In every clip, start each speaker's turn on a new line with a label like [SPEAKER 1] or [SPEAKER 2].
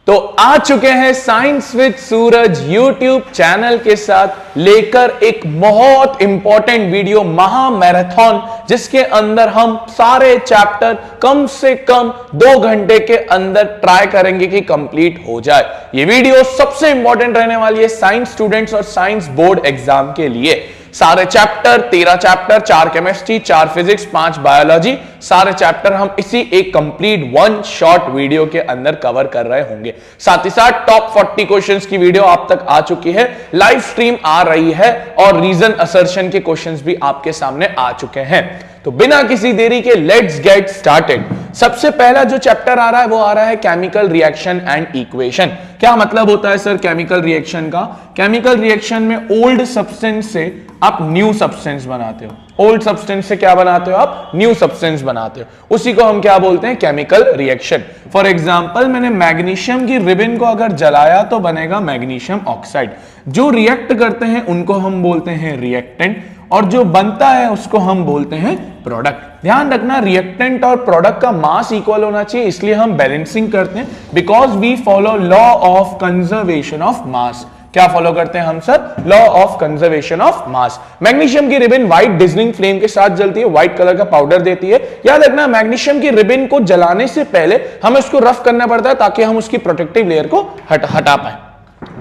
[SPEAKER 1] तो आ चुके हैं science with Suraj YouTube channel के साथ लेकर एक बहुत इंपॉर्टेंट वीडियो महा मैराथन, जिसके अंदर हम सारे चैप्टर कम से कम 2 घंटे के अंदर ट्राई करेंगे कि कंप्लीट हो जाए। ये वीडियो सबसे इंपॉर्टेंट रहने वाली है साइंस स्टूडेंट्स और साइंस बोर्ड एग्जाम के लिए। सारे chapter 13 chapter, 4 chemistry, 4 physics, 5 biology, सारे चैप्टर हम इसी एक कंप्लीट 1 शॉर्ट वीडियो के अंदर कवर कर रहे होंगे। साथ ही साथ टॉप 40 क्वेश्चंस की वीडियो आप तक आ चुकी है, लाइव स्ट्रीम आ रही है और रीजन असर्शन के क्वेश्चंस भी आपके सामने आ चुके हैं। तो बिना किसी देरी के लेट्स गेट स्टार्टेड। सबसे पहला जो चैप्टर आ रहा है वो आ रहा है केमिकल रिएक्शन एंड इक्वेशन। क्या मतलब होता है सर केमिकल रिएक्शन का? केमिकल रिएक्शन में ओल्ड सब्सटेंस से आप न्यू सब्सटेंस बनाते हो। ओल्ड सब्सटेंस से क्या बनाते हो आप? न्यू सब्सटेंस बनाते हो। उसी को हम क्या बोलते हैं? Chemical reaction. फॉर एग्जांपल मैंने मैग्नीशियम की रिबन को अगर जलाया तो बनेगा मैग्नीशियम ऑक्साइड। जो रिएक्ट करते हैं उनको हम बोलते हैं रिएक्टेंट और जो बनता है उसको हम बोलते हैं प्रोडक्ट। ध्यान रखना रिएक्टेंट और प्रोडक्ट का मास इक्वल होना चाहिए, इसलिए हम बैलेंसिंग करते हैं because we follow law of conservation of mass. क्या फॉलो करते हैं हम sir? Law of conservation of mass. Magnesium की रिबन व्हाइट डिजलिंग फ्लेम के साथ जलती है, व्हाइट कलर का पाउडर देती है। याद रखना मैग्नीशियम की रिबन को जलाने से पहले हमें उसको रफ करना पड़ता है ताकि हम उसकी प्रोटेक्टिव लेयर को हटा पाए।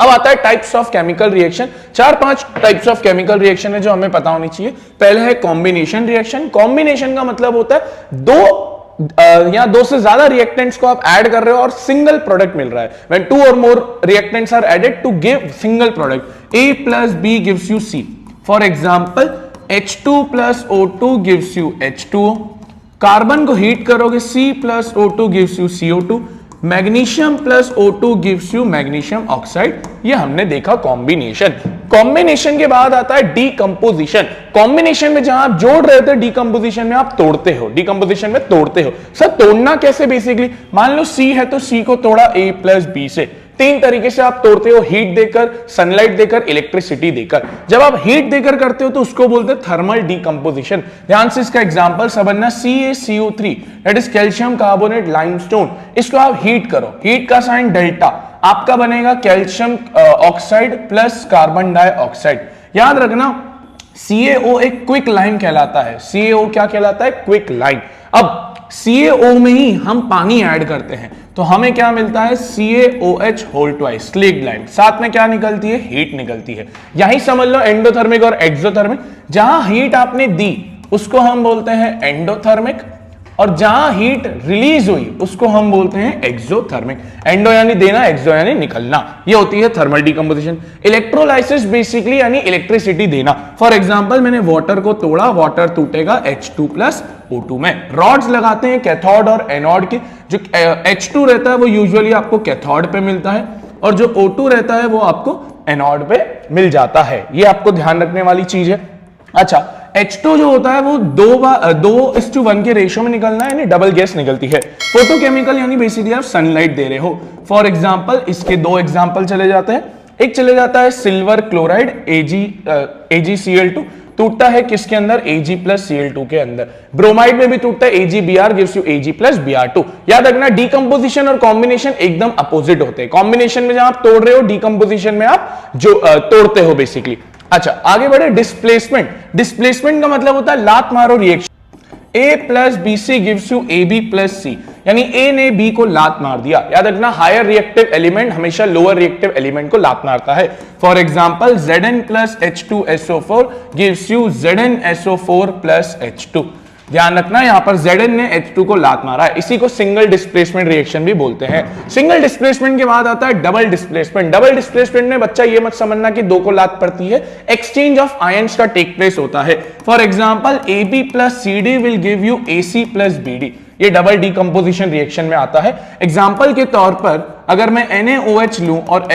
[SPEAKER 1] अब आता है types of chemical reaction. 4-5 types of chemical reaction है जो हमें पता होनी चाहिए। पहले है कॉम्बिनेशन रिएक्शन। कॉम्बिनेशन का मतलब होता है या दो से ज्यादा रिएक्टेंट्स को आप ऐड कर रहे हो और सिंगल प्रोडक्ट मिल रहा है। When 2 or more reactants are added to give single product, A plus B gives you C. For example, H2 plus O2 gives you H2O. Carbon को हीट करोगे C plus O2 gives you CO2. Magnesium plus O2 gives you magnesium oxide. ये हमने देखा combination. Combination के बाद आता है decomposition. Combination में जहां आप जोड़ रहे थे, डीकंपोजिशन में आप तोड़ते हो। डीकंपोजिशन में तोड़ते हो। सर तोड़ना कैसे? बेसिकली मान लो C है तो C को तोड़ा A प्लस B से। 3 तरीके से आप तोड़ते हो, हीट देकर, सनलाइट देकर, इलेक्ट्रिसिटी देकर। जब आप हीट देकर करते हो तो उसको बोलते हैं थर्मल डीकंपोजिशन। ध्यान से इसका एग्जांपल समझना, CaCO3 that is calcium carbonate limestone. इसको आप हीट करो, हीट का साइन डेल्टा, आपका बनेगा calcium oxide plus carbon dioxide. याद रखना CaO एक क्विक लाइन कहलाता है। CaO क्या कहलाता है? Quick line. अब CaO में ही हम पानी ऐड करते हैं तो हमें क्या मिलता है? CaOH whole twice, slaked line. साथ में क्या निकलती है? हीट निकलती है। यही समझ लो एंडोथर्मिक और एक्सोथर्मिक। जहां हीट आपने दी उसको हम बोलते हैं एंडोथर्मिक और जहां हीट रिलीज हुई उसको हम बोलते हैं एक्सोथर्मिक। एंडो यानी देना, एक्सो यानी निकलना। ये होती है थर्मल डीकंपोजिशन। इलेक्ट्रोलाइसिस बेसिकली यानी इलेक्ट्रिसिटी देना। फॉर एग्जांपल मैंने वाटर को तोड़ा, वाटर टूटेगा H2 प्लस O2 में। रॉड्स लगाते हैं कैथोड और एनोड के। जो H2 रहता है वो यूजुअली आपको कैथोड पे मिलता है और जो O2 रहता है वो आपको एनोड पे मिल जाता है। ये आपको ध्यान रखने वाली चीज है। अच्छा, H2 जो होता है वो 2:1 के रेशियो में निकलना है, यानी डबल गैस निकलती है। फोटोकेमिकल यानी बेसिकली आप सनलाइट दे रहे हो। फॉर एग्जांपल इसके 2 एग्जांपल चले जाते हैं। एक चले जाता है सिल्वर क्लोराइड AgCl2, टूटता है किसके अंदर? Ag प्लस Cl2 के अंदर। ब्रोमाइड में भी टूटता है, AgBr gives you Ag plus Br2। याद रखना डीकंपोजिशन और कॉम्बिनेशन एकदम अपोजिट होते हैं। कॉम्बिनेशन में जहां आप तोड़ रहे हो, डीकंपोजिशन में आप जो तोड़ते हो बेसिकली। अच्छा आगे बढ़े, डिस्प्लेसमेंट। डिस्प्लेसमेंट का मतलब होता है लात मारो reaction. A plus BC gives you AB plus C, यानी A ने B को लात मार दिया। याद रखना हायर रिएक्टिव एलिमेंट हमेशा लोअर रिएक्टिव एलिमेंट को लात मारता है। For example Zn plus H2SO4 gives you ZnSO4 plus H2। ध्यान रखना यहां पर Zn ने H2 को लात मारा है। इसी को सिंगल डिस्प्लेसमेंट रिएक्शन भी बोलते हैं। सिंगल डिस्प्लेसमेंट के बाद आता है डबल डिस्प्लेसमेंट। डबल डिस्प्लेसमेंट में बच्चा ये मत समझना कि 2 को लात पड़ती है, एक्सचेंज ऑफ आयंस का टेक प्लेस होता है। For example AB plus CD will give you AC plus BD। ये डबल डीकंपोजिशन रिएक्शन में आता है। एग्जांपल के तौर पर अगर मैं NaOH लूं और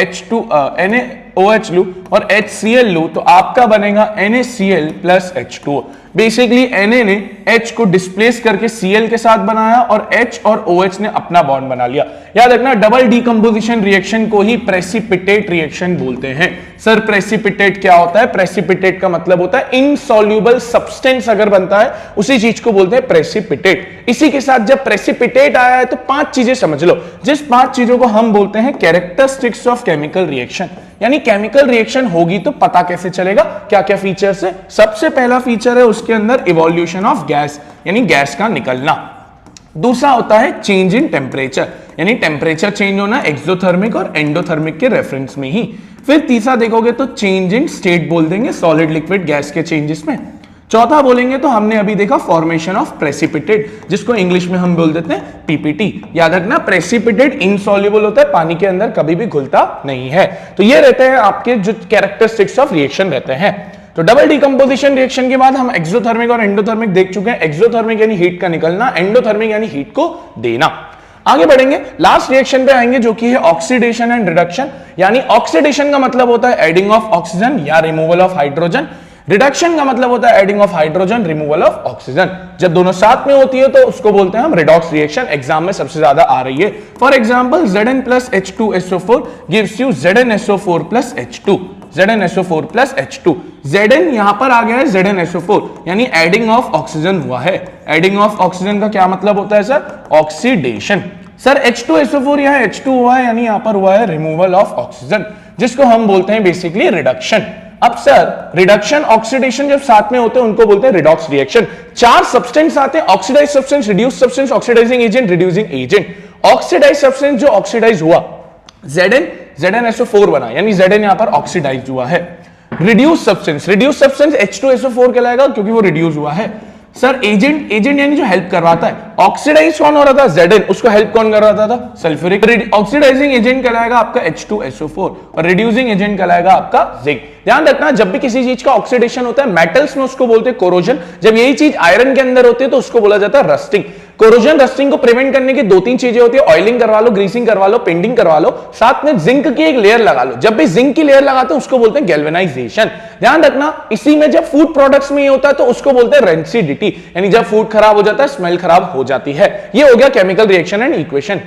[SPEAKER 1] OH लूं और HCl लूं तो आपका बनेगा NaCl plus H2O। Basically Na ने H को डिस्प्लेस करके Cl के साथ बनाया और H और OH ने अपना बॉन्ड बना लिया। याद रखना डबल डीकंपोजिशन रिएक्शन को ही प्रेसिपिटेट रिएक्शन बोलते हैं। सर प्रेसिपिटेट क्या होता है? प्रेसिपिटेट का मतलब होता है इनसॉल्युबल सब्सटेंस अगर बनता है उसी चीज को बोलते हैं प्रेसिपिटेट। इसी के साथ जब प्रेसिपिटेट आया है तो 5 चीजें समझ लो, जिस 5 चीजों को हम बोलते हैं कैरेक्टरिस्टिक्स ऑफ केमिकल रिएक्शन। यानी केमिकल रिएक्शन होगी तो पता कैसे चलेगा क्या क्या फीचर्स है। सबसे पहला फीचर है उसके अंदर इवोल्यूशन ऑफ गैस, यानी गैस का निकलना। दूसरा होता है चेंज इन टेम्परेचर, यानी टेम्परेचर चेंज होना एक्सोथर्मिक और एंडोथर्मिक के रेफरेंस में ही। फिर तीसरा देखोगे तो चेंज इन स्टेट बोल देंगे, सॉलिड लिक्विड गैस के चेंजेस में। चौथा बोलेंगे तो हमने अभी देखा फॉर्मेशन ऑफ प्रेसिपिटेट, जिसको इंग्लिश में हम बोल देते हैं पीपीटी। याद रखना प्रेसिपिटेट इनसॉल्युबल होता है, पानी के अंदर कभी भी घुलता नहीं है। तो ये रहते हैं आपके जो कैरेक्टरिस्टिक्स ऑफ रिएक्शन रहते हैं। तो डबल डीकंपोजिशन रिएक्शन के बाद हम एक्सोथर्मिक और एंडोथर्मिक देख चुके हैं। एक्सोथर्मिक यानी हीट का निकलना, एंडोथर्मिक यानी हीट को देना। आगे बढ़ेंगे, लास्ट रिएक्शन पे आएंगे जो कि है ऑक्सीडेशन एंड रिडक्शन। यानी ऑक्सीडेशन का मतलब होता है एडिंग ऑफ ऑक्सीजन या रिमूवल ऑफ हाइड्रोजन। रिडक्शन का मतलब होता है adding of hydrogen, removal of oxygen. जब दोनों साथ में होती है तो उसको बोलते हैं हम रिडॉक्स रिएक्शन। एग्जाम में सबसे ज्यादा आ रही है। For example Zn plus H2SO4 gives you ZnSO4 plus H2, ZnSO4 plus H2। Zn यहां पर आ गया है ZnSO4, यानी एडिंग ऑफ ऑक्सीजन हुआ है। एडिंग ऑफ ऑक्सीजन का क्या मतलब होता है सर? ऑक्सीडेशन। सर H2SO4 यहां H2 हुआ है, यानी यहां पर हुआ है रिमूवल ऑफ ऑक्सीजन, जिसको हम बोलते हैं बेसिकली रिडक्शन। अब सर रिडक्शन ऑक्सीडेशन जब साथ में होते हैं उनको बोलते हैं रिडॉक्स रिएक्शन। 4 सब्सटेंस आते हैं, oxidise substance, reduce substance, oxidising agent, reducing agent. Oxidise substance जो ऑक्सीडाइज हुआ ZnSO4 बना, यानी Zn यहां पर ऑक्सीडाइज हुआ है। रिड्यूस सब्सटेंस H2SO4 कहलाएगा क्योंकि वो रिड्यूस हुआ है। सर एजेंट यानी जो हेल्प करवाता है। ऑक्सीडाइज कौन हो रहा था? Zn, उसको हेल्प कौन करवाता था? सल्फ्यूरिक। ऑक्सीडाइजिंग एजेंट कहलाएगा आपका H2SO4 और रिड्यूसिंग एजेंट कहलाएगा आपका जिंक। ध्यान रखना जब भी किसी चीज का ऑक्सीडेशन होता है मेटल्स में उसको बोलते हैं कोरोजन। जब यही चीज आयरन के अंदर होती है तो उसको बोला जाता है रस्टिंग। कोरोजन रस्टिंग को प्रिवेंट करने की 2-3 चीजें होती है, ऑयलिंग करवा लो, ग्रीसिंग करवा लो, पेंटिंग करवा लो, साथ में जिंक की एक लेयर लगा लो। जब भी जिंक की लेयर लगाते हैं उसको बोलते हैं गैल्वेनाइजेशन। ध्यान रखना इसी में जब फूड प्रोडक्ट्स में ये होता है तो उसको बोलते हैं रेंसिडिटी, यानी जब फूड खराब हो जाता है स्मेल खराब हो जाती है। ये हो गया केमिकल रिएक्शन एंड इक्वेशन।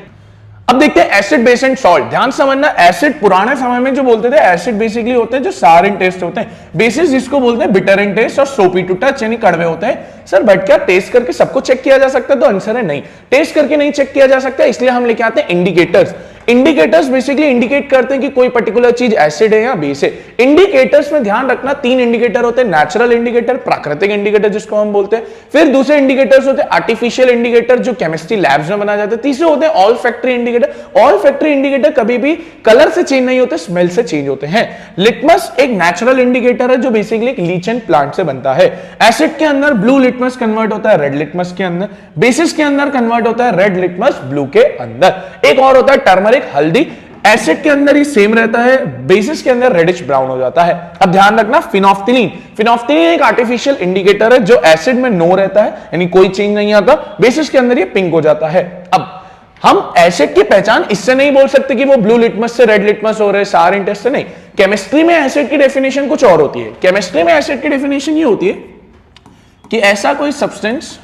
[SPEAKER 1] अब देखते हैं एसिड बेस एंड सॉल्ट। ध्यान समझना, एसिड पुराने समय में जो बोलते थे एसिड बेसिकली होते हैं जो सार इन टेस्ट होते हैं, बेसिस जिसको बोलते हैं बिटर इन टेस्ट और सोपी टू टच यानी कड़वे होते हैं। सर बट क्या टेस्ट करके सबको चेक किया जा सकता है? तो आंसर है नहीं, टेस्ट करके नहीं चेक किया जा सकता, इसलिए हम लेके आते हैं इंडिकेटर्स। इंडिकेटर्स बेसिकली इंडिकेट करते हैं कि कोई पर्टिकुलर चीज एसिड है या बेस है। इंडिकेटर्स में ध्यान रखना 3 इंडिकेटर होते हैं, नेचुरल इंडिकेटर, प्राकृतिक इंडिकेटर जिसको हम बोलते हैं, फिर दूसरे इंडिकेटर्स होते हैं आर्टिफिशियल इंडिकेटर जो केमिस्ट्री लैब्स में बनाए जाते हैं, तीसरे होते हैं all factory indicator. All factory indicator कभी भी कलर से चेंज नहीं होते, स्मेल से चेंज होते हैं। लिटमस एक नेचुरल इंडिकेटर है जो बेसिकली एक लीचेंट प्लांट से बनता है। एसिड के अंदर ब्लू लिटमस कन्वर्ट होता है रेड लिटमस के अंदर, बेसिस के अंदर कन्वर्ट होता है रेड लिटमस ब्लू के अंदर। एक और होता है टर्मरिक हल्दी, एसिड के अंदर ही सेम रहता है, बेसिस के अंदर रेडिश ब्राउन हो जाता है। अब ध्यान रखना फिनोफ्थिलीन एक आर्टिफिशियल इंडिकेटर है जो एसिड में नो रहता है, यानी कोई चेंज नहीं आता, बेसिस के अंदर ये पिंक हो जाता है। अब हम एसिड की पहचान इससे नहीं बोल सकते कि वो ब्लू लिटमस से रेड लिटमस हो रहे, सार इन टेस्ट से नहीं। केमिस्ट्री में एसिड की डेफिनेशन कुछ और होती है। केमिस्ट्री में एसिड की डेफिनेशन ये होती है कि ऐसा कोई सब्सटेंस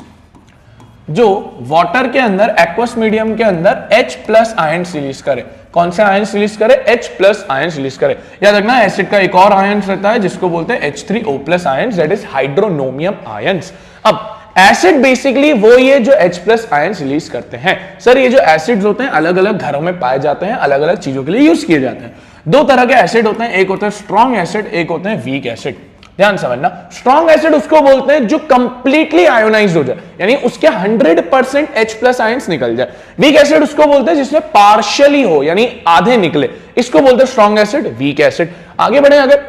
[SPEAKER 1] जो वाटर के अंदर एक्वस मीडियम के अंदर H+ आयन रिलीज करे। कौन से आयन रिलीज करे? H+ आयन रिलीज करे। याद रखना एसिड का एक और आयन रहता है जिसको बोलते हैं H3O+ ion, that is hydronium ions. अब एसिड बेसिकली वो ये जो H+ आयन रिलीज करते हैं। सर ये जो एसिड्स होते हैं अलग अलग घरों में पाए जाते हैं, अलग अलग चीजों के लिए यूज किए जाते हैं। 2 तरह के एसिड होते हैं, एक होता है स्ट्रॉन्ग एसिड, एक होते हैं वीक एसिड। ध्यान समझना, स्ट्रॉन्ग एसिड उसको बोलते हैं जो कंप्लीटली आयोनाइज हो जाए, यानी उसके 100% H+ आयंस निकल जाए। वीक एसिड उसको बोलते हैं जिसमें पार्शियली हो, यानी आधे निकले, इसको बोलते हैं स्ट्रॉन्ग एसिड, वीक एसिड। आगे बढ़े अगर,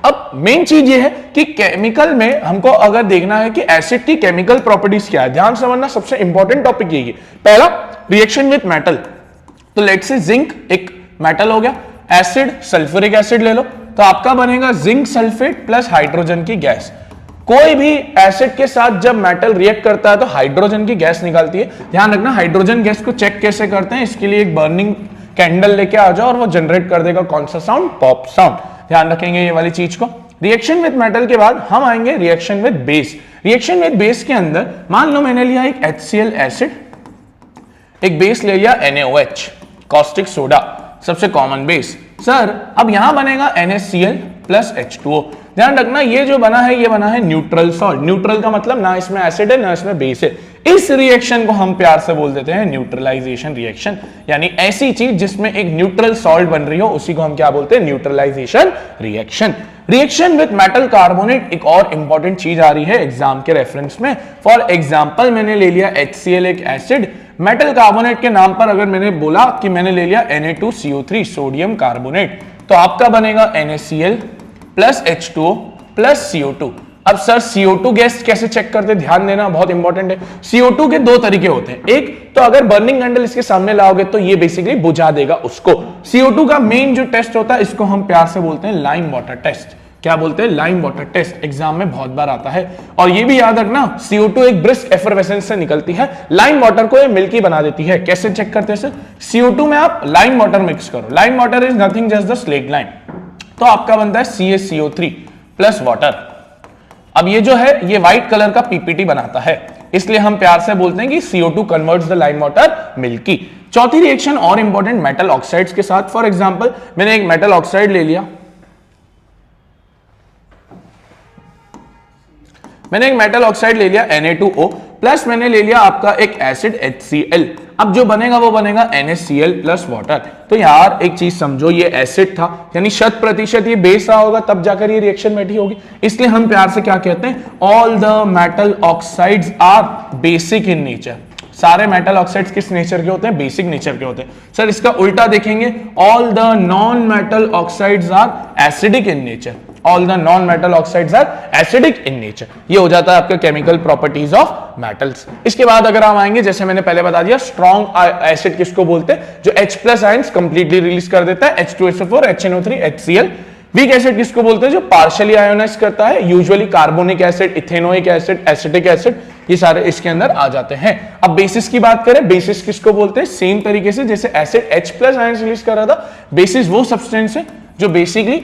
[SPEAKER 1] अब मेन चीज ये है कि केमिकल में हमको अगर देखना है कि एसिड की केमिकल प्रॉपर्टीज क्या है, ध्यान समझना सबसे इंपॉर्टेंट टॉपिक यही है। पहला रिएक्शन विद मेटल, तो लेट्स से जिंक एक मेटल हो गया, एसिड सल्फ्यूरिक एसिड ले लो तो आपका बनेगा जिंक सल्फेट प्लस हाइड्रोजन की गैस। कोई भी एसिड के साथ जब मेटल रिएक्ट करता है तो हाइड्रोजन की गैस निकलती है। ध्यान रखना हाइड्रोजन गैस को चेक कैसे करते हैं, इसके लिए एक बर्निंग कैंडल लेके आ जाओ और वो जनरेट कर देगा कौन सा साउंड, पॉप साउंड। ध्यान रखेंगे ये वाली चीज को। रिएक्शन विद मेटल के बाद हम आएंगे reaction with base. Reaction with base के अंदर मान लो मैंने लिया एक HCl एसिड, एक बेस ले लिया NaOH, कॉस्टिक सोडा, सबसे कॉमन बेस। सर अब यहां बनेगा NaCl प्लस H2O। ध्यान रखना ये जो बना है ये बना है न्यूट्रल सॉल्ट। न्यूट्रल का मतलब ना इसमें एसिड है ना इसमें बेस है। इस रिएक्शन को हम प्यार से बोल देते हैं न्यूट्रलाइजेशन रिएक्शन, यानी ऐसी चीज जिसमें एक न्यूट्रल सॉल्ट बन रही हो उसी को हम क्या बोलते हैं, neutralisation reaction. Reaction with metal carbonate एक और इंपॉर्टेंट चीज आ रही है एग्जाम के रेफरेंस में। फॉर एग्जांपल मैंने ले लिया HCl एक एसिड, मेटल कार्बोनेट के नाम पर अगर मैंने बोला कि मैंने ले लिया Na2CO3 सोडियम कार्बोनेट, तो आपका बनेगा NaCl plus H2O plus CO2। अब सर CO2 गैस कैसे चेक करते, ध्यान देना बहुत इंपॉर्टेंट है। CO2 के दो तरीके होते हैं, एक तो अगर बर्निंग कैंडल इसके सामने लाओगे तो ये बेसिकली बुझा देगा उसको। CO2 का मेन जो टेस्ट होता है इसको हम प्यार से बोलते हैं लाइम वाटर टेस्ट। क्या बोलते हैं, लाइम वाटर टेस्ट। एग्जाम में बहुत बार आता है। और ये भी याद रखना CO2 एक ब्रिस्क एफरवेसेंस से निकलती है, लाइम वाटर को ये मिल्की बना देती है। कैसे चेक करते हैं सर, CO2 में आप लाइम वाटर मिक्स करो, lime water is nothing just the slate lime, तो आपका बनता है CaCO3 प्लस वाटर। अब ये जो है ये व्हाइट कलर का PPT बनाता है, इसलिए हम प्यार से बोलते हैं कि CO2 converts the lime water milky. चौथी रिएक्शन और इंपॉर्टेंट मेटल ऑक्साइड्स के साथ। फॉर एग्जांपल मैंने एक मेटल ऑक्साइड ले लिया, मैंने एक मेटल ऑक्साइड ले लिया Na2O प्लस मैंने ले लिया आपका एक एसिड HCl। अब जो बनेगा वो बनेगा NaCl प्लस वाटर। तो यार एक चीज समझो, ये एसिड था यानी 100% ये बेस रहा होगा तब जाकर ये रिएक्शन बैठी होगी। इसलिए हम प्यार से क्या कहते हैं, all the metal oxides are basic in nature. सारे मेटल ऑक्साइड्स किस नेचर के होते हैं, बेसिक नेचर के होते हैं। सर इसका उल्टा देखेंगे, all the non metal oxides are acidic in nature. All the non metal oxides are acidic in nature. ये हो जाता है आपका केमिकल प्रॉपर्टीज ऑफ मेटल्स। इसके बाद अगर हम आएंगे, जैसे मैंने पहले बता दिया, स्ट्रॉन्ग एसिड किसको बोलते हैं, जो H+ आयंस कंप्लीटली रिलीज कर देता है, H2SO4 HNO3 HCl। Weak acid किसको बोलते हैं, जो पार्शियली आयोनाइज करता है, usually carbonic acid, ethanoic acid, acetic acid, ये सारे इसके अंदर आ जाते हैं। अब बेसिस की बात करें, बेसिस किसको बोलते हैं, सेम तरीके से जैसे एसिड H+ आयंस रिलीज कर रहा था, बेसिस वो सब्सटेंस है जो बेसिकली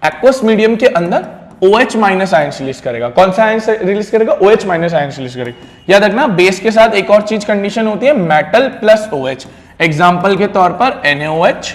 [SPEAKER 1] एक्वस मीडियम के अंदर OH- आयंस रिलीज करेगा। कौन सा आयंस रिलीज करेगा, OH- आयंस रिलीज करेगा। याद रखना बेस के साथ एक और चीज कंडीशन होती है, मेटल प्लस OH। एग्जांपल के तौर पर NaOH,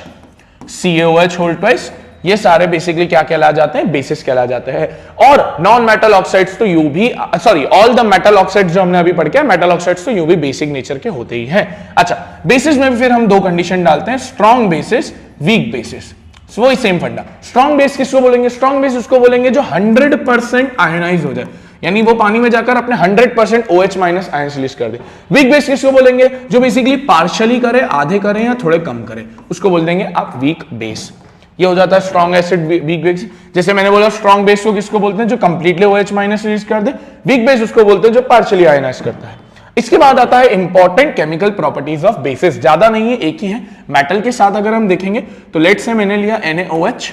[SPEAKER 1] CaOH होल ट्वाइस, ये सारे बेसिकली क्या कहला जाते हैं, बेसिस कहला जाते हैं। और नॉन मेटल ऑक्साइड्स तो यू भी, sorry all the metal oxides जो हमने अभी पढ़ के, मेटल ऑक्साइड्स तो यू भी बेसिक नेचर के होते ही हैं। अच्छा, बेसिस में फिर हम दो कंडीशन डालते हैं, स्ट्रॉन्ग बेसिस, वीक बेसिस। वही सेम फंडा। स्ट्रॉन्ग बेस किसको बोलेंगे, स्ट्रॉन्ग बेस उसको बोलेंगे जो 100% आयोनाइज हो जाए, यानी वो पानी में जाकर अपने 100% OH- आयंस रिलीज कर दे। वीक बेस किसको बोलेंगे, जो बेसिकली पार्शियली करे, आधे करे या थोड़े कम करे, उसको बोल देंगे आप वीक बेस। ये हो जाता है स्ट्रॉन्ग एसिड, वीक बेस। जैसे मैंने बोला स्ट्रॉन्ग बेस को किसको बोलते हैं, जो कंप्लीटली OH- रिलीज कर दे। वीक बेस उसको बोलते हैं जो पार्शियली आयोनाइज करता है। इसके बाद आता है important chemical properties of basis. ज्यादा नहीं है, एक ही है। मेटल के साथ अगर हम देखेंगे तो लेट्स से मैंने लिया NaOH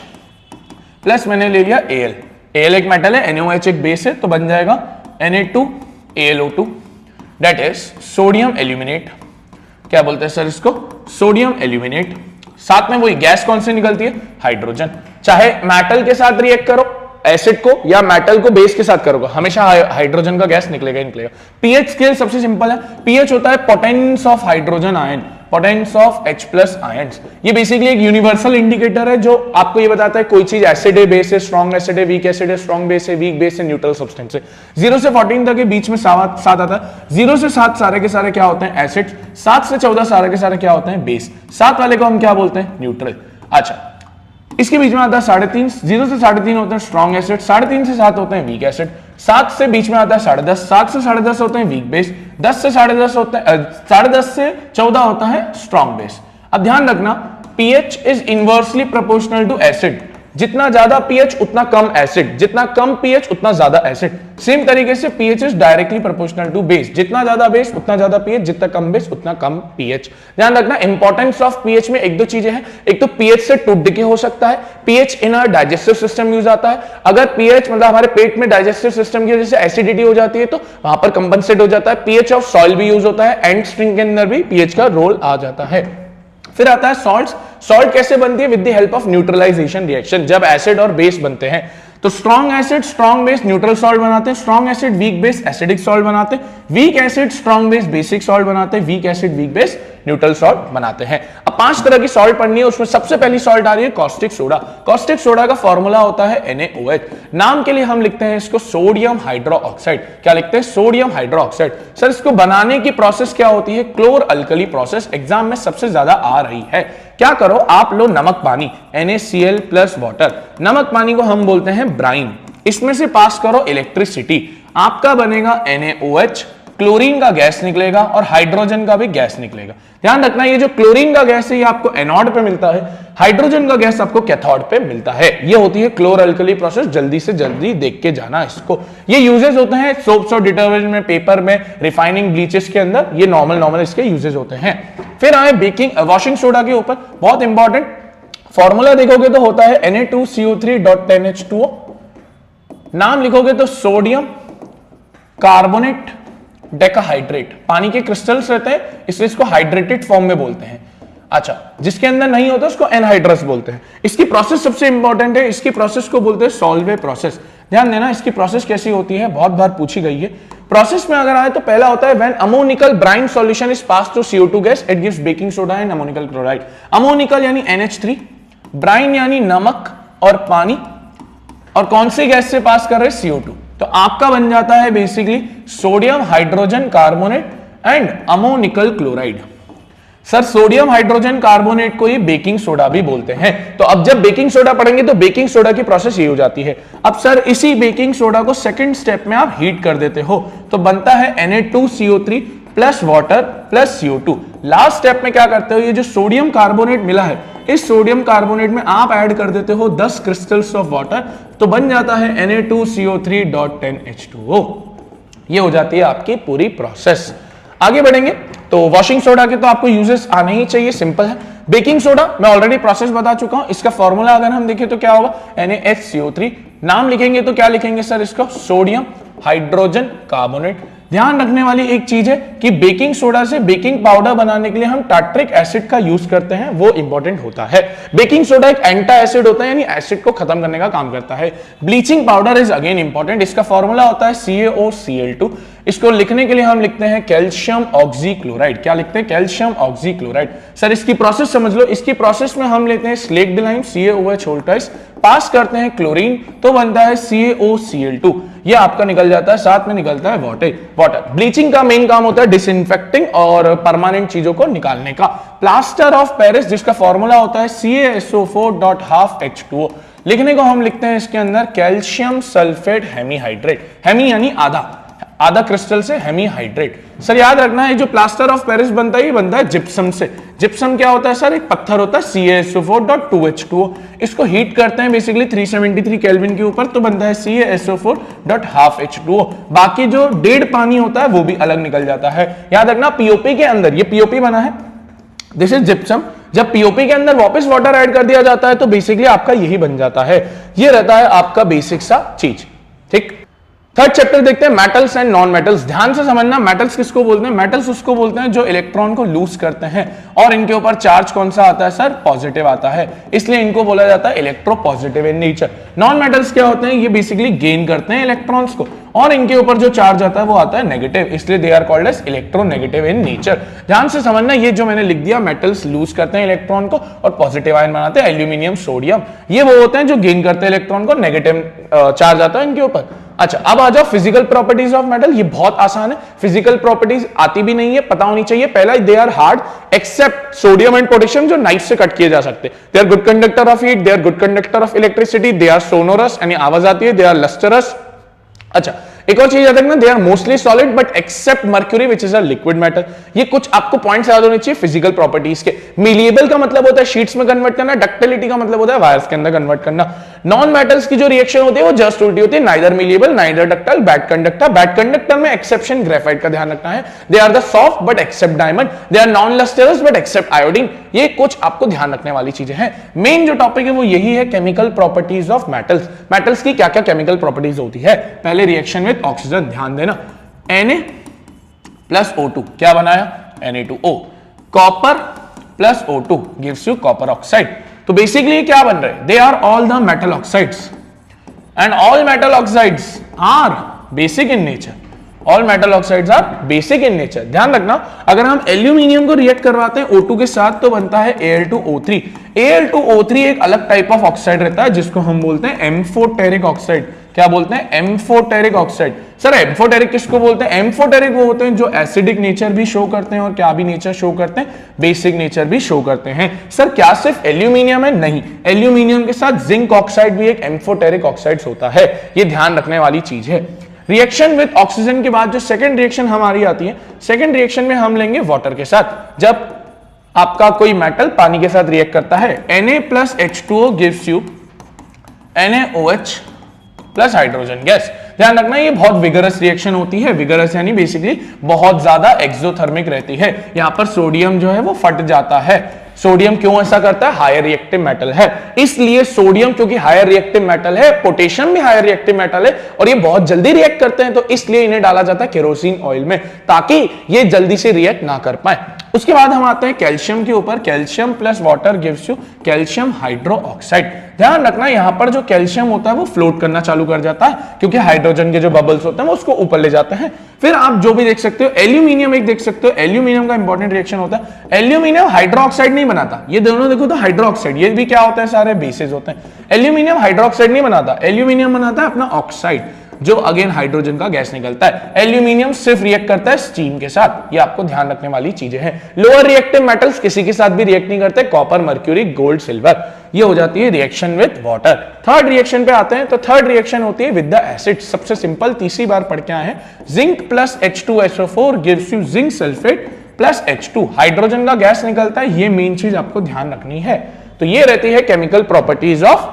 [SPEAKER 1] प्लस मैंने ले लिया Al। Al एक मेटल है, NaOH एक बेस है, तो बन जाएगा Na2AlO2 that is sodium aluminate. क्या बोलते हैं सर इसको, सोडियम एल्यूमिनेट। साथ में वही गैस कौन सी निकलती है, हाइड्रोजन। चाहे मेटल के साथ रिएक्ट करो एसिड को, या मेटल को बेस के साथ करोगे, हमेशा हाइड्रोजन का गैस निकलेगा ही निकलेगा। पीएच स्केल सबसे सिंपल है, पीएच होता है potence of hydrogen ion, potence of H+ ions. ये बेसिकली एक यूनिवर्सल इंडिकेटर है जो आपको ये बताता है कोई चीज एसिड है, बेस है, स्ट्रॉन्ग एसिड है, वीक एसिड है, स्ट्रॉन्ग बेस है, वीक बेस है, न्यूट्रल सब्सटेंस है। 0 से 14 तक के बीच में 7 आता है। 0 से 7 सारे के सारे क्या होते हैं, एसिड। 7 से 14 सारे के सारे क्या होते हैं, बेस। 7 वाले को हम क्या बोलते हैं, न्यूट्रल। अच्छा, इसके बीच में आता है 3.5, 0 से 3.5 होते हैं स्ट्रॉन्ग एसिड, 3.5 से 7 होते हैं वीक एसिड, 7 से बीच में आता है 10.5, 7 से 10.5 होते हैं वीक बेस, 10 से 10.5 होते हैं 10.5 से 14 होता है स्ट्रॉन्ग बेस। अब ध्यान रखना pH is inversely proportional to acid. जितना ज्यादा पीएच उतना कम एसिड, जितना कम पीएच उतना ज्यादा एसिड। सेम तरीके से pH is directly proportional to base. जितना ज्यादा बेस उतना ज्यादा पीएच, जितना कम बेस उतना कम पीएच। ध्यान रखना इंपॉर्टेंस ऑफ पीएच में एक दो चीजें हैं। एक तो पीएच से टूट डिके हो सकता है, pH in our digestive system use आता है। अगर पीएच मतलब हमारे पेट में डाइजेस्टिव सिस्टम की वजह से एसिडिटी हो जाती है तो वहां पर कंपनसेट हो जाता है। पीएच ऑफ सॉइल भी यूज होता है, एंड स्ट्रिंग के अंदर भी पीएच का रोल आ जाता है। फिर आता है सॉल्ट्स। सॉल्ट कैसे बनती है? With the help of neutralisation reaction. जब एसिड और बेस बनते हैं तो strong acid strong base neutral salt बनाते हैं, strong acid weak base acidic salt बनाते हैं, weak acid strong base basic salt बनाते हैं, weak acid weak base neutral salt बनाते हैं। अब 5 तरह की सॉल्ट पढ़नी है, उसमें सबसे पहली सॉल्ट आ रही है कॉस्टिक सोडा। कॉस्टिक सोडा का फॉर्मूला होता है NaOH। नाम के लिए हम लिखते हैं इसको सोडियम हाइड्रोक्साइड। क्या लिखते हैं? Sodium hydroxide. सर इसको बनाने की प्रोसेस क्या होती है? क्लोर अल्कली प्रोसेस। एग्जाम में सबसे ज्यादा आ रही है। क्या करो, आप लो नमक पानी NaCl प्लस वाटर। नमक पानी को हम बोलते हैं ब्राइन। इसमें से पास करो इलेक्ट्रिसिटी, आपका बनेगा NaOH, क्लोरीन का गैस निकलेगा और हाइड्रोजन का भी गैस निकलेगा। ध्यान रखना, ये जो क्लोरीन का गैस है ये आपको एनोड पे मिलता है, हाइड्रोजन का गैस आपको कैथोड पे मिलता है। ये होती है क्लोर अल्कली प्रोसेस। जल्दी से जल्दी देख के जाना इसको। ये यूजेस होते हैं सोप्स और डिटर्जेंट में, पेपर में, रिफाइनिंग ब्लीचेस के अंदर। ये नॉर्मल इसके यूजेस होते हैं। फिर आए बेकिंग वॉशिंग सोडा के ऊपर। बहुत इंपॉर्टेंट फॉर्मूला देखोगे तो होता है Na2CO3.10H2O। नाम लिखोगे तो सोडियम कार्बोनेट डेकाहाइड्रेट। पानी के क्रिस्टल्स रहते हैं इसलिए इसको हाइड्रेटेड फॉर्म में बोलते हैं। अच्छा, जिसके अंदर नहीं होता उसको एनहाइड्रस बोलते हैं। इसकी प्रोसेस सबसे इंपॉर्टेंट है, इसकी प्रोसेस को बोलते हैं सॉल्वे प्रोसेस। ध्यान देना, इसकी प्रोसेस कैसी होती है, बहुत बार पूछी गई है। प्रोसेस में अगर आए तो पहला होता है when ammoniacal brine solution is pass through CO2 gas it gives baking soda and ammoniacal chloride. Ammoniacal यानी NH3, ब्राइन यानी नमक और पानी, और कौन सी गैस से पास कर रहे हैं? CO2। तो आपका बन जाता है basically sodium hydrogen carbonate and ammoniacal chloride. Sir sodium hydrogen carbonate को ये बेकिंग सोडा भी बोलते हैं। तो अब जब बेकिंग सोडा पढ़ेंगे तो बेकिंग सोडा की प्रोसेस ये हो जाती है। अब सर इसी बेकिंग सोडा को सेकंड स्टेप में आप हीट कर देते हो तो बनता है Na2CO3 plus water plus CO2। Last step में क्या करते हो, ये जो सोडियम कार्बोनेट मिला है इस सोडियम कार्बोनेट में आप ऐड कर देते हो 10 क्रिस्टल्स ऑफ वाटर, तो बन जाता है Na2CO3.10H2O। ये हो जाती है आपकी पूरी प्रोसेस। आगे बढ़ेंगे तो वॉशिंग सोडा के तो आपको यूजेस आने ही चाहिए, सिंपल है। बेकिंग सोडा मैं ऑलरेडी प्रोसेस बता चुका हूं। इसका फॉर्मूला अगर हम देखें तो क्या होगा? NaHCO3। नाम लिखेंगे तो क्या लिखेंगे सर इसको? Sodium hydrogen carbonate. ध्यान रखने वाली एक चीज है कि बेकिंग सोडा से बेकिंग पाउडर बनाने के लिए हम टार्ट्रिक एसिड का यूज करते हैं, वो इंपॉर्टेंट होता है। बेकिंग सोडा एक एंटा एसिड होता है यानी एसिड को खत्म करने का काम करता है। Bleaching powder is again important. इसका फॉर्मूला होता है CaOCl2। इसको लिखने के लिए हम लिखते हैं कैल्शियम ऑक्सीक्लोराइड। क्या लिखते हैं? Calcium oxychloride. सर इसकी प्रोसेस समझ लो। इसकी प्रोसेस में हम लेते हैं स्लेक्ड लाइम CaOH पास करते हैं क्लोरीन तो बनता है CaOCl2। ये आपका निकल जाता है, साथ में निकलता है वाटर। ब्लीचिंग का मेन काम होता है डिसइंफेक्टिंग और परमानेंट चीजों को निकालने का। प्लास्टर ऑफ पेरिस जिसका फॉर्मूला होता है CaSO4.12H2O। लिखने को हम लिखते हैं इसके अंदर कैल्शियम सल्फेट हेमीहाइड्रेट। हेमी यानी आधा क्रिस्टल से हेमीहाइड्रेट। सर याद रखना है जो प्लास्टर ऑफ पेरिस बनता है ये बनता है जिप्सम से। जिप्सम क्या होता है सर? एक पत्थर होता है CaSO4.2H2O। इसको हीट करते हैं बेसिकली 373 केल्विन के ऊपर तो बनता है CaSO4.12H2O। बाकी जो डेढ़ पानी होता है वो भी अलग निकल जाता है। याद रखना पीओपी के अंदर, ये पीओपी बना है, दिस इज जिप्सम। जब पीओपी के अंदर वापस वाटर ऐड कर दिया जाता है तो बेसिकली आपका यही बन जाता है। ये रहता है आपका बेसिक सा चीज। ठीक, थर्ड चैप्टर देखते हैं मेटल्स एंड नॉन मेटल्स। ध्यान से समझना, मेटल्स किसको बोलते हैं? मेटल्स उसको बोलते हैं जो इलेक्ट्रॉन को लूज करते हैं और इनके ऊपर चार्ज कौन सा आता है सर? पॉजिटिव आता है, इसलिए इनको बोला जाता है electropositive in nature. Non metals क्या होते हैं? ये बेसिकली गेन करते हैं इलेक्ट्रॉन्स को और इनके ऊपर जो चार्ज आता है वो आता है नेगेटिव, इसलिए they are called as electronegative in nature. ध्यान से समझना, ये जो मैंने लिख दिया मेटल्स लूज करते हैं इलेक्ट्रॉन को और पॉजिटिव आयन बनाते हैं, एल्यूमिनियम सोडियम। ये वो होते हैं जो गेन करते हैं इलेक्ट्रॉन को, नेगेटिव चार्ज आता है इनके ऊपर। अच्छा, अब आ जाओ फिजिकल प्रॉपर्टीज ऑफ मेटल। ये बहुत आसान है, फिजिकल प्रॉपर्टीज आती भी नहीं है, पता होनी चाहिए। पहला, they are hard except sodium and potassium जो नाइफ से कट किए जा सकते हैं। They are good conductor of heat, they are good conductor of electricity, they are sonorous यानी आवाज आती है, दे आर लस्टरस। अच्छा, एक और चीज याद रखना, they are mostly solid but except mercury which is a liquid metal. ये कुछ आपको पॉइंट्स याद होने चाहिए फिजिकल प्रॉपर्टीज के। मीलिएबल का मतलब होता है शीट्स में कन्वर्ट करना, डक्टिलिटी का मतलब होता है वायर्स के अंदर कन्वर्ट करना। नॉन मेटल्स की जो रिएक्शन होती है वो जस्ट उल्टी होती है, neither malleable neither ductile, bad conductor. Bad conductor में एक्सेप्शन ग्रेफाइट का ध्यान रखना है। They are the soft but except diamond, they are non lustrous but except iodine. ये कुछ आपको ध्यान रखने वाली चीजें हैं। मेन जो टॉपिक है वो यही है, chemical properties of metals. Metals की क्या क्या केमिकल प्रॉपर्टीज होती है। पहले रिएक्शन विद ऑक्सीजन, ध्यान देना, Na प्लस O2 क्या बनाया? Na2O। Copper plus O2 gives you copper oxide. तो बेसिकली क्या बन रहे हैं? They are all the metal oxides and all metal oxides are basic in nature. All metal oxides are basic in nature. ध्यान रखना, अगर हम एल्यूमिनियम को रिएक्ट करवाते हैं O2 के साथ तो बनता है Al2O3। Al2O3 एक अलग टाइप ऑफ ऑक्साइड रहता है जिसको हम बोलते हैं एम्फोटेरिक ऑक्साइड। क्या बोलते हैं? Amphoteric oxide. सर एम्फोटेरिक किसको बोलते हैं? एम्फोटेरिक वो होते हैं जो एसिडिक नेचर भी शो करते हैं और क्या भी नेचर शो करते हैं? बेसिक नेचर भी शो करते हैं। सर क्या सिर्फ एल्यूमिनियम है? नहीं, एल्यूमिनियम के साथ जिंक ऑक्साइड भी एक एम्फोटेरिक ऑक्साइड होता है। ये ध्यान रखने वाली चीज है। रिएक्शन विद ऑक्सीजन के बाद जो सेकंड रिएक्शन हमारी आती है, सेकंड रिएक्शन में हम लेंगे वाटर के साथ। जब आपका कोई मेटल पानी के साथ रिएक्ट करता है, Na plus H2O gives you NaOH plus hydrogen gas. ध्यान रखना ये बहुत विगरस रिएक्शन होती है। विगरस यानी बेसिकली बहुत ज्यादा एक्सोथर्मिक रहती है। यहां पर सोडियम जो है वो फट जाता है। सोडियम क्यों ऐसा करता है? हायर रिएक्टिव मेटल है, इसलिए सोडियम क्योंकि हायर रिएक्टिव मेटल है, पोटेशियम भी हायर रिएक्टिव मेटल है और ये बहुत जल्दी रिएक्ट करते हैं, तो इसलिए इन्हें डाला जाता है केरोसिन ऑयल में ताकि ये जल्दी से रिएक्ट ना कर पाए। उसके बाद हम आते हैं कैल्शियम के ऊपर। Calcium plus water gives you calcium hydroxide. ध्यान रखना यहां पर जो कैल्शियम होता है वो फ्लोट करना चालू कर जाता है क्योंकि हाइड्रोजन के जो बबल्स होते हैं वो उसको ऊपर ले जाते हैं। फिर आप जो भी देख सकते हो, एल्यूमिनियम एक देख सकते हो, एल्यूमिनियम का इंपॉर्टेंट रिएक्शन होता है। एल्यूमिनियम हाइड्रोक्साइड नहीं बनाता, ये दोनों देखो तो हाइड्रोक्साइड, ये भी क्या होता है? सारे बेसेस होते हैं। एल्यूमिनियम हाइड्रोक्साइड नहीं बनाता, एल्यूमिनियम बनाता है अपना ऑक्साइड जो अगेन हाइड्रोजन का गैस निकलता है। एल्यूमिनियम सिर्फ रिएक्ट करता है स्टीम के साथ। ये आपको ध्यान रखने वाली चीजें हैं। लोअर रिएक्टिव मेटल्स किसी के साथ भी रिएक्ट नहीं करते, कॉपर, मर्क्यूरी, गोल्ड, सिल्वर। ये हो जाती है reaction with water. Third reaction पे आते हैं, तो थर्ड रिएक्शन होती है विद द एसिड। सबसे सिंपल, तीसरी बार पढ़ के आए हैं। Zinc plus H2SO4 gives you zinc sulphate plus H2। Hydrogen का गैस निकलता है, ये मेन चीज आपको ध्यान रखनी है। तो ये रहती है केमिकल प्रॉपर्टीज ऑफ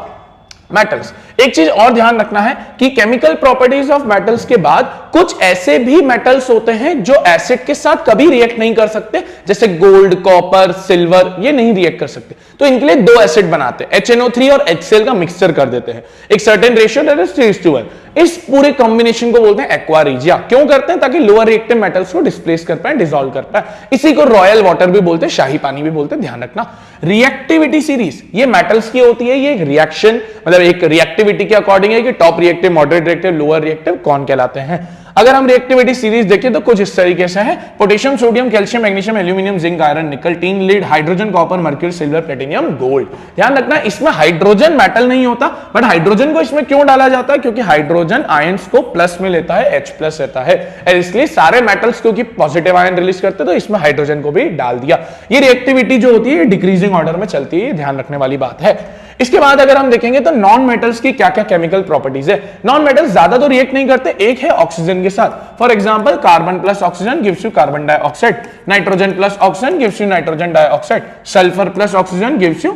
[SPEAKER 1] मेटल्स। एक चीज और ध्यान रखना है कि केमिकल प्रॉपर्टीज ऑफ मेटल्स के बाद कुछ ऐसे भी मेटल्स होते हैं जो एसिड के साथ कभी रिएक्ट नहीं कर सकते, जैसे गोल्ड, कॉपर, सिल्वर, ये नहीं रिएक्ट कर सकते, तो इनके लिए दो एसिड बनाते हैं, HNO3 और HCl का मिक्सचर कर देते हैं, एक सर्टेन रेशियो दैट इज 3:1। इस पूरे कॉम्बिनेशन को बोलते हैं एक्वा रिजिया। क्यों करते हैं? ताकि लोअर रिएक्टिव मेटल्स को डिस्प्लेस कर पाए, डिसॉल्व कर पाए। इसी को रॉयल वाटर भी बोलते हैं, शाही पानी भी बोलते हैं। ध्यान रखना, रिएक्टिविटी सीरीज ये मेटल्स की होती है। ये एक रिएक्शन मतलब एक रिएक्टिविटी के अकॉर्डिंग है कि top reactive, moderate reactive, lower reactive कौन कहलाते हैं। अगर हम रिएक्टिविटी सीरीज देखें तो कुछ इस तरीके से है। Potassium, sodium, calcium, magnesium, aluminium, zinc, iron, nickel, tin, lead, hydrogen, copper, mercury, silver, platinum, gold. ध्यान रखना इसमें हाइड्रोजन मेटल नहीं होता, बट हाइड्रोजन को इसमें क्यों डाला जाता है? क्योंकि हाइड्रोजन आयंस को प्लस में लेता है, H प्लस रहता है, इसलिए सारे मेटल्स क्योंकि पॉजिटिव आयन रिलीज करते हैं तो इसमें हाइड्रोजन को भी डाल दिया। ये रिएक्टिविटी जो होती है डिक्रीजिंग ऑर्डर में चलती है, ध्यान रखने वाली बात है। इसके बाद अगर हम देखेंगे तो नॉन मेटल्स की क्या क्या केमिकल प्रॉपर्टीज है। नॉन मेटल्स ज्यादा तो रिएक्ट नहीं करते, एक है ऑक्सीजन के साथ। For example carbon plus oxygen gives you carbon dioxide, nitrogen plus oxygen gives you nitrogen dioxide, sulphur plus oxygen gives you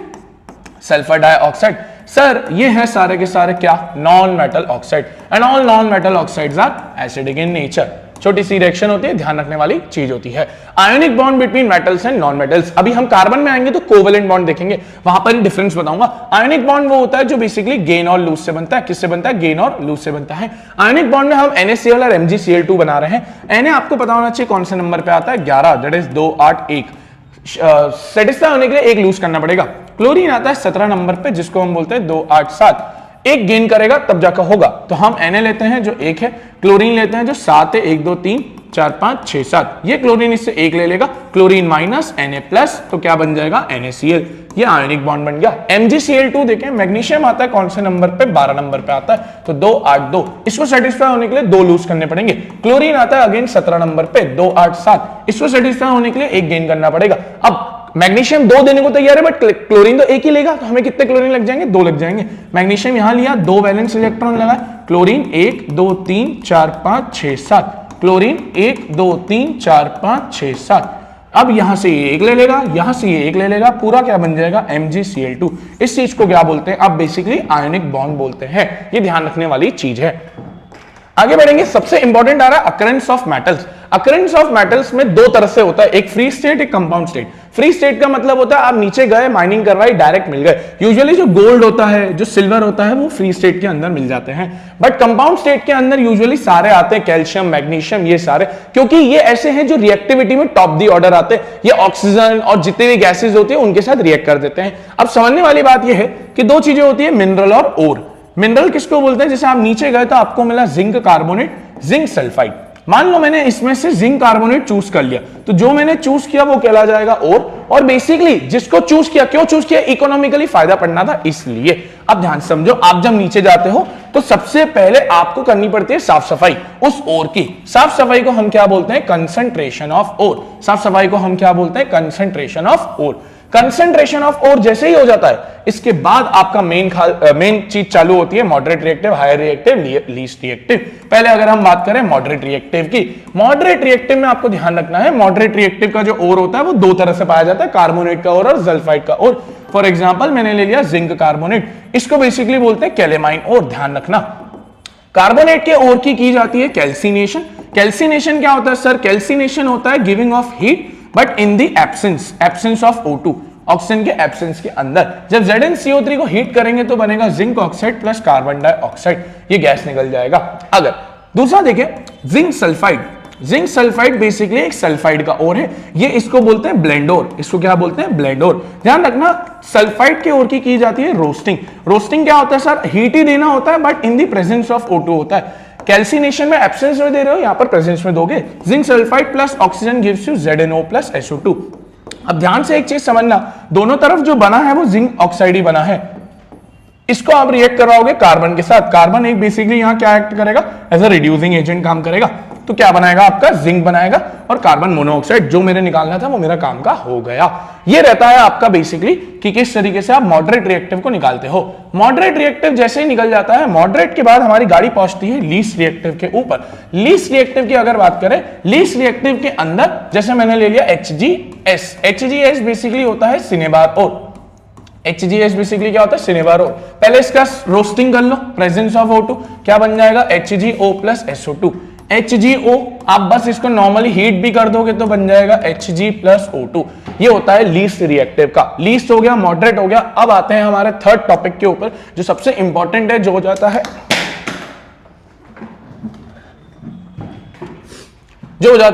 [SPEAKER 1] sulphur dioxide. Sir ये है सारे के सारे क्या? Non metal oxide, and all non metal oxides are acidic in nature. छोटी सी reaction होती है, ध्यान रखने वाली चीज होती है। Ionic bond between metals and non metals. अभी हम कार्बन में आएंगे तो कोवेलेंट बॉन्ड देखेंगे, वहां पर डिफरेंस बताऊंगा। आयोनिक बॉन्ड वो होता है जो बेसिकली गेन और लूज से बनता है। किससे बनता है? गेन और लूज से बनता है। आयोनिक बॉन्ड में हम NaCl और MgCl2 बना रहे हैं। Na आपको पता होना चाहिए कौन से नंबर पे आता है? 11, दैट इज 2, 8, 1। सेटिस्फाई होने के लिए एक लूज करना पड़ेगा। क्लोरीन आता है 17 नंबर पे, जिसको हम बोलते हैं 2, 8, 7। एक गेन करेगा तब जाकर होगा, तो हम Na लेते हैं जो 1 है, क्लोरीन लेते हैं जो 7 है, 1, 2, 3, 4, 5, 6, 7। ये क्लोरीन इससे 1 ले लेगा, क्लोरीन माइनस Na प्लस, तो क्या बन जाएगा? NaCl। ये आयोनिक बॉन्ड बन गया। MgCl2 देखें, मैग्नीशियम आता है कौन से नंबर पे? 12 नंबर पे आता है, तो 2, 8, 2। इसको सेटिस्फाई होने के लिए 2 लूज करने पड़ेंगे। क्लोरीन आता है अगेन 17 नंबर पे, 2, 8, 7। इसको सेटिस्फाई होने के लिए एक गेन करना पड़ेगा। अब मैग्नीशियम 2 देने को तैयार है, बट क्लोरीन तो 1 ही लेगा, तो हमें कितने क्लोरीन लग जाएंगे? 2 लग जाएंगे। मैग्नीशियम यहां लिया, 2 वैलेंस इलेक्ट्रॉन लगा, क्लोरीन 1, 2, 3, 4, 5, 6, 7। क्लोरीन 1, 2, 3, 4, 5, 6, 7। अब यहां से ये 1 ले लेगा, यहां से ये 1 ले लेगा, पूरा क्या बन जाएगा? MgCl2। इस चीज को क्या बोलते हैं? अब बेसिकली आयोनिक बॉन्ड बोलते हैं। ये ध्यान रखने वाली चीज है। आगे बढ़ेंगे, सबसे इंपॉर्टेंट आ रहा है occurrence of metals. Occurrence of metals में दो तरह से होता है, एक फ्री स्टेट, एक कंपाउंड स्टेट। फ्री स्टेट का मतलब होता है आप नीचे गए, माइनिंग करवाई, डायरेक्ट मिल गए। यूजुअली जो गोल्ड होता है, जो सिल्वर होता है, वो फ्री स्टेट के अंदर मिल जाते हैं। बट कंपाउंड स्टेट के अंदर यूजुअली सारे आते हैं, कैल्शियम, मैग्नीशियम, ये सारे, क्योंकि ये ऐसे हैं जो रिएक्टिविटी में टॉप दी ऑर्डर आते हैं। ये ऑक्सीजन और जितने भी गैसेज होती है उनके साथ रिएक्ट कर देते हैं। अब समझने वाली बात यह है कि दो चीजें होती है, मिनरल और ओर। मिनरल किसको बोलते हैं? जैसे आप नीचे गए तो आपको मिला जिंक कार्बोनेट, जिंक सल्फाइड। मान लो मैंने इसमें से जिंक कार्बोनेट चूज कर लिया, तो जो मैंने चूज किया वो कहला जाएगा ओर। और बेसिकली जिसको चूज किया, क्यों चूज किया? इकोनॉमिकली फायदा पड़ना था इसलिए। अब ध्यान समझो, आप जब नीचे जाते हो तो सबसे पहले आपको करनी पड़ती है साफ सफाई उस ओर की। साफ सफाई को हम क्या बोलते हैं? Concentration of ore. साफ सफाई को हम क्या बोलते हैं? Concentration of ore. Concentration of ore जैसे ही हो जाता है, इसके बाद आपका मेन चीज चालू होती है, moderate reactive, higher reactive, least reactive. पहले अगर हम बात करें मॉडरेट रिएक्टिव की, मॉडरेट रिएक्टिव में आपको ध्यान रखना है, मॉडरेट रिएक्टिव का जो ओर होता है वो दो तरह से पाया जाता है, कार्बोनेट का ओर और सल्फाइड का ओर। फॉर एग्जाम्पल मैंने ले लिया जिंक कार्बोनेट, इसको बेसिकली बोलते हैं कैलेमाइन ओर। ध्यान रखना, कार्बोनेट के ओर की जाती है कैल्सिनेशन। कैल्सिनेशन क्या होता है सर? कैल्सिनेशन होता है giving of heat but in the absence of O2, oxygen के एब्सेंस के अंदर। जब ZnCO3 को हीट करेंगे तो बनेगा zinc oxide plus carbon dioxide, ये गैस निकल जाएगा। अगर दूसरा देखिए zinc sulphide, zinc sulphide basically एक सल्फाइड का ओर है, ये इसको बोलते हैं ब्लेंड ओर। इसको क्या बोलते हैं? ब्लेंड ओर। ध्यान रखना, सल्फाइड के ओर की जाती है रोस्टिंग। रोस्टिंग क्या होता है सर? हीट ही देना होता है but in the presence of O2 होता है। कैल्सिनेशन में एब्सेंस में दे रहे हो, यहां पर प्रेजेंस में दोगे। Zinc sulphide plus oxygen gives you ZnO plus SO2। अब ध्यान से एक चीज समझना, दोनों तरफ जो बना है वो जिंक ऑक्साइड ही बना है। इसको आप रिएक्ट करवाओगे कार्बन के साथ, कार्बन एक बेसिकली यहां क्या एक्ट करेगा? एज अ रिड्यूसिंग एजेंट काम करेगा। तो क्या बनाएगा? आपका जिंक बनाएगा और कार्बन मोनोऑक्साइड, जो मेरे निकालना था वो मेरा काम का हो गया। ये रहता है आपका बेसिकली कि किस तरीके से आप मॉडरेट रिएक्टिव को निकालते हो। मॉडरेट रिएक्टिव जैसे ही निकल जाता है, मॉडरेट के बाद हमारी गाड़ी पहुंचती है लीस्ट रिएक्टिव के ऊपर। लीस्ट रिएक्टिव की अगर बात करें, लीस्ट रिएक्टिव के अंदर जैसे मैंने ले लिया HGS। HGS बेसिकली होता है सिनेबार ओर। HGS बेसिकली क्या होता है? सिनेबार ओर। पहले इसका रोस्टिंग कर लो, प्रेजेंस ऑफ O2, क्या बन जाएगा? HgO plus SO2। HgO आप बस इसको नॉर्मली हीट भी कर दोगे तो बन जाएगा Hg प्लस O2। ये होता है लीस्ट रिएक्टिव का। लीस्ट हो गया, मॉडरेट हो गया। अब आते हैं हमारे थर्ड टॉपिक के ऊपर, जो सबसे इंपॉर्टेंट है, जो हो जाता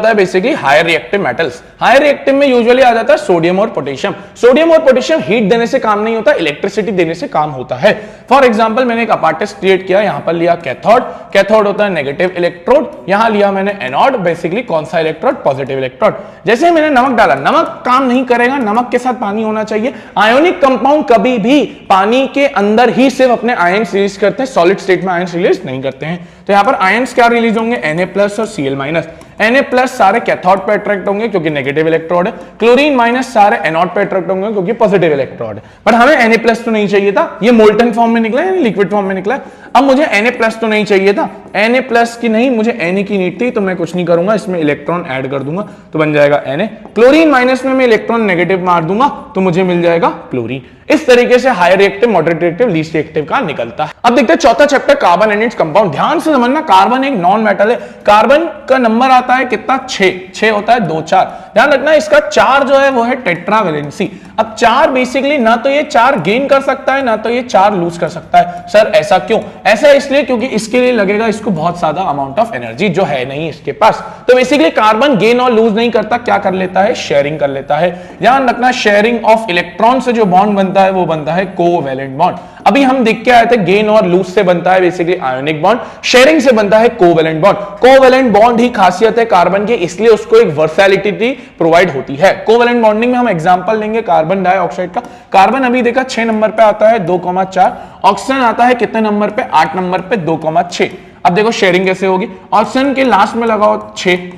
[SPEAKER 1] है basically higher reactive metals. Higher reactive में यूजुअली आ जाता है सोडियम और पोटेशियम। सोडियम और पोटेशियम हीट देने से काम नहीं होता, इलेक्ट्रिसिटी देने से काम होता है। फॉर एग्जांपल मैंने एक अपार्टिस क्रिएट किया, यहां पर लिया कैथोड। कैथोड होता है नेगेटिव इलेक्ट्रोड, यहां लिया मैंने एनोड, बेसिकली कौन सा इलेक्ट्रोड? Positive electrode. जैसे मैंने नमक डाला, नमक काम नहीं करेगा, नमक के साथ पानी होना चाहिए। आयोनिक कंपाउंड कभी भी पानी के अंदर ही सिर्फ अपने आयंस रिलीज करते हैं, सॉलिड स्टेट में आयंस रिलीज नहीं करते हैं। तो यहां पर आयंस क्या रिलीज होंगे? Na+ और Cl-। Na+ सारे कैथोड पे अट्रैक्ट होंगे क्योंकि नेगेटिव इलेक्ट्रोड है। क्लोरीन माइनस सारे एनोड पे अट्रैक्ट होंगे क्योंकि पॉजिटिव इलेक्ट्रोड है। बट हमें Na+ तो नहीं चाहिए था, ये मोल्टन फॉर्म में निकला है, लिक्विड फॉर्म में निकला है। अब मुझे Na+ तो नहीं चाहिए था, Na+ की नहीं, मुझे Na की नीड थी, तो मैं कुछ नहीं करूंगा, इसमें इलेक्ट्रॉन ऐड कर दूंगा तो बन जाएगा Na। क्लोरीन माइनस में मैं इलेक्ट्रॉन नेगेटिव मार दूंगा तो मुझे मिल जाएगा क्लोरीन। इस तरीके से higher reactive, moderate reactive, least reactive का निकलता है। अब देखते हैं चौथा chapter, carbon and its compound. ध्यान से समझना, कार्बन एक नॉन मेटल है। कार्बन का नंबर आता है कितना? 6 होता है, 2 4। ध्यान रखना, इसका 4 जो है वो है टेट्रावेलेंसी। अब 4 बेसिकली ना तो ये 4 गेन कर सकता है, ना तो ये 4 लूज कर सकता है। सर ऐसा क्यों? ऐसा इसलिए क्योंकि इसके लिए लगेगा इसको बहुत ज्यादा अमाउंट ऑफ एनर्जी, जो है नहीं इसके पास। तो बेसिकली कार्बन गेन और लूज नहीं करता, क्या कर लेता है? शेयरिंग कर लेता है। ध्यान रखना, शेयरिंग ऑफ इलेक्ट्रॉन से जो बॉन्ड बनता है वो बनता है कोवैलेंट बॉन्ड। अभी हम देख के आए थे, गेन और लूज से बनता है बेसिकली आयोनिक बॉन्ड, शेयरिंग से बनता है कोवैलेंट बॉन्ड। कोवैलेंट बॉन्ड ही खासियत है कार्बन की, इसलिए उसको एक वर्सैलिटी प्रोवाइड होती है। कोवैलेंट बॉन्डिंग में हम एग्जांपल लेंगे कार्बन डाइऑक्साइड का। कार्बन अभी देखा 6 नंबर पे आता है 2,4। ऑक्सीजन आता है कितने नंबर पे? 8 नंबर पे 2,6। अब देखो शेयरिंग कैसे होगी। ऑक्सीजन के लास्ट में लगाओ 6,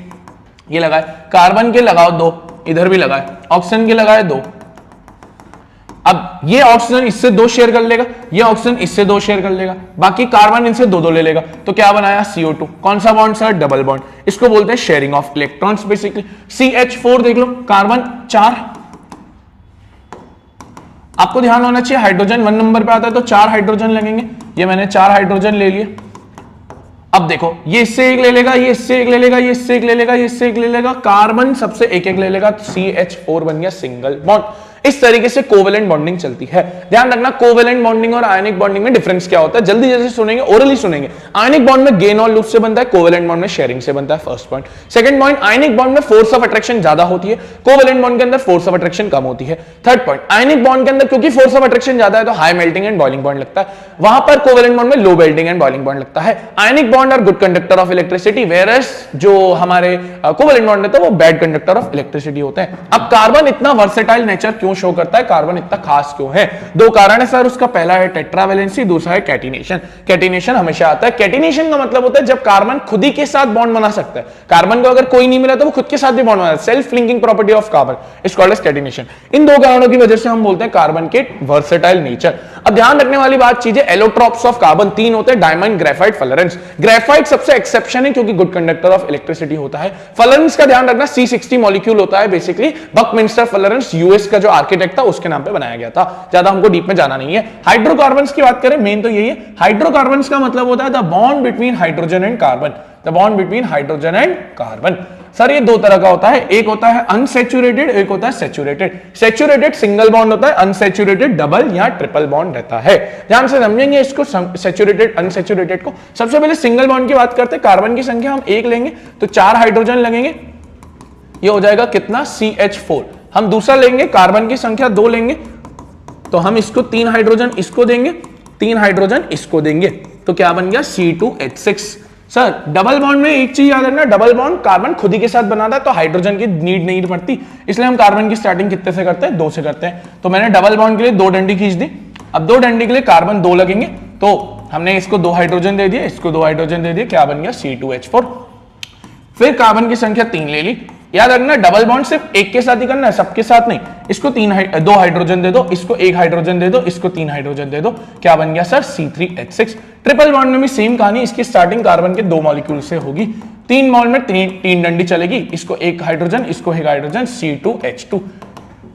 [SPEAKER 1] ये लगाए। कार्बन के लगाओ 2, इधर भी लगाए। ऑक्सीजन के लगाए 2। अब ये ऑक्सीजन इससे 2 शेयर कर लेगा, ये ऑक्सीजन इससे 2 शेयर कर लेगा, बाकी कार्बन इनसे 2 ले लेगा। तो क्या बनाया? CO2। कौन सा बॉन्ड सर? Double bond. इसको बोलते हैं sharing of electrons basically. CH4 देख लो, कार्बन 4। आपको ध्यान होना चाहिए, हाइड्रोजन 1 नंबर पे आता है तो 4 हाइड्रोजन लगेंगे। ये मैंने 4 हाइड्रोजन ले लिए। अब देखो, ये इससे एक ले लेगा, ये इससे एक ले लेगा, ये इससे एक ले लेगा, ये इससे एक ले लेगा, कार्बन सबसे एक एक ले लेगा, तो CH4 बन गया सिंगल बॉन्ड। इस तरीके से कोवेलेंट बॉन्डिंग चलती है। ध्यान रखना, कोवेलेंट बॉन्डिंग और आयनिक बॉन्डिंग में डिफरेंस क्या होता है, जल्दी जल्दी सुनेंगे, ओरली सुनेंगे। आयनिक बॉन्ड में गेन और लूज से बनता है, कोवेलेंट बॉन्ड में शेयरिंग से बनता है, first point. Second point, ionic bond में फोर्स ऑफ अट्रैक्शन ज्यादा होती है, कोवेलेंट बॉन्ड के अंदर फोर्स ऑफ अट्रैक्शन कम होती है। थर्ड पॉइंट, आयनिक बॉन्ड के अंदर क्योंकि फोर्स ऑफ अट्रैक्शन ज्यादा है तो high melting and boiling point लगता है, वहां पर कोवेलेंट बॉन्ड में low melting and boiling point लगता है। Ionic bond are good conductor of electricity, whereas जो हमारे कोवेलेंट बॉन्ड है वो बैड कंडक्टर ऑफ इलेक्ट्रिसिटी होते हैं। अब कार्बन इतना वर्सेटाइल नेचर क्यों शो करता है, कार्बन इतना खास क्यों है? दो कारण है सर, उसका पहला है टेट्रावैलेंसी, दूसरा है कैटिनेशन। कैटिनेशन हमेशा आता है, कैटिनेशन का मतलब होता है जब कार्बन खुद ही के साथ बॉन्ड बना सकता है। कार्बन को अगर कोई नहीं मिला तो वो खुद के साथ भी बॉन्ड बनाता है, self linking property of carbon is called as catenation. इन दो कारणों की वजह से हम बोलते हैं कार्बन के वर्सेटाइल नेचर। अब ध्यान रखने वाली बात चीज है, एलोट्रॉप्स ऑफ कार्बन तीन होते हैं, डायमंड, ग्रेफाइट, फ्लोरेंस। ग्रेफाइट सबसे एक्सेप्शन है क्योंकि गुड कंडक्टर ऑफ इलेक्ट्रिसिटी होता है। फ्लोरेंस का ध्यान रखना, C60 मॉलिक्यूल होता है, बेसिकली बकमिंस्टर फ्लोरेंस यूएस का जो आर्किटेक्ट था उसके नाम पे बनाया गया था, ज्यादा हमको डीप में जाना नहीं है। हाइड्रोकार्बन्स की बात करें, मेन तो यही है, हाइड्रोकार्बन्स का मतलब होता है the bond between hydrogen and carbon, the bond between hydrogen and carbon. Sir ये दो तरह का होता है, एक होता है अनसैचुरेटेड, एक होता है सैचुरेटेड। सैचुरेटेड सिंगल बॉन्ड होता है, अनसैचुरेटेड डबल या ट्रिपल बॉन्ड रहता है। ध्यान से समझेंगे इसको, सैचुरेटेड अनसैचुरेटेड को। सबसे पहले सिंगल बॉन्ड की बात करते हैं, कार्बन की संख्या हम एक लेंगे तो 4 हाइड्रोजन लगेंगे, ये हो जाएगा कितना, CH4। हम दूसरा लेंगे, कार्बन की संख्या 2 लेंगे तो हम इसको 3 हाइड्रोजन इसको देंगे, 3 हाइड्रोजन इसको देंगे, तो क्या बन गया, C2H6। सर डबल बॉन्ड में एक चीज याद रखना, डबल बॉन्ड कार्बन खुद ही के साथ बनाता है तो हाइड्रोजन की नीड नहीं पड़ती, इसलिए हम कार्बन की स्टार्टिंग कितने से करते हैं, 2 से करते हैं। तो मैंने डबल बॉन्ड के लिए 2 डंडी खींच दी। अब 2 डंडी के लिए कार्बन 2 लगेंगे, तो हमने इसको 2 हाइड्रोजन दे दिए, इसको 2 हाइड्रोजन दे दिए, क्या बन गया, C2H4। फिर कार्बन की संख्या 3 ले ली। याद रखना, डबल बॉन्ड सिर्फ एक के साथ ही करना है, सबके साथ नहीं। इसको 2 हाइड्रोजन दे दो, इसको 1 हाइड्रोजन दे दो, इसको 3 हाइड्रोजन दे दो, क्या बन गया सर, C3H6। ट्रिपल बॉन्ड में भी सेम कहानी, इसकी स्टार्टिंग कार्बन के 2 मॉलिक्यूल से होगी। 3 मॉल में 3 डंडी चलेगी, इसको 1 हाइड्रोजन, इसको 1 हाइड्रोजन, C2H2।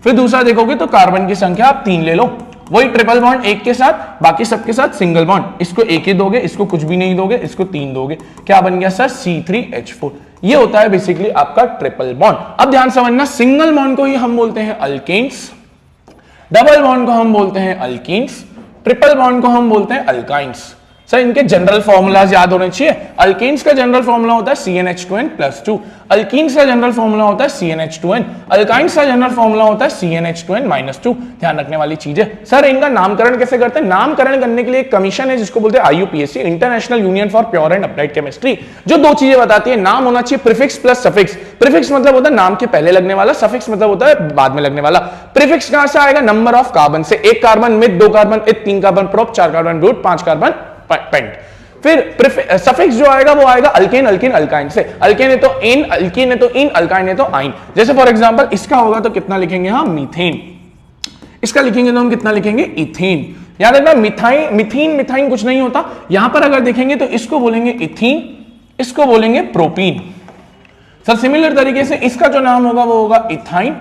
[SPEAKER 1] फिर दूसरा देखोगे तो कार्बन की संख्या आप 3 ले लो, वही ट्रिपल बॉन्ड एक के साथ, बाकी सबके साथ सिंगल बॉन्ड। इसको 1 ही दोगे, इसको कुछ भी नहीं दोगे, इसको 3 दोगे, क्या बन गया सर, C3H4। ये होता है बेसिकली आपका ट्रिपल बॉन्ड। अब ध्यान समझना, सिंगल बॉन्ड को ही हम बोलते हैं अल्केन्स, डबल बॉन्ड को हम बोलते हैं अल्कीन्स, ट्रिपल बॉन्ड को हम बोलते हैं अल्काइंस। सर इनके जनरल फॉर्मूलाज याद होने चाहिए। अल्कीन्स का जनरल फॉर्मूला होता है CnH2n+2, अल्कीन्स का जनरल फॉर्मूला होता है CnH2n, अल्काइंस का जनरल फॉर्मूला होता है CnH2n-2। ध्यान रखने वाली चीज है। सर इनका नामकरण कैसे करते हैं? नामकरण करने के लिए एक कमीशन है जिसको बोलते हैं IUPAC, international union for pure and applied chemistry, जो 2 चीजें बताती है। नाम होना चाहिए प्रीफिक्स प्लस सफिक्स। प्रीफिक्स मतलब होता है नाम के पहले लगने वाला, सफिक्स मतलब होता है बाद में लगने वाला। प्रीफिक्स कहां से आएगा? नंबर ऑफ कार्बन से, 1 carbon myth, 2 carbon eth, 3 carbon prop, 4 carbon but, 5 carbon pent. फिर सफिक्स जो आएगा वो आएगा अल्केन, अल्कीन, अल्काइन से। अल्केन है तो इन, अल्कीन है तो इन, अल्काइन है तो आइन। जैसे फॉर एग्जांपल इसका होगा तो कितना लिखेंगे हम, मीथेन। इसका लिखेंगे तो हम कितना लिखेंगे, इथेन। याद रखना, मिथाइन, मिथीन, मिथाइन कुछ नहीं होता। यहां पर अगर देखेंगे तो इसको बोलेंगे इथीन, इसको बोलेंगे प्रोपीन। सर सिमिलर तरीके से इसका जो नाम होगा वो होगा इथाइन,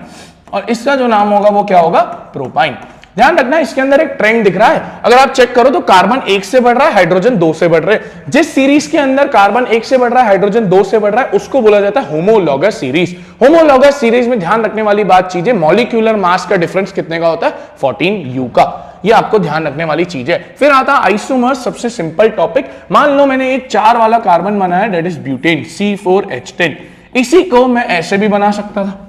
[SPEAKER 1] और इसका जो नाम होगा वो क्या होगा, प्रोपाइन। ध्यान रखना, इसके अंदर एक ट्रेंड दिख रहा है। अगर आप चेक करो तो कार्बन 1 से बढ़ रहा है, हाइड्रोजन 2 से बढ़ रहे हैं। जिस सीरीज के अंदर कार्बन 1 से बढ़ रहा है, हाइड्रोजन 2 से बढ़ रहा है, उसको बोला जाता है होमोलॉगस सीरीज। होमोलॉगस सीरीज में ध्यान रखने वाली बात चीजें, मॉलिक्यूलर मास का डिफरेंस कितने का होता है, 14U का। ये आपको ध्यान रखने वाली चीज है। फिर आता है आइसोमर्स, सबसे सिंपल टॉपिक। मान लो मैंने एक 4 वाला कार्बन बनाया, दैट इज ब्यूटेन, C4H10। इसी को मैं ऐसे भी बना सकता था।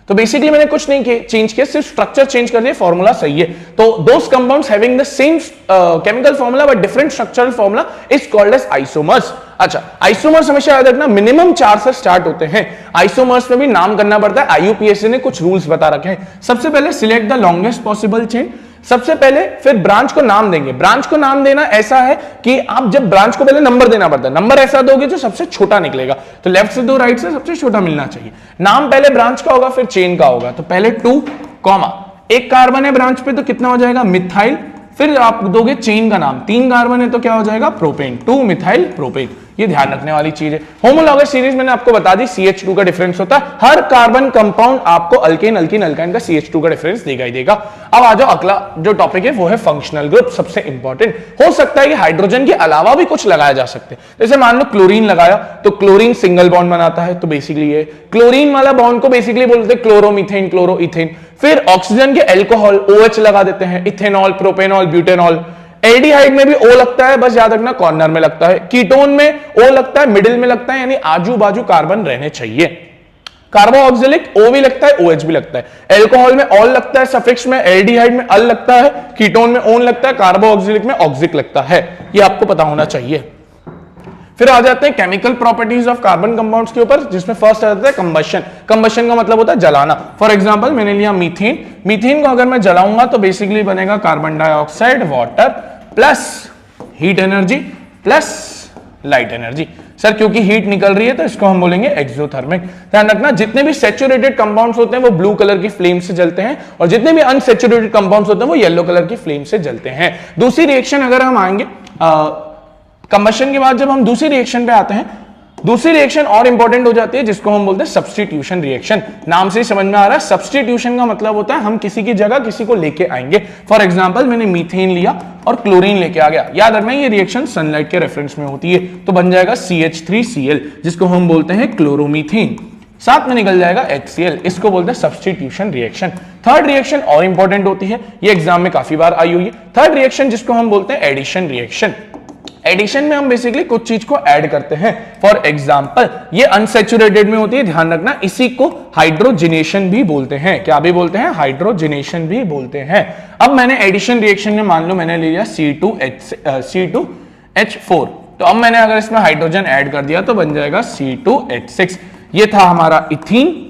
[SPEAKER 1] तो बेसिकली मैंने कुछ नहीं चेंज किया, सिर्फ स्ट्रक्चर चेंज कर दिया, फॉर्मूला सही है। तो those compounds having the same chemical formula but different structural formula is called as isomers. अच्छा, आइसोमर्स हमेशा याद रखना मिनिमम 4 से स्टार्ट होते हैं। आइसोमर्स में भी नाम करना पड़ता है, IUPAC ने कुछ रूल्स बता रखे हैं। सबसे पहले select the longest possible chain, सबसे पहले फिर ब्रांच को नाम देंगे। ब्रांच को नाम देना ऐसा है कि आप जब ब्रांच को पहले नंबर देना पड़ता है, नंबर ऐसा दोगे जो सबसे छोटा निकलेगा, तो लेफ्ट से 2 राइट से सबसे छोटा मिलना चाहिए। नाम पहले ब्रांच का होगा फिर चेन का होगा। तो पहले 2 कॉमा, एक कार्बन है ब्रांच पे तो कितना हो जाएगा, मिथाइल फिर आप दोगे चेन का नाम, 3 कार्बन है तो क्या हो जाएगा प्रोपेन, 2 मिथाइल प्रोपेन। ये ध्यान रखने वाली चीज है। होमोलॉगस सीरीज मैंने आपको बता दी CH2 का डिफरेंस होता है, हर कार्बन कंपाउंड आपको अल्केन अल्कीन अल्काइन का CH2 का डिफरेंस देगा ही देगा। अब आ जाओ, अगला जो टॉपिक है वो है फंक्शनल ग्रुप, सबसे इंपॉर्टेंट। हो सकता है कि हाइड्रोजन के अलावा भी कुछ लगाया जा सकते हैं, जैसे मान लो क्लोरीन लगाया तो क्लोरीन सिंगल बॉन्ड बनाता है, तो बेसिकली ये क्लोरीन वाला बॉन्ड को बेसिकली बोलते हैं क्लोरोमीथेन क्लोरोइथेन। फिर ऑक्सीजन के एल्कोहल OH लगा देते हैं, इथेनॉल प्रोपेनॉल ब्यूटेनॉल। एल्डिहाइड में भी O लगता है, बस याद रखना कॉर्नर में लगता है। कीटोन में O लगता है, मिडिल में लगता है, यानी आजू बाजू कार्बन रहने चाहिए। कार्बोक्सिलिक O भी लगता है, OH भी लगता है। एल्कोहल में ऑल लगता है सफिक्स में, एल्डिहाइड में अल लगता है, कीटोन में ओन लगता है, कार्बोक्सिलिक में ऑक्सिक लगता है। ये आपको पता होना चाहिए। फिर आ जाते हैं chemical properties of carbon compounds के ऊपर, जिसमें फर्स्ट आ जाता है कंबशन। कंबशन का मतलब होता है जलाना। फॉर एग्जांपल मैंने लिया मीथेन, मीथेन को अगर मैं जलाऊंगा तो बेसिकली बनेगा carbon dioxide water plus heat energy plus light energy. Sir क्योंकि हीट निकल रही है तो इसको हम बोलेंगे एक्सोथर्मिक। ध्यान रखना, जितने भी सैचुरेटेड कंपाउंड्स होते हैं वो ब्लू कलर की फ्लेम से जलते हैं, और जितने भी अनसैचुरेटेड कंपाउंड्स होते हैं वो येलो कलर की फ्लेम से जलते हैं। दूसरी रिएक्शन अगर हम आएंगे कंबशन के बाद, जब हम दूसरी रिएक्शन पे आते हैं, दूसरी रिएक्शन और इंपॉर्टेंट हो जाती है, जिसको हम बोलते हैं सब्स्टिट्यूशन रिएक्शन। नाम से ही समझ में आ रहा है, सब्स्टिट्यूशन का मतलब होता है हम किसी की जगह किसी को लेके आएंगे। फॉर एग्जांपल मैंने मीथेन लिया और क्लोरीन लेके आ गया। याद रखना ये रिएक्शन सनलाइट के रेफरेंस में होती है, तो बन जाएगा CH3Cl, जिसको हम बोलते हैं क्लोरोमीथेन। साथ में निकल जाएगा HCl, इसको बोलते हैं सब्स्टिट्यूशन रिएक्शन। थर्ड रिएक्शन और इंपॉर्टेंट होती है, ये एग्जाम में काफी बार आई हुई है। थर्ड रिएक्शन जिसको हम बोलते हैं एडिशन रिएक्शन। एडिशन में हम बेसिकली कुछ चीज को ऐड करते हैं। फॉर एग्जांपल ये अनसैचुरेटेड में होती है, ध्यान रखना, इसी को हाइड्रोजिनेशन भी बोलते हैं। क्या भी बोलते हैं? हाइड्रोजिनेशन भी बोलते हैं। अब मैंने एडिशन रिएक्शन में मान लो मैंने ले लिया C2H4, तो अब मैंने अगर इसमें हाइड्रोजन ऐड कर दिया तो बन जाएगा C2H6। ये था हमारा इथीन,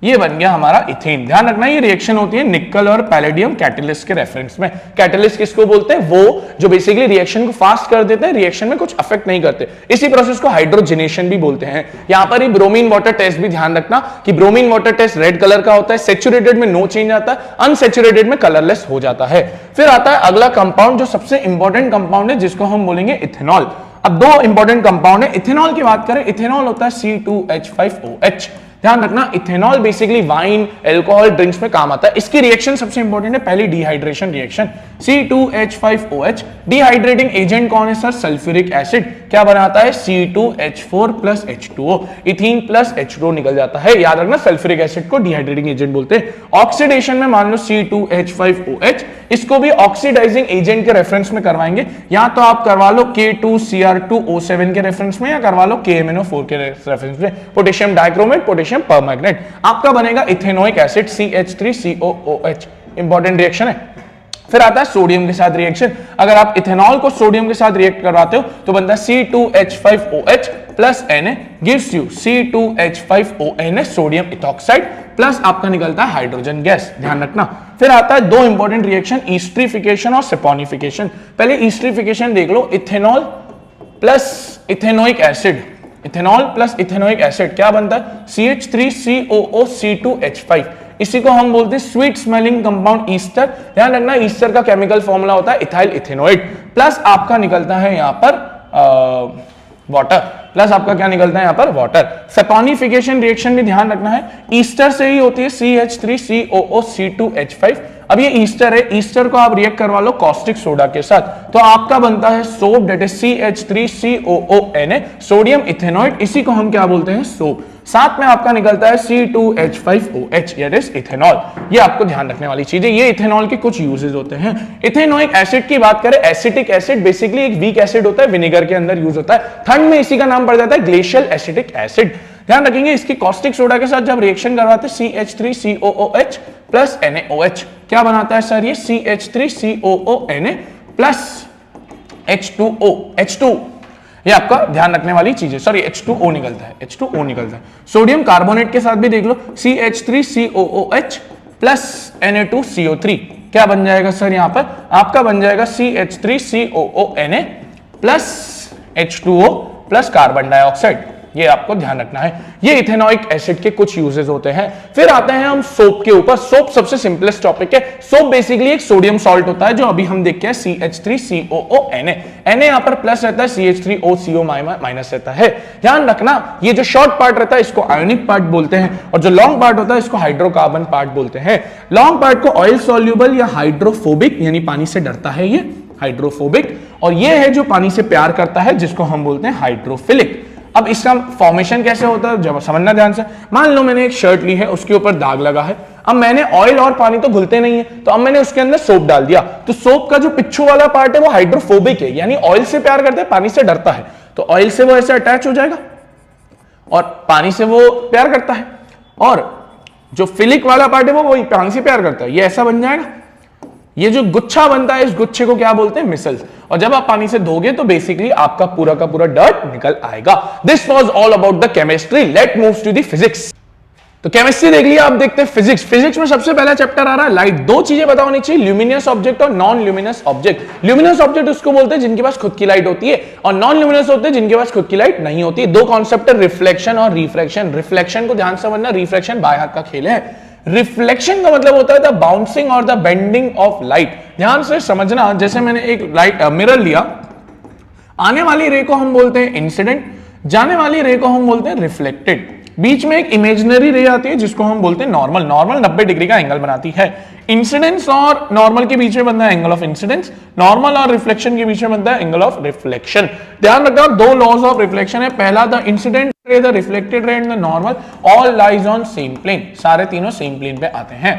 [SPEAKER 1] ये बन गया हमारा इथेन। ध्यान रखना ये रिएक्शन होती है निकल और पैलेडियम कैटलिस्ट के रेफरेंस में। कैटलिस्ट किसको बोलते हैं? वो जो बेसिकली रिएक्शन को फास्ट कर देते हैं, रिएक्शन में कुछ अफेक्ट नहीं करते। इसी प्रोसेस को हाइड्रोजिनेशन भी बोलते हैं। यहां पर ही ब्रोमीन वाटर टेस्ट भी ध्यान रखना कि bromine water test red colour का होता है, सैचुरेटेड में नो चेंज आता है, अनसैचुरेटेड में कलरलेस हो जाता है। फिर आता है अगला कंपाउंड जो सबसे इंपॉर्टेंट कंपाउंड है, जिसको हम बोलेंगे इथेनॉल। अब दो इंपॉर्टेंट कंपाउंड है। इथेनॉल की बात करें, इथेनॉल होता है C2H5OH। ध्यान रखना ethanol basically wine alcohol drinks में काम आता है। इसकी रिएक्शन सबसे इंपॉर्टेंट है, पहली dehydration reaction. C2H5OH dehydrating agent कौन है सर? Sulphuric acid. क्या बनाता है? C2H4 plus H2O, ethene plus H2O निकल जाता है। याद रखना सल्फ्यूरिक एसिड को डिहाइड्रेटिंग एजेंट बोलते हैं। ऑक्सीडेशन में मान लो C2H5OH, इसको भी ऑक्सीडाइजिंग एजेंट के रेफरेंस में करवाएंगे। या तो आप करवा लो K2Cr2O7 के रेफरेंस में, या करवा लो KMNO4 के रेफरेंस में। पोटेशियम डाइक्रोमेट, पोटेशियम परमैंगनेट, आपका बनेगा ethanoic acid CH3COOH। Important reaction है। फिर आता है सोडियम के साथ रिएक्शन। अगर आप इथेनॉल को सोडियम के साथ रिएक्ट करवाते हो तो बनता है C2H5OH plus Na gives you C2H5ONA sodium ethoxide plus आपका निकलता है हाइड्रोजन गैस। ध्यान रखना। फिर आता है दो इंपॉर्टेंट रिएक्शन, ईस्ट्रीफिकेशन और सैपोनिफिकेशन। पहले ईस्ट्रीफिकेशन देख लो, ethanol plus ethanoic acid, ethanol plus ethanoic acid क्या बनता है? CH3COOC2H5। इसी को हम बोलते हैं स्वीट स्मेलिंग कंपाउंड ईस्टर। ध्यान रखना ईस्टर का केमिकल फॉर्मूला होता है इथाइल इथेनोइड प्लस आपका निकलता है यहां पर वाटर, प्लस आपका क्या निकलता है यहां पर? वाटर। सैपोनिफिकेशन रिएक्शन भी ध्यान रखना है, ईस्टर से ही होती है CH3COOC2H5। अब ये ईस्टर है, ईस्टर को आप रिएक्ट करवा लो कॉस्टिक सोडा के साथ, तो आपका बनता है soap, that is CH3COONA sodium ethanoid. इसी को हम क्या बोलते हैं? सोप। साथ में आपका निकलता है C2H5OH, दैट इज इथेनॉल। ये आपको ध्यान रखने वाली चीज है। ये इथेनॉल के कुछ यूजेस होते हैं। इथेनोइक एसिड की बात करें, एसिटिक एसिड बेसिकली एक वीक एसिड होता है, विनेगर के अंदर यूज होता है। ठंड में इसी का नाम पड़ जाता है ग्लेशियल एसिटिक एसिड। ध्यान रखेंगे इसकी कॉस्टिक सोडा के साथ जब रिएक्शन करवाते हैं CH3COOH प्लस NaOH, क्या बनाता है सर? ये CH3COONA प्लस H2O, H2। ये आपका ध्यान रखने वाली चीज है। सॉरी H2O निकलता है, H2O निकलता है। सोडियम कार्बोनेट के साथ भी देख लो, CH3COOH प्लस Na2CO3 क्या बन जाएगा सर? यहां पर आपका बन जाएगा CH3COONA plus H2O plus carbon dioxide. ये आपको ध्यान रखना है। ये इथेनॉइक एसिड के कुछ यूजेस होते हैं। फिर आते हैं हम सोप के ऊपर। सोप सबसे सिंपलेस्ट टॉपिक है। सोप बेसिकली एक सोडियम सॉल्ट होता है, जो अभी हम देखते हैं CH3COO Na यहाँ पर प्लस रहता है, CH3OCO माइनस रहता है। ध्यान रखना, ये जो शॉर्ट पार्ट रहता है इसको आयोनिक पार्ट बोलते हैं, और जो लॉन्ग पार्ट होता है इसको हाइड्रोकार्बन पार्ट बोलते हैं। लॉन्ग पार्ट को ऑयल सॉल्युबल या हाइड्रोफोबिक, यानी पानी से डरता है ये, हाइड्रोफोबिक, और ये है जो पानी से प्यार करता है, जिसको हम बोलते हैं हाइड्रोफिलिक। अब इसका फॉर्मेशन कैसे होता है जब समझना ध्यान से। मान लो मैंने एक शर्ट ली है, उसके ऊपर दाग लगा है। अब मैंने ऑयल और पानी तो घुलते नहीं है, तो अब मैंने उसके अंदर सोप डाल दिया, तो सोप का जो पिछू वाला पार्ट है वो हाइड्रोफोबिक है, यानी ऑयल से प्यार करता है, पानी से डरता है। तो ऑयल से वो ऐसे अटैच हो जाएगा और पानी से वो प्यार करता है, और जो फिलिक वाला पार्ट है वो वही पानी से प्यार करता है, ये ऐसा बन जाएगा। ये जो गुच्छा बनता है, इस गुच्छे को क्या बोलते हैं? मिसल्स। और जब आप पानी से धोगे तो बेसिकली आपका पूरा का पूरा डर्ट निकल आएगा। This was all about the chemistry. Let move to the physics. तो केमिस्ट्री देख लिया, आप देखते हैं फिजिक्स। फिजिक्स में सबसे पहला चैप्टर आ रहा है लाइट। दो चीजें पता होनी चाहिए, ल्यूमिनस ऑब्जेक्ट और non luminous object. Luminous object उसको बोलते हैं जिनके पास खुद की लाइट होती है, और नॉन ल्यूमिनस होते हैं जिनके पास खुद की लाइट नहीं होती है। दो कॉन्सेप्ट है, रिफ्लेक्शन और रिफ्रैक्शन। रिफ्लेक्शन को ध्यान से समझना, रिफ्रैक्शन बाएं हाथ का खेल है। रिफ्लेक्शन का मतलब होता है द बाउंसिंग और द बेंडिंग ऑफ लाइट। ध्यान से समझना, जैसे मैंने एक लाइट मिरर लिया, आने वाली रे को हम बोलते हैं इंसिडेंट, जाने वाली रे को हम बोलते हैं रिफ्लेक्टेड। बीच में एक इमेजिनरी रे आती है जिसको हम बोलते हैं नॉर्मल। नॉर्मल 90 डिग्री का एंगल बनाती है। इंसिडेंस और नॉर्मल के बीच में बनता है एंगल ऑफ इंसिडेंस, नॉर्मल और रिफ्लेक्शन के बीच में बनता है एंगल ऑफ रिफ्लेक्शन। ध्यान रखना, दो लॉज ऑफ रिफ्लेक्शन है। पहला the incident ray, the reflected ray and the normal all lies on same plane. सारे तीनों सेम प्लेन पे आते हैं।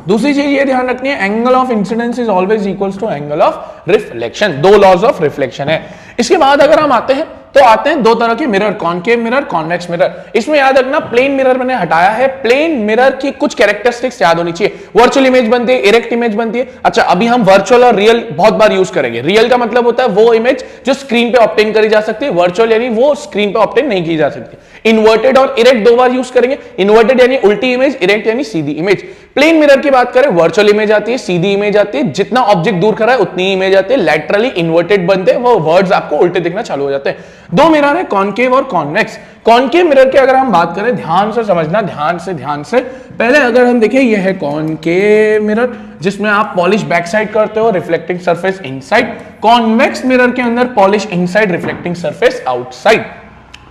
[SPEAKER 1] दूसरी चीज ये ध्यान रखनी है, angle of incidence is always equals to angle of reflection. दो लॉज ऑफ रिफ्लेक्शन है। इसके बाद अगर हम आते हैं तो आते हैं दो तरह के mirror, concave mirror, convex mirror. इसमें याद रखना, प्लेन मिरर मैंने हटाया है। प्लेन मिरर की कुछ कैरेक्टरिस्टिक्स याद होनी चाहिए। वर्चुअल इमेज बनती है, इरेक्ट इमेज बनती है। अच्छा, अभी हम वर्चुअल और रियल बहुत बार यूज करेंगे। रियल का मतलब होता है वो इमेज जो स्क्रीन पे ऑब्टेन करी जा सकती है, वर्चुअल यानी वो स्क्रीन पे ऑब्टेन नहीं की जा सकती। इन्वर्टेड और इरेक्ट दो बार यूज करेंगे। इन्वर्टेड यानी उल्टी इमेज, इरेक्ट यानी सीधी इमेज। प्लेन मिरर की बात करें, वर्चुअल इमेज आती है, सीधी इमेज आती है, जितना ऑब्जेक्ट दूर खड़ा है उतनी इमेज आती है। लैटरली इन्वर्टेड बनते हैं, वो वर्ड्स आपको उल्टे दिखना चालू हो जाते हैं। दो मिरर है, कॉनकेव और कॉन्वेक्स। कॉनकेव मिरर की अगर हम बात करें, ध्यान से समझना, ध्यान से पहले अगर हम देखें, यह है कॉनकेव मिरर जिसमें आप पॉलिश बैक साइड करते हो, reflecting surface inside. Convex mirror के अंदर polish inside, reflecting surface outside.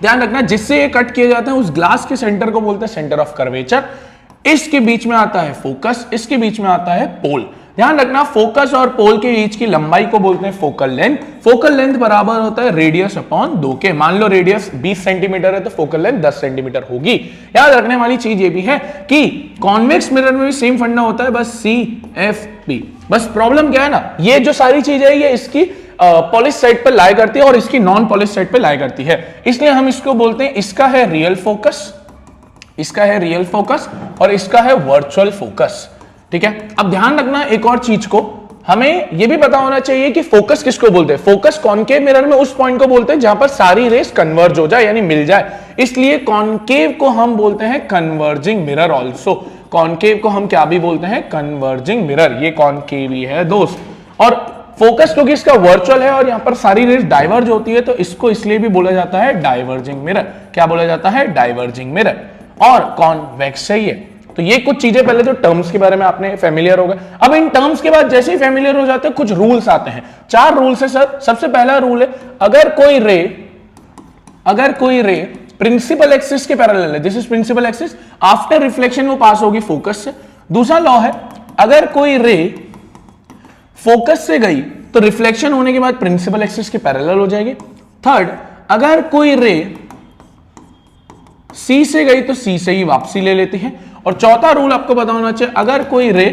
[SPEAKER 1] ध्यान रखना, जिससे ये कट किए जाते हैं उस ग्लास के सेंटर को बोलते हैं सेंटर ऑफ कर्वेचर। इसके बीच में आता है फोकस, इसके बीच में आता है पोल। ध्यान रखना, फोकस और पोल के बीच की लंबाई को बोलते हैं फोकल लेंथ। फोकल लेंथ बराबर होता है रेडियस अपॉन 2 के। मान लो रेडियस 20 सेंटीमीटर है तो फोकल लेंथ 10 सेंटीमीटर होगी। याद रखने वाली चीज ये भी है कि कॉन्वेक्स मिरर में भी सेम फंडा होता है, बस CFP। बस प्रॉब्लम क्या है ना, ये जो सारी चीज है ये इसकी पॉलिश साइड पर लाई करती है और इसकी नॉन पॉलिश साइड पर लाई करती है। इसलिए हम इसको बोलते हैं, इसका है रियल फोकस, इसका है रियल फोकस और इसका है वर्चुअल फोकस। ठीक है, अब ध्यान रखना एक और चीज को, हमें यह भी पता होना चाहिए कि फोकस किसको बोलते हैं। फोकस कॉनकेव मिरर में उस पॉइंट को बोलते हैं जहां पर सारी रेस कन्वर्ज हो जाए, यानी मिल जाए। इसलिए कॉनकेव को हम बोलते हैं कन्वर्जिंग मिरर ऑल्सो। कॉनकेव को हम क्या भी बोलते हैं? Converging mirror. ये कॉनकेव ही है दोस्त। और फोकस क्योंकि इसका वर्चुअल है और यहां पर सारी रेस डाइवर्ज होती है, तो इसको इसलिए भी बोला जाता है डाइवर्जिंग मिरर। क्या बोला जाता है? Diverging mirror. और कॉन्वेक्स है ये। तो ये कुछ चीजें पहले तो टर्म्स के बारे में आपने फेमिलियर हो गए। अब इन टर्म्स के बाद जैसे ही फेमिलियर हो जाते हैं कुछ रूल्स आते हैं। 4 रूल्स है सर। सबसे पहला रूल है, अगर कोई रे प्रिंसिपल एक्सिस के पैरेलल है, this is principal axis, after reflection वो पास होगी फोकस से। दूसरा लॉ है, अगर कोई रे फोकस से गई तो रिफ्लेक्शन होने के बाद प्रिंसिपल एक्सिस के पैरेलल हो जाएगी। थर्ड, अगर कोई रे सी से गई तो सी से ही वापसी ले लेती है। और चौथा रूल आपको पता होना चाहिए, अगर कोई रे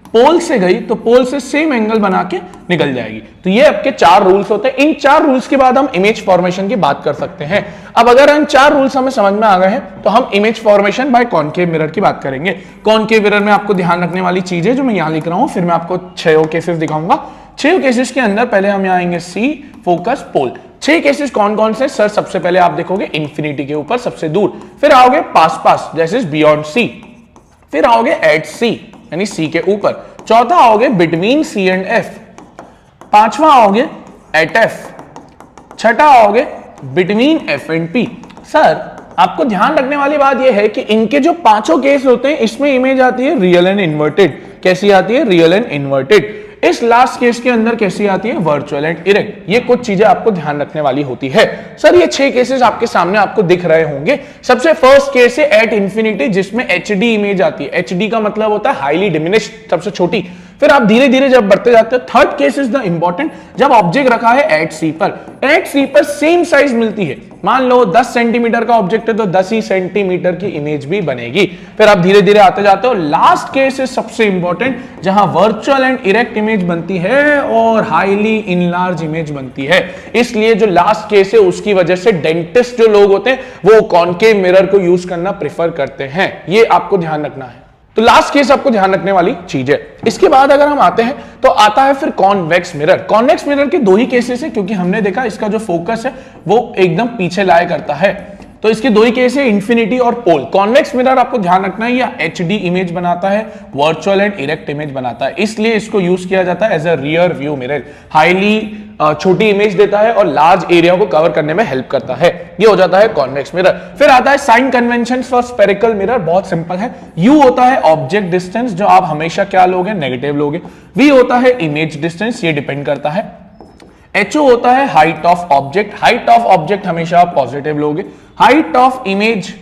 [SPEAKER 1] पोल से गई तो पोल से सेम एंगल बना के निकल जाएगी। तो ये आपके 4 रूल्स होते हैं। इन 4 रूल्स के बाद हम इमेज फॉर्मेशन की बात कर सकते हैं। अब अगर इन 4 रूल्स हमें समझ में आ गए हैं तो हम image formation by concave mirror की बात करेंगे। कॉनकेव मिरर में आपको ध्यान रखने वाली चीज है जो मैं यहां लिख रहा हूं, फिर मैं आपको 6 केसेस दिखाऊंगा। 6 केसेस के अंदर पहले हम यहां आएंगे सी, फोकस, पोल। 6 केसेस कौन कौन से सर? सबसे पहले आप देखोगे इंफिनिटी के ऊपर सबसे दूर, फिर आओगे पास जैसे बियॉन्ड सी, फिर आओगे एट सी यानी सी के ऊपर, चौथा आओगे बिटवीन सी एंड एफ, पांचवा आओगे एट एफ, छठा आओगे between F and P, sir आपको ध्यान रखने वाली बात यह है कि इनके जो पांचों केस होते हैं इसमें इमेज आती है रियल एंड इन्वर्टेड। कैसी आती है? Real and inverted. इस लास्ट केस के अंदर कैसी आती है? Virtual and erect. ये कुछ चीजें आपको ध्यान रखने वाली होती है। सर ये 6 केसेस आपके सामने आपको दिख रहे होंगे। सबसे फर्स्ट केस है एट इंफिनिटी, जिसमें एचडी इमेज आती है। एचडी का मतलब होता है हाईली डिमिनिश्ड, सबसे छोटी। फिर आप धीरे धीरे जब बढ़ते जाते हो, third case is the important, जब ऑब्जेक्ट रखा है एट सी पर। एट सी पर सेम साइज मिलती है। मान लो 10 सेंटीमीटर का ऑब्जेक्ट है तो 10 ही सेंटीमीटर की इमेज भी बनेगी। फिर आप धीरे धीरे आते जाते हो। लास्ट केस है सबसे इंपॉर्टेंट, जहां वर्चुअल एंड इरेक्ट इमेज बनती है और हाईली इनलार्ज इमेज बनती है। इसलिए जो लास्ट केस है उसकी वजह से डेंटिस्ट जो लोग होते हैं वो कॉनकेव मिरर को यूज करना प्रेफर करते हैं। ये आपको ध्यान रखना है। तो लास्ट केस आपको ध्यान रखने वाली चीज है। इसके बाद अगर हम आते हैं तो आता है फिर कॉन्वेक्स मिरर। कॉन्वेक्स मिरर के 2 ही केसेस है, क्योंकि हमने देखा इसका जो फोकस है वो एकदम पीछे लाया करता है। तो इसके 2 ही केस है, इंफिनिटी और पोल। कॉन्वेक्स मिरर आपको ध्यान रखना है, या एचडी इमेज बनाता है, वर्चुअल एंड इरेक्ट इमेज बनाता है। इसलिए इसको यूज किया जाता है as a rear view mirror. Highly छोटी इमेज देता है और लार्ज एरिया को कवर करने में हेल्प करता है। ये हो जाता है कॉन्वेक्स मिरर। फिर आता है sign convention for spherical mirror. बहुत सिंपल है। यू होता है ऑब्जेक्ट डिस्टेंस, जो आप हमेशा क्या लोगे? नेगेटिव लोगे। वी होता है इमेज डिस्टेंस, ये डिपेंड करता है। एचओ होता है height of object. Height of object हमेशा आप पॉजिटिव लोगे। हाइट ऑफ इमेज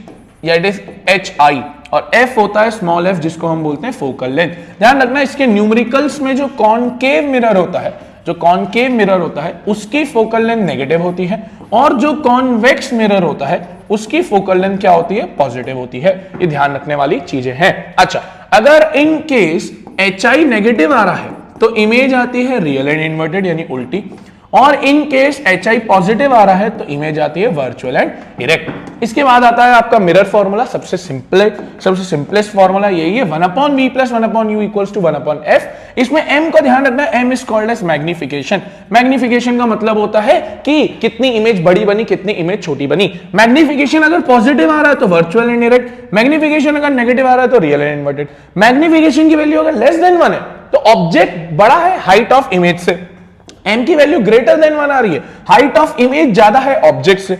[SPEAKER 1] या इट इज एच आई। और एफ होता है स्मॉल एफ, जिसको हम बोलते हैं फोकल लेंथ। ध्यान रखना इसके न्यूमेरिकल्स में जो कॉनकेव मिरर होता है, जो कॉनकेव मिरर होता है उसकी फोकल लेंथ नेगेटिव होती है, और जो कॉन्वेक्स मिरर होता है उसकी फोकल लेंथ क्या होती है? पॉजिटिव होती है। ये ध्यान रखने वाली चीजें हैं। अच्छा, अगर in case H I negative आ रहा है तो इमेज आती है रियल एंड इन्वर्टेड यानी उल्टी, और in case H I positive आ रहा है तो इमेज आती है वर्चुअल एंड इरेक्ट। इसके बाद आता है आपका मिरर फॉर्मूला। सबसे सिंपलेस्ट फॉर्मूला यही है, 1/v + 1/u = 1/f। इसमें m को ध्यान रखना है, m is called as magnification. Magnification का मतलब होता है कि कितनी इमेज बड़ी बनी, कितनी इमेज छोटी बनी। मैग्निफिकेशन अगर पॉजिटिव आ रहा है तो वर्चुअल एंड इरेक्ट, मैग्निफिकेशन अगर नेगेटिव आ रहा है तो रियल एंड इन्वर्टेड। मैग्निफिकेशन की वैल्यू अगर लेस देन 1 है तो ऑब्जेक्ट बड़ा है हाइट ऑफ इमेज से, m की वैल्यू ग्रेटर देन 1 आ रही है, हाइट ऑफ इमेज ज्यादा है ऑब्जेक्ट से,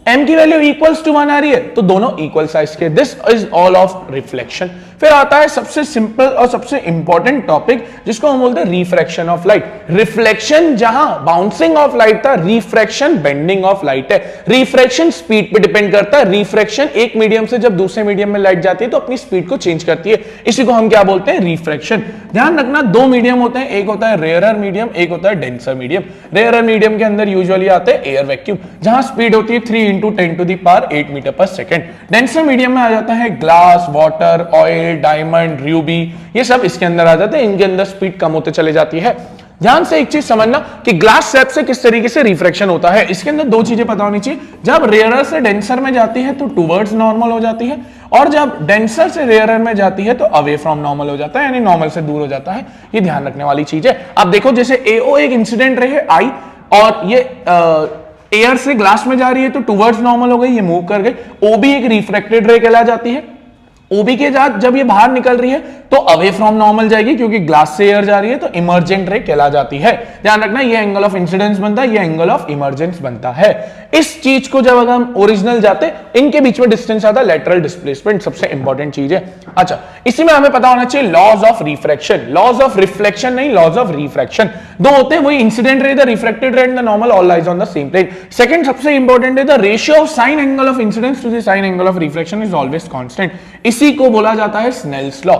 [SPEAKER 1] m की वैल्यू इक्वल्स टू 1 आ रही है तो दोनों इक्वल साइज के। This is all of reflection. फिर आता है सबसे सिंपल और सबसे इंपॉर्टेंट टॉपिक, जिसको हम बोलते हैं रिफ्रैक्शन ऑफ लाइट। रिफ्लेक्शन जहां बाउंसिंग ऑफ लाइट था, रिफ्रैक्शन बेंडिंग ऑफ लाइट है। रिफ्रैक्शन स्पीड पे डिपेंड करता है। रिफ्रैक्शन एक मीडियम से जब दूसरे मीडियम में लाइट जाती है तो अपनी स्पीड को चेंज करती है। इसी को हम क्या बोलते हैं? रिफ्रैक्शन। ध्यान रखना 2 मीडियम होते हैं, एक होता है रेयरर मीडियम, एक होता है डेंसर मीडियम। रेयरर मीडियम के अंदर यूजुअली आते हैं एयर वैक्यूम, जहां स्पीड होती है 3 × 10⁸ मीटर/सेकंड। डेंसर मीडियम में आ जाता है glass, water, oil, diamond, Ruby, ये सब इसके अंदर आ जाते हैं। इनके अंदर स्पीड कम होते चले जाती है। ध्यान से एक चीज समझना कि ग्लास स्लैब से किस तरीके से रिफ्रैक्शन होता है। इसके अंदर 2 चीजें पता होनी चाहिए। जब रेयरर से डेंसर में जाती है तो टुवर्ड्स नॉर्मल हो जाती है, और जब डेंसर से रेयरर में जाती है तो अवे फ्रॉम नॉर्मल हो जाता है, यानी नॉर्मल से दूर हो जाता है। ये ध्यान रखने वाली चीज है। अब देखो जैसे एओ एक इंसिडेंट रे है आई, और ये एयर से ग्लास में जा रही है तो टुवर्ड्स नॉर्मल हो गई, ये मूव कर गई। ओबी एक रिफ्रैक्टेड रे कहला जाती है। ओबी के साथ जब ये बाहर निकल रही है तो अवे फ्रॉम नॉर्मल जाएगी, क्योंकि ग्लास से एयर जा रही है तो इमर्जेंट रे कहला जाती है। ध्यान रखना ये एंगल ऑफ इंसिडेंस बनता है, ये एंगल ऑफ इमर्जेंस बनता है। इस चीज को जब अगर हम ओरिजिनल जाते, इनके बीच में डिस्टेंस आता है लेटरल डिस्प्लेसमेंट, सबसे इंपॉर्टेंट चीज है। अच्छा, इसी में हमें पता होना चाहिए laws of refraction, laws of reflection नहीं, लॉज ऑफ रिफ्रैक्शन। 2 होते हैं, वही incident ray, the refracted ray and the normal all lies on the same plane. Second सबसे इंपॉर्टेंट है the ratio of sine angle of incidence to the sine angle of reflection is always constant. इसी को बोला जाता है Snell's law.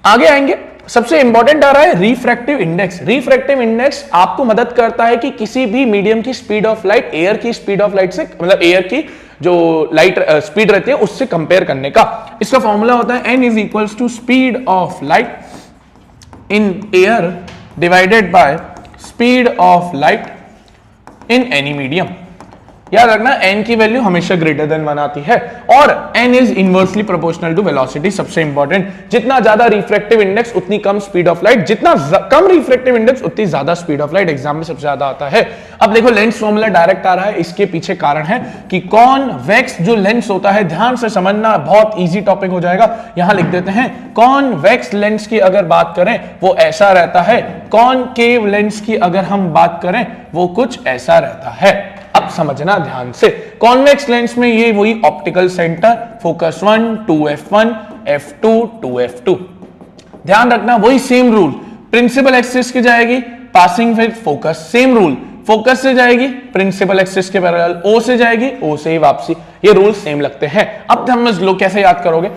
[SPEAKER 1] आगे आएंगे, सबसे इंपॉर्टेंट आ रहा है रिफ्रैक्टिव इंडेक्स। रिफ्रैक्टिव इंडेक्स आपको मदद करता है कि किसी भी मीडियम की स्पीड ऑफ लाइट एयर की स्पीड ऑफ लाइट से, मतलब एयर की जो लाइट स्पीड रहती है उससे कंपेयर करने का। इसका फॉर्मूला होता है n = speed of light in air divided by speed of light in any medium. याद रखना n की वैल्यू हमेशा ग्रेटर देन 1 आती है, और n is inversely proportional to velocity. सबसे इंपॉर्टेंट, जितना ज्यादा रिफ्रैक्टिव इंडेक्स उतनी कम स्पीड ऑफ लाइट, जितना कम रिफ्रैक्टिव इंडेक्स उतनी ज्यादा स्पीड ऑफ लाइट। एग्जाम में सबसे ज्यादा आता है। अब देखो लेंस फॉर्मूला डायरेक्ट आ रहा है, इसके पीछे कारण है कि कॉन्वेक्स जो लेंस होता है, ध्यान से समझना, बहुत इजी टॉपिक हो जाएगा। यहां लिख देते हैं, कॉन्वेक्स लेंस की अगर बात करें वो ऐसा रहता है, कॉनकेव लेंस की अगर हम बात करें वो कुछ ऐसा रहता है। अब समझना ध्यान से, कॉन्वेक्स लेंस में ये वही optical centre, focus 1 2f1 f2 2f2, ध्यान रखना वही सेम रूल, प्रिंसिपल एक्सिस की जाएगी passing with focus, same rule, focus से जाएगी प्रिंसिपल एक्सिस के पैरेलल, ओ से जाएगी, ओ से ही वापसी, ये रूल सेम लगते हैं। अब समझ लो कैसे याद करोगे,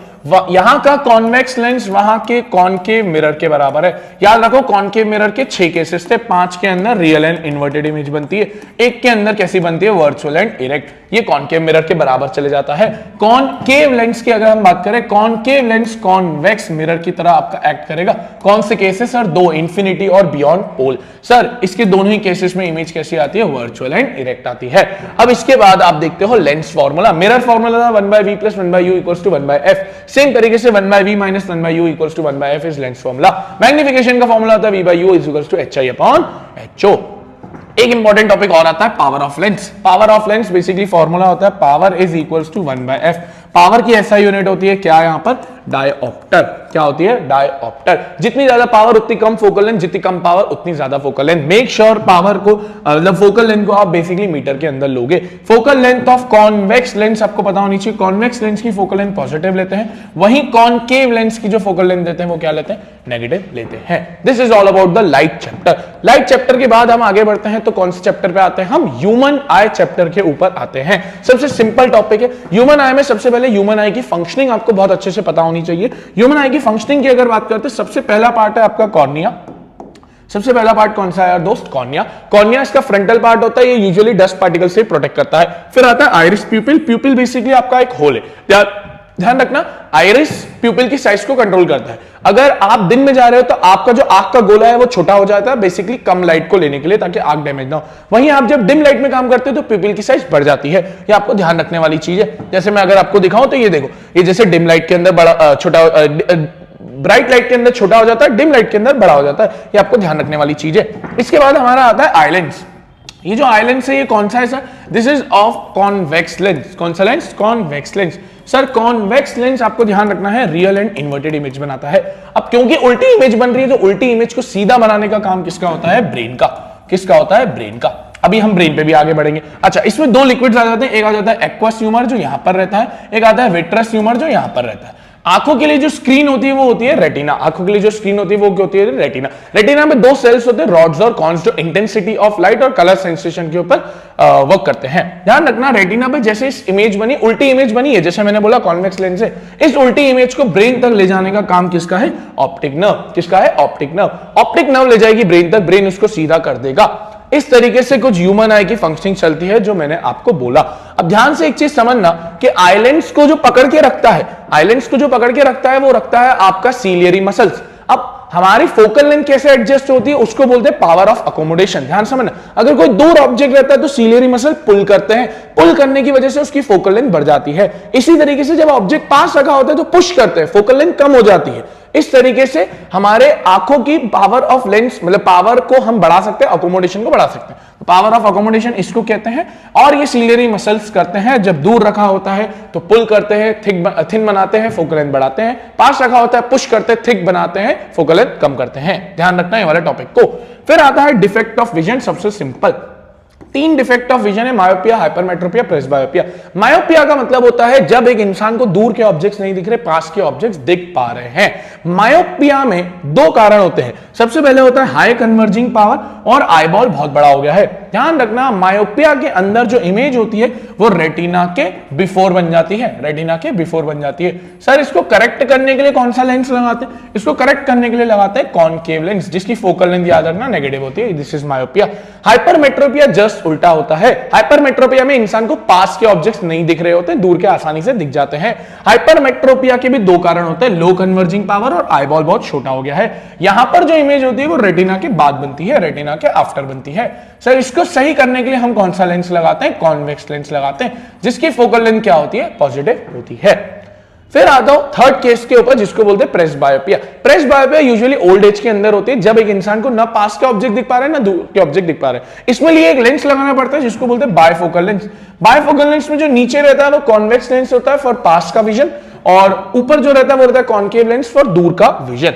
[SPEAKER 1] यहां का कॉन्वेक्स लेंस वहां के कॉनकेव मिरर के बराबर है। याद रखो कॉनकेव मिरर के 6 केसेस थे, 5 के अंदर रियल एंड इन्वर्टेड इमेज बनती है, एक के अंदर कैसी बनती है, वर्चुअल एंड इरेक्ट, ये कॉनकेव मिरर के बराबर चले जाता है। कॉनकेव लेंस की अगर हम बात करें, कॉनकेव लेंस कॉन्वेक्स मिरर की तरह आपका एक्ट करेगा। कौन से केसेस सर, 2, इन्फिनिटी और बियॉन्ड पोल। सर इसके दोनों ही केसेस में इमेज कैसी आती है, वर्चुअल एंड इरेक्ट आती है। अब इसके बाद आप देखते हो लेंस फॉर्मूला, मिरर फॉर्मूला था 1/v + 1/u = 1/f, सेम तरीके से 1/v - 1/u = 1/f is lens formula. Magnification का फॉर्मूला होता है v/u = hi/ho। एक इंपॉर्टेंट टॉपिक और आता है power of lens. Power of lens basically formula होता है power is equals to 1/f। Power की ऐसा यूनिट होती है क्या, यहां पर डायऑप्टर, क्या होती है, डायऑप्टर। जितनी ज्यादा पावर उतनी कम फोकल लेंथ, जितनी कम पावर उतनी ज्यादा focal length. Make sure power को मतलब फोकल लेंथ को आप बेसिकली मीटर के अंदर लोगे। Focal length of convex lens आपको पता होनी चाहिए, कॉन्वेक्स लेंस की फोकल लेंथ पॉजिटिव लेते हैं, वहीं कॉनकेव लेंस की जो फोकल लेंथ देते हैं वो क्या लेते हैं, नेगेटिव लेते हैं। This is all about the light chapter. Light chapter के बाद हम आगे बढ़ते हैं, तो कौन से चैप्टर पे आते हैं, हम ह्यूमन आई चैप्टर के ऊपर आते हैं। सबसे सिंपल टॉपिक है ह्यूमन आई में। सबसे पहले ह्यूमन आई की फंक्शनिंग आपको बहुत अच्छे से पता होनी चाहिए। ह्यूमन आई की फंक्शनिंग की अगर बात करते हैं, सबसे पहला पार्ट है आपका कॉर्निया। सबसे पहला पार्ट कौन सा है यार दोस्त, कॉर्निया। कॉर्निया इसका फ्रंटल पार्ट होता है, ये यूजुअली डस्ट पार्टिकल से प्रोटेक्ट करता है। फिर आता है आइरिस प्यूपिल। प्यूपिल बेसिकली आपका एक होल है, ध्यान रखना, आइरिस प्यूपिल की साइज को कंट्रोल करता है। अगर आप दिन में जा रहे हो तो आपका जो आंख का गोला है वो छोटा हो जाता है, बेसिकली कम लाइट को लेने के लिए, ताकि आंख डैमेज ना हो। वहीं आप जब डिम लाइट में काम करते हो तो प्यूपिल की साइज बढ़ जाती है। ये आपको ध्यान रखने वाली चीज है। जैसे मैं अगर आपको दिखाऊं तो ये देखो, ये जैसे डिम लाइट के अंदर बड़ा छोटा, ब्राइट लाइट के अंदर छोटा हो जाता है, डिम लाइट के अंदर बड़ा हो जाता है। ये आपको ध्यान रखने वाली चीज है। इसके बाद हमारा आता है आइलैंड्स। ये जो आइलैंड है ये कौन सा है sir, this is of convex lens. कौन सा lens, convex lens. Sir convex lens आपको ध्यान रखना है रियल एंड इन्वर्टेड इमेज बनाता है। अब क्योंकि उल्टी इमेज बन रही है तो उल्टी इमेज को सीधा बनाने का काम किसका होता है, ब्रेन का। किसका होता है, ब्रेन का। अभी हम ब्रेन पे भी आगे बढ़ेंगे। अच्छा, इसमें 2 लिक्विड्स आ जाते हैं, एक आ जाता है एक्वस ह्यूमर जो यहां पर रहता है, एक आता है विट्रस ह्यूमर जो यहां पर रहता है। आंखों के लिए जो स्क्रीन होती है वो होती है रेटिना। आंखों के लिए जो स्क्रीन होती है वो क्या होती है, रेटिना। रेटिना में 2 सेल्स होते हैं, रॉड्स और कॉन्स, जो इंटेंसिटी ऑफ लाइट और कलर सेंसेशन के ऊपर वर्क करते हैं। ध्यान रखना, रेटिना पे जैसे इस इमेज बनी, उल्टी इमेज बनी है, जैसे मैंने बोला कॉन्वेक्स लेंस से, इस उल्टी इमेज को ब्रेन तक ले जाने का काम किसका है, ऑप्टिक नर्व। किसका है, ऑप्टिक नर्व। ऑप्टिक नर्व ले जाएगी ब्रेन तक, ब्रेन उसको सीधा कर देगा। इस तरीके से कुछ ह्यूमन आई की फंक्शनिंग चलती है जो मैंने आपको बोला। अब ध्यान से एक चीज समझना कि आइलैंड्स को जो पकड़ के रखता है, आइलैंड्स को जो पकड़ के रखता है वो रखता है आपका सीलियरी मसल्स। अब हमारी फोकल लेंथ कैसे एडजस्ट होती है उसको बोलते हैं पावर ऑफ अकोमोडेशन। ध्यान समझना, अगर कोई दूर ऑब्जेक्ट रहता है तो सीलियरी मसल पुल करते हैं, पुल करने की वजह से उसकी फोकल लेंथ बढ़ जाती है। इसी तरीके से जब ऑब्जेक्ट पास रखा होता है तो पुश करते हैं, फोकल लेंथ कम हो जाती है। इस तरीके से हमारे आंखों की पावर ऑफ लेंस, मतलब पावर को हम बढ़ा सकते हैं, अकोमोडेशन को बढ़ा सकते हैं। पावर ऑफ अकोमोडेशन इसको कहते हैं। और ये सीलियरी मसल्स करते हैं, जब दूर रखा होता है तो पुल करते हैं, थिन बनाते हैं, फोकल लेंथ बढ़ाते हैं। पास रखा होता है पुश करते हैं, थिक बनाते हैं, फोकल लेंथ कम करते हैं। ध्यान रखना है वाले टॉपिक को। फिर आता है डिफेक्ट ऑफ विजन। सबसे सिंपल 3 डिफेक्ट ऑफ विजन है, मायोपिया, हाइपरमेट्रोपिया, प्रेसबायोपिया। मायोपिया का मतलब होता है जब एक इंसान को दूर के ऑब्जेक्ट्स नहीं दिख रहे, पास के ऑब्जेक्ट्स दिख पा रहे हैं। मायोपिया में 2 कारण होते हैं। सबसे पहले होता है हाई कन्वर्जिंग पावर और आईबॉल बहुत बड़ा हो गया है। ध्यान रखना, मायोपिया के अंदर जो इमेज होती है वो रेटिना के बिफोर बन जाती है, रेटिना के बिफोर बन जाती है। सर इसको करेक्ट करने के लिए कौन सा लेंस लगाते हैं, इसको करेक्ट करने के लिए लगाते हैं कॉनकेव लेंस, जिसकी फोकल लेंथ याद रखना नेगेटिव होती है। This is myopia. Hypermetropia just उल्टा होता है। हाइपरमेट्रोपिया में इंसान को पास के ऑब्जेक्ट्स नहीं दिख रहे होते, दूर के आसानी से दिख जाते हैं। हाइपरमेट्रोपिया के भी 2 कारण होते हैं, लो कन्वर्जिंग पावर और आईबॉल बहुत छोटा हो गया है। यहां पर जो इमेज होती है वो रेटिना के बाद बनती है, रेटिना के आफ्टर बनती है। सर इसको सही करने के लिए हम कौन सा लेंस लगाते हैं, कॉन्वेक्स लेंस लगाते हैं, जिसकी फोकल लेंथ क्या होती है, पॉजिटिव होती है। फिर आता हूं थर्ड केस के ऊपर, जिसको बोलते हैं presbyopia. Presbyopia usually old age के अंदर होती है, जब एक इंसान को ना पास के ऑब्जेक्ट दिख पा रहे हैं ना दूर के ऑब्जेक्ट दिख पा रहे हैं। इसमें लिए एक लेंस लगाना पड़ता है जिसको बोलते हैं बायफोकल लेंस। बायफोकल लेंस में जो नीचे रहता है वो कॉन्वेक्स लेंस होता है फॉर पास का विजन, और ऊपर जो रहता है वो रहता है कॉनकेव लेंस फॉर दूर का विजन।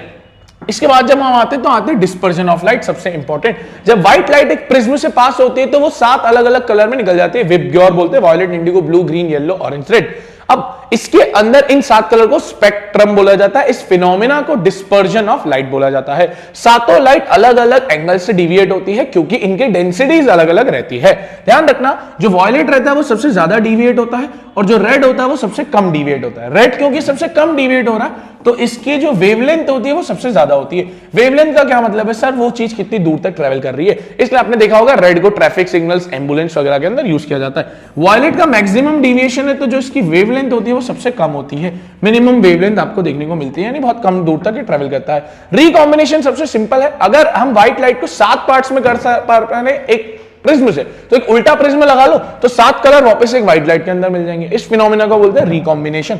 [SPEAKER 1] इसके बाद जब हम आते हैं तो आते हैं डिस्पर्जन ऑफ लाइट, सबसे इंपॉर्टेंट। जब व्हाइट लाइट एक प्रिज्म से पास होती है तो वो 7 अलग अलग कलर में निकल जाती है, विबग्योर बोलते हैं, violet, indigo, blue, green, yellow, orange, red. अब इसके अंदर इन 7 कलर को स्पेक्ट्रम बोला जाता है, इस फिनोमेना को डिस्पर्जन ऑफ लाइट बोला जाता है। सातों लाइट अलग अलग एंगल से डिविएट होती है क्योंकि इनकी डेंसिटीज अलग अलग रहती है। ध्यान रखना, जो वायलेट रहता है वो सबसे ज्यादा डिविएट होता है और जो रेड होता है वो सबसे कम डिविएट होता है। रेड क्योंकि सबसे कम डिविएट हो रहा है तो इसकी जो वेवलेंथ होती है वो सबसे ज्यादा होती है। वेवलेंथ का क्या मतलब है सर? वो चीज कितनी दूर तक ट्रेवल कर रही है। इसलिए आपने देखा होगा रेड को ट्रैफिक सिग्नल्स, एम्बुलेंस वगैरह के अंदर यूज किया जाता है। वायलेट का मैक्सिमम डिविएशन है तो जो इसकी वेवलेंथ होती है वो सबसे कम होती है, मिनिमम वेवलेंथ आपको देखने को मिलती है, यानी बहुत कम दूर तक ट्रेवल करता है। रिकॉम्बिनेशन सबसे सिंपल है, अगर हम व्हाइट लाइट को 7 पार्ट्स में कर पाए एक प्रिज्म से तो एक उल्टा प्रिज्म लगा लो तो 7 कलर वापस एक व्हाइट लाइट के अंदर मिल जाएंगे। इस फिनोमेना को बोलते हैं रिकॉम्बिनेशन।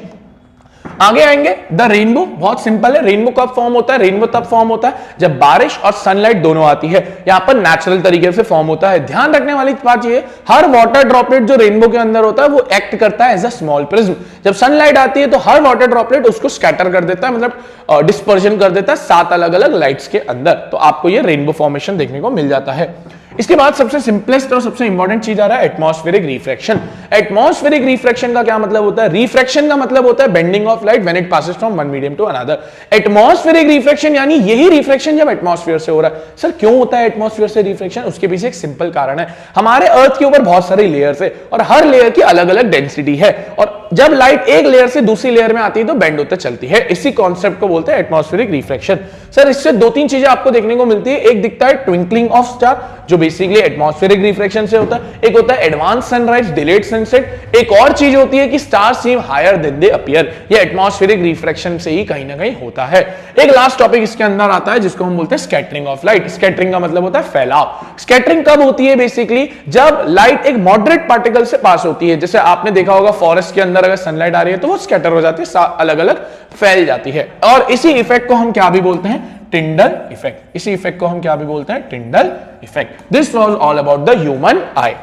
[SPEAKER 1] आगे आएंगे द रेनबो, बहुत सिंपल है। रेनबो कब फॉर्म होता है? रेनबो तब फॉर्म होता है जब बारिश और सनलाइट दोनों आती है, यहां पर नेचुरल तरीके से फॉर्म होता है। ध्यान रखने वाली बात यह है, हर वाटर ड्रॉपलेट जो रेनबो के अंदर होता है वो एक्ट करता है एज अ स्मॉल प्रिज्म। जब सनलाइट आती है तो हर वाटर ड्रॉपलेट उसको स्कैटर कर देता है, मतलब डिस्पर्जन कर देता है 7 अलग अलग लाइट्स के अंदर, तो आपको यह रेनबो फॉर्मेशन देखने को मिल जाता है। इसके बाद सबसे सिंपलेस्ट और सबसे इंपॉर्टेंट चीज आ रहा है एटमॉस्फेरिक रिफ्रैक्शन। एटमॉस्फेरिक रिफ्रैक्शन का क्या मतलब होता है? रिफ्रैक्शन का मतलब होता है bending of light when it passes from one medium to another. Atmospheric refraction यानी यही रिफ्रैक्शन जब एटमॉस्फेयर से हो रहा है। सर क्यों होता है एटमॉस्फेयर से रिफ्रैक्शन? उसके पीछे एक सिंपल कारण है, हमारे अर्थ के ऊपर बहुत सारे लेयर्स है और हर लेयर की अलग अलग डेंसिटी है, और जब लाइट एक लेयर से दूसरी लेयर में आती है तो बेंड होते चलती है। इसी कॉन्सेप्ट को बोलते हैं एटमॉस्फेरिक रिफ्रैक्शन। सर इससे 2-3 चीजें आपको देखने को मिलती है। एक दिखता है ट्विंकलिंग ऑफ स्टार, जो बेसिकली एटमॉस्फेरिक रिफ्रैक्शन से होता है। एक होता है एडवांस सनराइज, डिलेड सनसेट। एक और चीज होती है कि star seem higher than they appear, ये एटमॉस्फेरिक रिफ्रैक्शन से ही कहीं ना कहीं होता है। एक लास्ट टॉपिक इसके अंदर आता है जिसको हम बोलते हैं स्कैटरिंग ऑफ लाइट। स्कैटरिंग का मतलब होता है फैलाव। स्कैटरिंग कब होती है? बेसिकली जब लाइट एक मॉडरेट पार्टिकल से पास होती है। जैसे आपने देखा होगा फॉरेस्ट के अंदर अगर सनलाइट आ रही है तो वो स्कैटर हो जाती है, अलग अलग फैल जाती है, और इसी इफेक्ट को हम क्या भी बोलते हैं? Tyndall effect. इसी इफेक्ट को हम क्या भी बोलते हैं? Tyndall effect. This was all about the human आई।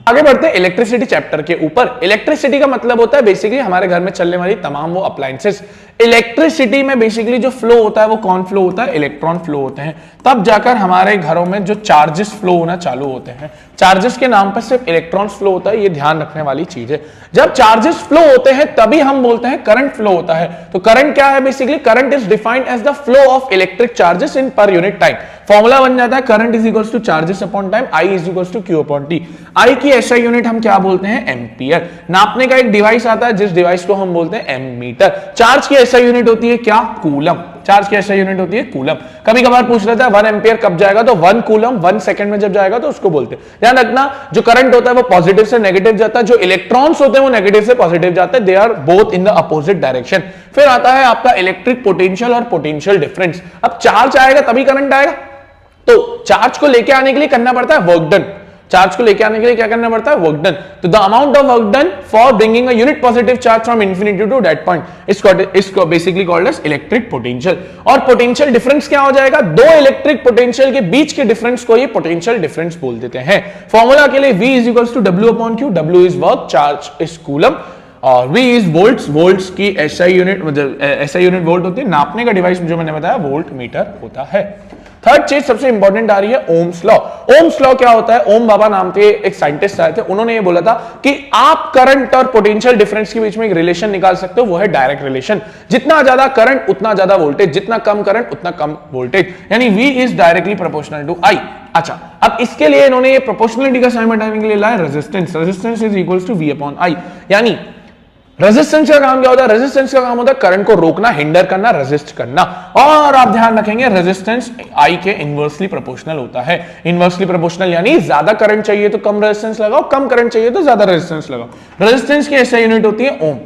[SPEAKER 1] आगे बढ़ते हैं इलेक्ट्रिसिटी चैप्टर के ऊपर। इलेक्ट्रिसिटी का मतलब होता है बेसिकली हमारे घर में चलने वाली तमाम वो अप्लायंसेस। इलेक्ट्रिसिटी में बेसिकली जो फ्लो होता है वो कौन फ्लो होता है? इलेक्ट्रॉन फ्लो होते हैं, तब जाकर हमारे घरों में जो चार्जेस फ्लो होना चालू होते हैं। चार्जेस के नाम पर सिर्फ इलेक्ट्रॉन्स फ्लो होता है, ये ध्यान रखने वाली चीज है। जब चार्जेस फ्लो होते हैं तभी हम बोलते हैं करंट फ्लो होता है। तो करंट क्या है? Basically current is defined as the flow of electric charges in per unit time. Formula बन जाता है current is equals to charges upon time, I is equals to Q upon T. I की SI unit हम क्या बोलते हैं? Ampere. नापने का एक डिवाइस आता है जिस डिवाइस को हम बोलते हैं एमीटर। चार्ज की एसआई यूनिट होती है क्या? कूलम। चार्ज की एसआई यूनिट होती है कूलम। कभी कभार पूछ लेता है 1 एम्पियर कब जाएगा, तो 1 कूलम 1 सेकंड में जब जाएगा तो उसको बोलते हैं। ध्यान रखना, जो करंट होता है वो पॉजिटिव से नेगेटिव जाता है, जो इलेक्ट्रॉन्स होते हैं वो नेगेटिव से पॉजिटिव जाते हैं। They are both in the opposite direction. फिर आता है आपका इलेक्ट्रिक पोटेंशियल और पोटेंशियल डिफरेंस। अब चार्ज आएगा तभी करंट आएगा, तो चार्ज को लेके आने के लिए करना पड़ता है वर्क डन। चार्ज को लेके आने के लिए क्या करना पड़ता है? Work done. तो the amount of work done for bringing a unit positive charge from infinity to that point इसको basically called as electric potential. और पोटेंशियल डिफरेंस क्या हो जाएगा? दो इलेक्ट्रिक पोटेंशियल के बीच के डिफरेंस को ये पोटेंशियल डिफरेंस बोल देते हैं। फॉर्मूला के लिए V is equals to W upon Q। W is work, charge is coulomb, और V इज वोल्ट्स। वोल्ट्स की SI यूनिट मतलब SI यूनिट वोल्ट होती है। नापने का डिवाइस जो मैंने बताया वोल्ट मीटर होता है। थर्ड चीज सबसे इंपॉर्टेंट आ रही है ओम्स लॉ। ओम्स लॉ क्या होता है? ओम बाबा नाम के एक साइंटिस्ट आए थे, उन्होंने ये बोला था कि आप करंट और पोटेंशियल डिफरेंस के बीच में एक रिलेशन निकाल सकते हो, वो है डायरेक्ट रिलेशन। जितना ज्यादा करंट उतना ज्यादा वोल्टेज, जितना कम करंट उतना कम वोल्टेज, यानी V is directly proportional to I। अच्छा, अब इसके लिए इन्होंने ये प्रोपोर्शनलिटी का साइन बताने के लिए लाया resistance. Resistance is equals to V upon I। यानी रेजिस्टेंस का काम क्या होता है? रेजिस्टेंस का काम होता है करंट को रोकना, हिंडर करना, रेजिस्ट करना। और आप ध्यान रखेंगे रेजिस्टेंस I के इनवर्सली प्रोपोर्शनल होता है। इनवर्सली प्रोपोर्शनल यानी ज्यादा करंट चाहिए तो कम रेजिस्टेंस लगाओ, कम करंट चाहिए तो ज्यादा रेजिस्टेंस लगाओ। रेजिस्टेंस की ऐसी यूनिट होती है ओम।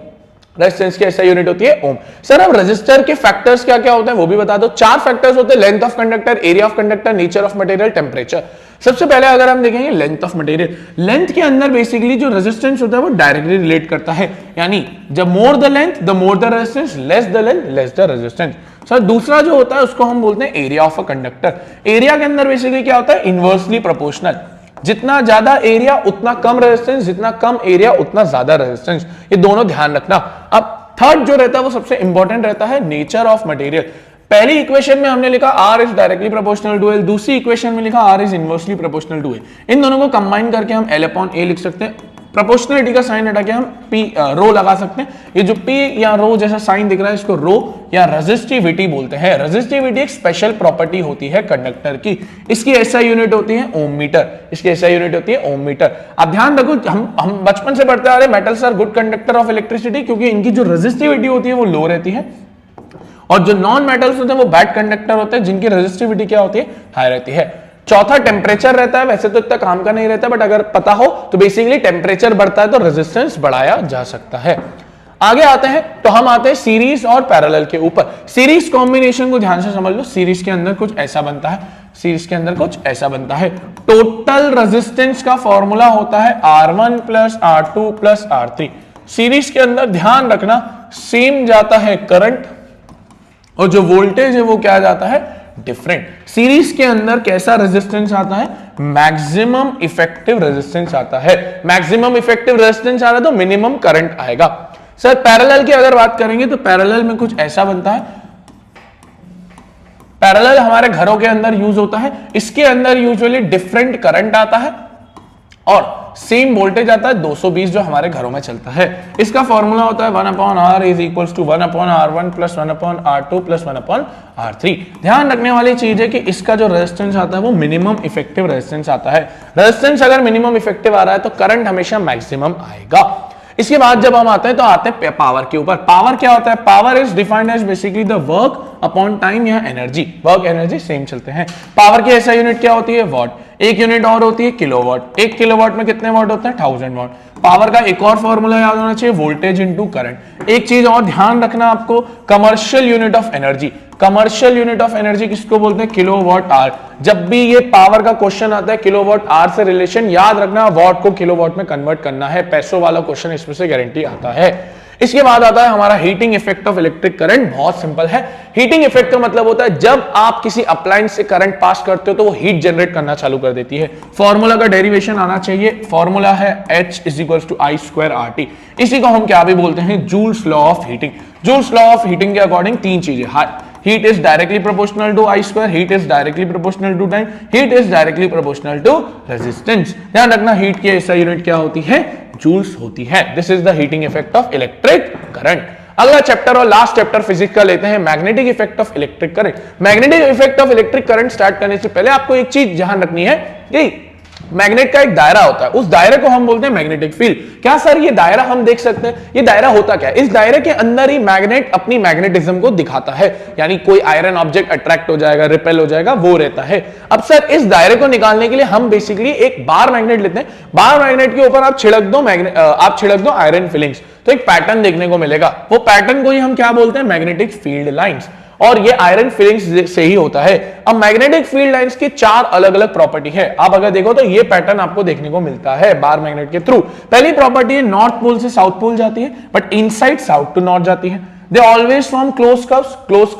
[SPEAKER 1] रेजिस्टेंस की ऐसी यूनिट होती है ओम। सर अब रेजिस्टर के फैक्टर्स क्या क्या होते हैं वो भी बता दो। 4 फैक्टर्स होते हैं, length of conductor, area of conductor, nature of material, temperature. सबसे पहले अगर हम देखेंगे लेंथ ऑफ मटेरियल, लेंथ के अंदर बेसिकली जो रेजिस्टेंस होता है वो डायरेक्टली रिलेट करता है, यानी जब more the length the more the resistance, less the length less the resistance. Sir दूसरा जो होता है उसको हम बोलते हैं area of a conductor. Area के अंदर बेसिकली क्या होता है? Inversely proportional. जितना ज्यादा एरिया उतना कम रेजिस्टेंस, जितना कम एरिया उतना ज्यादा रेजिस्टेंस। ये दोनों ध्यान रखना। अब थर्ड जो रहता है वो सबसे इंपॉर्टेंट रहता है नेचर ऑफ मटेरियल। पहली इक्वेशन में हमने लिखा R is directly proportional to L, दूसरी इक्वेशन में लिखा R is inversely proportional to A। इन दोनों को कंबाइन करके हम L अपॉन A लिख सकते हैं। प्रोपोर्शनलिटी का साइन हटा के हम P रो लगा सकते हैं। ये जो P या रो जैसा साइन दिख रहा है इसको रो या रेजिस्टिविटी बोलते हैं। रेजिस्टिविटी एक स्पेशल प्रॉपर्टी होती है कंडक्टर की। इसकी एसआई यूनिट होती है ओम मीटर, इसकी एसआई यूनिट होती है ओम मीटर। अब ध्यान रखो, हम बचपन से पढ़ते आ रहे metals are good conductor of electricity, क्योंकि इनकी जो रेजिस्टिविटी होती है वो लो रहती है, और जो नॉन मेटल्स होते हैं वो बैड कंडक्टर होते हैं जिनकी रेजिस्टिविटी क्या होती है, हाई रहती है। चौथा टेम्परेचर रहता है, वैसे तो इतना काम का नहीं रहता, बट अगर पता हो तो बेसिकली टेम्परेचर बढ़ता है तो रेजिस्टेंस बढ़ाया जा सकता है। आगे आते हैं तो हम आते हैं सीरीज और पैरेलल के ऊपर। सीरीज कॉम्बिनेशन को ध्यान से समझ लो। सीरीज के अंदर कुछ ऐसा बनता है, सीरीज के अंदर कुछ ऐसा बनता है। टोटल रेजिस्टेंस का फॉर्मूला होता है R1 plus R2 plus R3। Series के अंदर ध्यान रखना सेम जाता है करंट, और जो वोल्टेज है वो क्या जाता है, डिफरेंट। सीरीज के अंदर कैसा रेजिस्टेंस आता है, मैक्सिमम इफेक्टिव रेजिस्टेंस आता है। मैक्सिमम इफेक्टिव रेजिस्टेंस आ रहा है तो मिनिमम करंट आएगा। सर पैरेलल की अगर बात करेंगे तो पैरेलल में कुछ ऐसा बनता है। पैरेलल हमारे घरों के अंदर यूज होता है। इसके अंदर यूजुअली डिफरेंट करंट आता है और सेम वोल्टेज आता है 220 जो हमारे घरों में चलता है। इसका फॉर्मूला होता है 1/R is equals to 1/R1 plus 1/R2 plus 1/R3। ध्यान रखने वाली चीज है कि इसका जो रेजिस्टेंस आता है वो मिनिमम इफेक्टिव रेजिस्टेंस आता है। रेजिस्टेंस अगर मिनिमम इफेक्टिव आ रहा है तो करंट हमेशा मैक्सिमम आएगा। इसके बाद जब हम आते हैं तो आते हैं पावर के ऊपर। पावर क्या होता है, power is defined as basically the work upon time या एनर्जी। वर्क एनर्जी सेम चलते हैं। पावर की ऐसा यूनिट क्या होती है, वॉट। एक यूनिट और होती है किलोवाट। एक किलोवाट में कितने वाट होते हैं, 1000 वाट। पावर का एक और फॉर्मूला याद होना चाहिए, वोल्टेज इनटू करंट। एक चीज और ध्यान रखना आपको, commercial unit of energy. Commercial unit of energy किसको बोलते हैं, किलोवाट आवर। जब भी ये पावर का क्वेश्चन आता है किलोवाट आवर से रिलेशन, याद रखना वॉट को किलोवाट में कन्वर्ट करना है। पैसों वाला क्वेश्चन इसमें से गारंटी आता है। इसके बाद आता है हमारा heating effect of electric current. बहुत सिंपल है। हीटिंग इफेक्ट का मतलब होता है जब आप किसी अप्लायंस से करंट पास करते हो तो वो हीट जनरेट करना चालू कर देती है। फॉर्मूला का डेरिवेशन आना चाहिए। फॉर्मूला है H is equals to I²RT। इसी को हम क्या भी बोलते हैं, joules law of heating. Joules law of heating के अकॉर्डिंग तीन चीजें, heat is directly proportional to I², heat is directly proportional to time, heat is directly proportional to resistance। ध्यान रखना हीट की ऐसा यूनिट क्या होती है, जूल्स होती है। This is the heating effect of electric current. अगला चैप्टर और लास्ट चैप्टर फिजिक्स का लेते हैं, magnetic effect of electric current. Magnetic effect of electric current start करने से पहले आपको एक चीज ध्यान रखनी है कि मैग्नेट का एक दायरा होता है, उस दायरे को हम बोलते हैं मैग्नेटिक फील्ड। क्या सर ये दायरा हम देख सकते हैं, ये दायरा होता क्या है, इस दायरे के अंदर ही मैग्नेट अपनी मैग्नेटिज्म को दिखाता है। यानी कोई आयरन ऑब्जेक्ट अट्रैक्ट हो जाएगा, रिपेल हो जाएगा, वो रहता है। अब सर इस दायरे को निकालने के लिए हम बेसिकली एक बार मैग्नेट लेते हैं। बार मैग्नेट के ऊपर आप छिड़क दो आयरन फिलिंग्स, तो एक पैटर्न देखने को मिलेगा। वो पैटर्न को ही हम क्या बोलते हैं, मैग्नेटिक फील्ड लाइंस। और ये आयरन फिलिंग्स से ही होता है। अब मैग्नेटिक फील्ड लाइंस की चार अलग अलग प्रॉपर्टी है। आप अगर देखो तो ये पैटर्न आपको देखने को मिलता है बार मैग्नेट के थ्रू। पहली प्रॉपर्टी है नॉर्थ पोल से साउथ पोल जाती है, but inside south to north जाती है। They always form close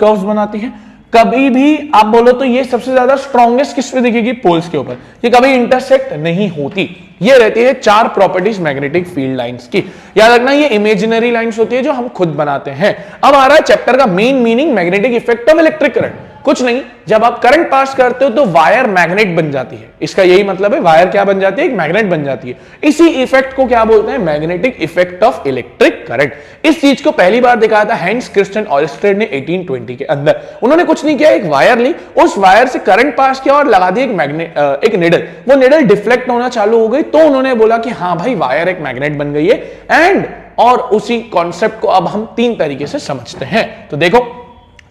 [SPEAKER 1] curves बनाती है। कभी भी आप बोलो तो ये सबसे ज्यादा स्ट्रॉन्गेस्ट किस पे दिखेगी, पोल्स के ऊपर। ये कभी इंटरसेक्ट नहीं होती। ये रहती है चार प्रॉपर्टीज मैग्नेटिक फील्ड लाइंस की। याद रखना ये इमेजिनरी लाइंस होती है जो हम खुद बनाते हैं। अब आ रहा है चैप्टर का main meaning, magnetic effect of electric current. कुछ नहीं, जब आप करंट पास करते हो तो वायर मैग्नेट बन जाती है। इसका यही मतलब है, वायर क्या बन जाती है, एक मैग्नेट बन जाती है। इसी इफेक्ट को क्या बोलते हैं, magnetic effect of electric current. इस चीज को पहली बार दिखाया था हैंस क्रिस्टियन ऑयस्टेड ने 1820 के अंदर। उन्होंने कुछ नहीं किया, एक वायर ली, उस वायर से करंट पास किया और लगा दी एक निडल। वो निडल डिफ्लेक्ट होना चालू हो गई, तो उन्होंने बोला कि हाँ भाई वायर एक मैग्नेट बन गई है। और उसी कॉन्सेप्ट को अब हम तीन तरीके से समझते हैं। तो देखो,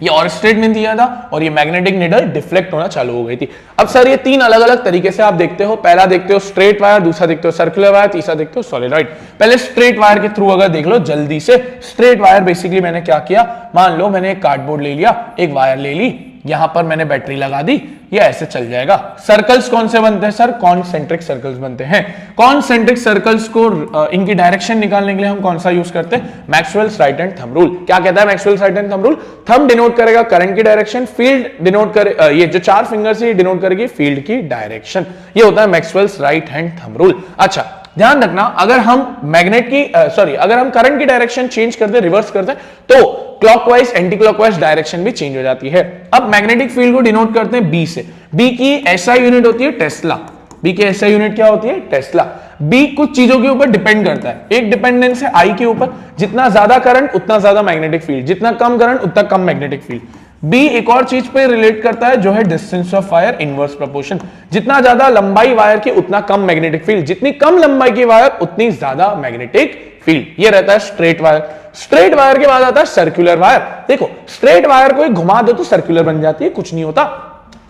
[SPEAKER 1] ये ऑयस्टेड ने दिया था और ये मैग्नेटिक निडल डिफ्लेक्ट होना चालू हो गई थी। अब सर ये तीन अलग अलग तरीके से आप देखते हो। पहला देखते हो स्ट्रेट वायर, दूसरा देखते हो सर्कुलर वायर, तीसरा देखते हो सॉलिडॉइड। पहले स्ट्रेट वायर के थ्रू अगर देख लो जल्दी से। स्ट्रेट वायर बेसिकली मैंने क्या किया, मान लो मैंने एक कार्डबोर्ड ले लिया, एक वायर ले ली, यहां पर मैंने बैटरी लगा दी, ये ऐसे चल जाएगा। सर्कल्स कौन से बनते हैं सर, कॉन्सेंट्रिक सर्कल्स बनते हैं। कॉन्सेंट्रिक सर्कल्स को इनकी डायरेक्शन निकालने के लिए हम कौन सा यूज करते हैं, Maxwell's right hand thumb rule. क्या कहता है Maxwell's right hand thumb rule, thumb denote करेगा करंट की डायरेक्शन, फील्ड डिनोट करे, ये जो चार फिंगर से डिनोट करेगी फील्ड की डायरेक्शन। ये होता है Maxwell's right hand thumb rule. अच्छा ध्यान रखना, अगर हम अगर हम करंट की डायरेक्शन चेंज करते, रिवर्स करते, तो क्लॉकवाइज एंटी क्लॉकवाइज डायरेक्शन भी चेंज हो जाती है। अब मैग्नेटिक फील्ड को डिनोट करते हैं बी से। बी की एसआई यूनिट होती है टेस्ला। बी की एसआई यूनिट क्या होती है? टेस्ला। बी कुछ चीजों के ऊपर डिपेंड करता है। एक डिपेंडेंस है आई के ऊपर, जितना ज्यादा करंट उतना ज्यादा मैग्नेटिक फील्ड, जितना कम करंट उतना कम मैग्नेटिक फील्ड। बी एक और चीज पे रिलेट करता है जो है distance of wire inverse proportion. जितना ज्यादा लंबाई वायर की उतना कम मैग्नेटिक फील्ड, जितनी कम लंबाई की वायर उतनी ज्यादा मैग्नेटिक फील्ड। ये रहता है स्ट्रेट वायर। स्ट्रेट वायर के बाद आता है सर्कुलर वायर। देखो स्ट्रेट वायर को घुमा दो तो सर्कुलर बन जाती है, कुछ नहीं होता।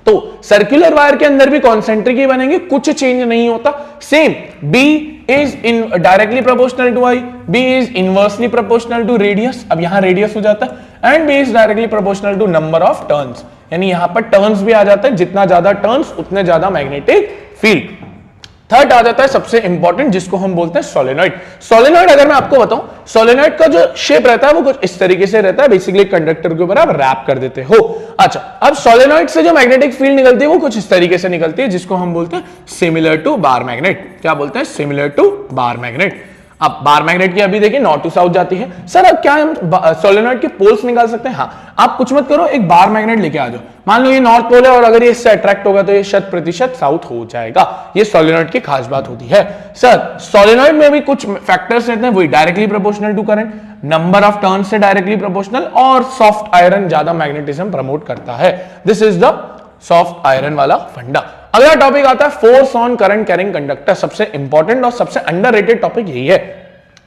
[SPEAKER 1] तो सर्कुलर वायर के अंदर भी कॉन्सेंट्रिक ही बनेंगे, कुछ चेंज नहीं होता। Same B is in directly proportional to I, B is inversely proportional to radius, अब यहां रेडियस हो जाता है, and B is directly proportional to number of turns, यानी यहां पर टर्न्स भी आ जाता है, जितना ज्यादा टर्न्स उतने ज्यादा मैग्नेटिक फील्ड। थर्ड आ जाता है सबसे इंपॉर्टेंट, जिसको हम बोलते हैं सोलेनॉइड। सोलेनॉइड अगर मैं आपको बताऊं, सोलेनॉइड का जो शेप रहता है वो कुछ इस तरीके से रहता है, बेसिकली कंडक्टर के ऊपर आप रैप कर देते हो। अच्छा, अब सोलेनॉइड से जो मैग्नेटिक फील्ड निकलती है वो कुछ इस तरीके से निकलती है, जिसको हम बोलते हैं सिमिलर टू बार मैग्नेट। क्या बोलते हैं? Similar to bar magnet. अब बार मैग्नेट की अभी देखिए नॉर्थ टू साउथ जाती है। सर अब क्या हम सोलेनॉइड के पोल्स निकाल सकते हैं? हाँ, आप कुछ मत करो, एक बार मैग्नेट लेके आ जाओ। मान लो ये नॉर्थ पोल है और अगर ये इससे अट्रैक्ट होगा तो ये 100% साउथ हो जाएगा। ये सोलेनॉइड की खास बात होती है। सर सोलेनॉइड में भी कुछ फैक्टर्स रहते हैं, वही directly proportional to current, number of turn से डायरेक्टली प्रोपोर्शनल, और सॉफ्ट आयरन ज्यादा मैग्नेटिज्म प्रमोट करता है। This is the soft iron वाला फंडा। अगला टॉपिक आता है force on current carrying conductor. सबसे इंपॉर्टेंट और सबसे अंडररेटेड टॉपिक यही है।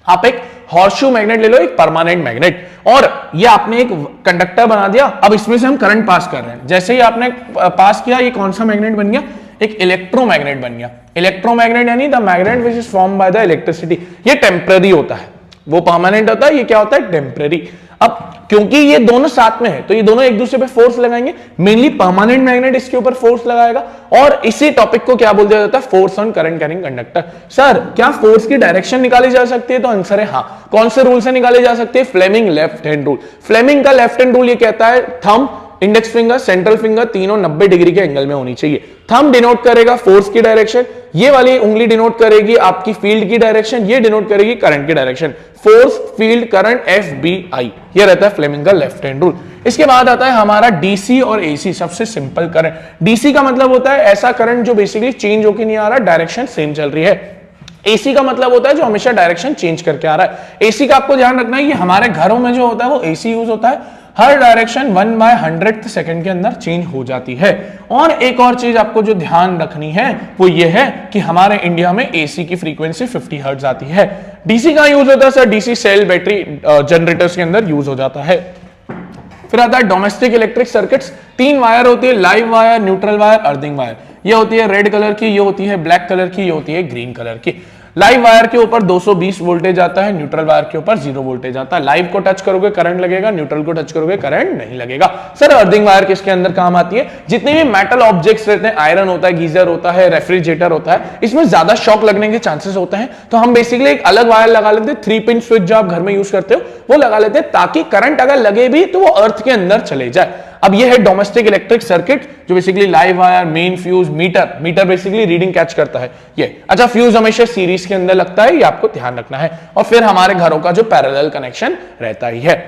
[SPEAKER 1] आप एक हॉर्सशू मैग्नेट ले लो, एक परमानेंट मैग्नेट, और ये आपने एक कंडक्टर बना दिया। अब इसमें से हम करंट पास कर रहे हैं। जैसे ही आपने पास किया, ये कौन सा मैग्नेट बन गया? एक इलेक्ट्रोमैग्नेट बन गया। इलेक्ट्रोमैग्नेट यानी the magnet which is form by the electricity. ये टेम्पररी होता है, वो परमानेंट होता है, ये क्या होता है? टेम्पररी। अब क्योंकि ये दोनों साथ में है तो ये दोनों एक दूसरे पे फोर्स लगाएंगे। मेनली परमानेंट मैग्नेट इसके ऊपर फोर्स लगाएगा, और इसी टॉपिक को क्या बोल दिया जाता है? Force on current carrying conductor. Sir क्या फोर्स की डायरेक्शन निकाली जा सकती है? तो आंसर है हाँ। कौन से रूल से निकाली जा सकती है? Fleming left hand rule. Fleming का लेफ्ट हैंड रूल ये कहता है thumb, index finger, central finger तीनों 90 डिग्री के एंगल में होनी चाहिए। थंब डिनोट करेगा फोर्स की डायरेक्शन, ये वाली उंगली डिनोट करेगी आपकी फील्ड की डायरेक्शन, ये डिनोट करेगी करंट की direction. Force, field, current, FBI, ये रहता है फ्लेमिंग का लेफ्ट हैंड रूल। इसके बाद आता है हमारा DC और AC, सबसे सिंपल करंट। DC का मतलब होता है ऐसा करंट जो बेसिकली चेंज होकर नहीं आ रहा, डायरेक्शन सेम चल रही है। AC का मतलब होता है जो हमेशा डायरेक्शन चेंज करके आ रहा है। AC का आपको ध्यान रखना है, ये हमारे घरों में जो होता है वो AC यूज होता है। हर डायरेक्शन 1/100th सेकंड के अंदर चेंज हो जाती है। और एक और चीज आपको जो ध्यान रखनी है वो ये है कि हमारे इंडिया में AC की फ्रीक्वेंसी 50 हर्ट्ज आती है। DC का यूज होता है sir, DC cell battery generators के अंदर यूज हो जाता है। फिर आता है डोमेस्टिक इलेक्ट्रिक सर्किट्स। 3 वायर होती है, live wire, neutral wire, earthing wire. ये होती है रेड कलर की, ये होती है ब्लैक कलर की, ये होती है ग्रीन कलर की। लाइव वायर के ऊपर 220 वोल्टेज आता है, न्यूट्रल वायर के ऊपर 0 वोल्टेज आता है। लाइव को टच करोगे करंट लगेगा, न्यूट्रल को टच करोगे करंट नहीं लगेगा। सर अर्थिंग वायर किसके अंदर काम आती है? जितने भी मेटल ऑब्जेक्ट्स रहते हैं, आयरन होता है, गीजर होता है, रेफ्रिजरेटर होता है, इसमें ज्यादा शॉक लगने के चांसेस होते हैं, तो हम बेसिकली एक अलग वायर लगा लेते हैं। 3 पिन स्विच जो आप घर में यूज करते हो वो लगा लेते हैं, ताकि करंट अगर लगे भी तो वो अर्थ के अंदर चले जाए। अब ये है डोमेस्टिक इलेक्ट्रिक सर्किट, जो basically live wire, main fuse, meter basically reading catch करता है ये। अच्छा, फ्यूज हमेशा सीरीज के अंदर लगता है, ये आपको ध्यान रखना है। और फिर हमारे घरों का जो पैरेलल कनेक्शन रहता ही है।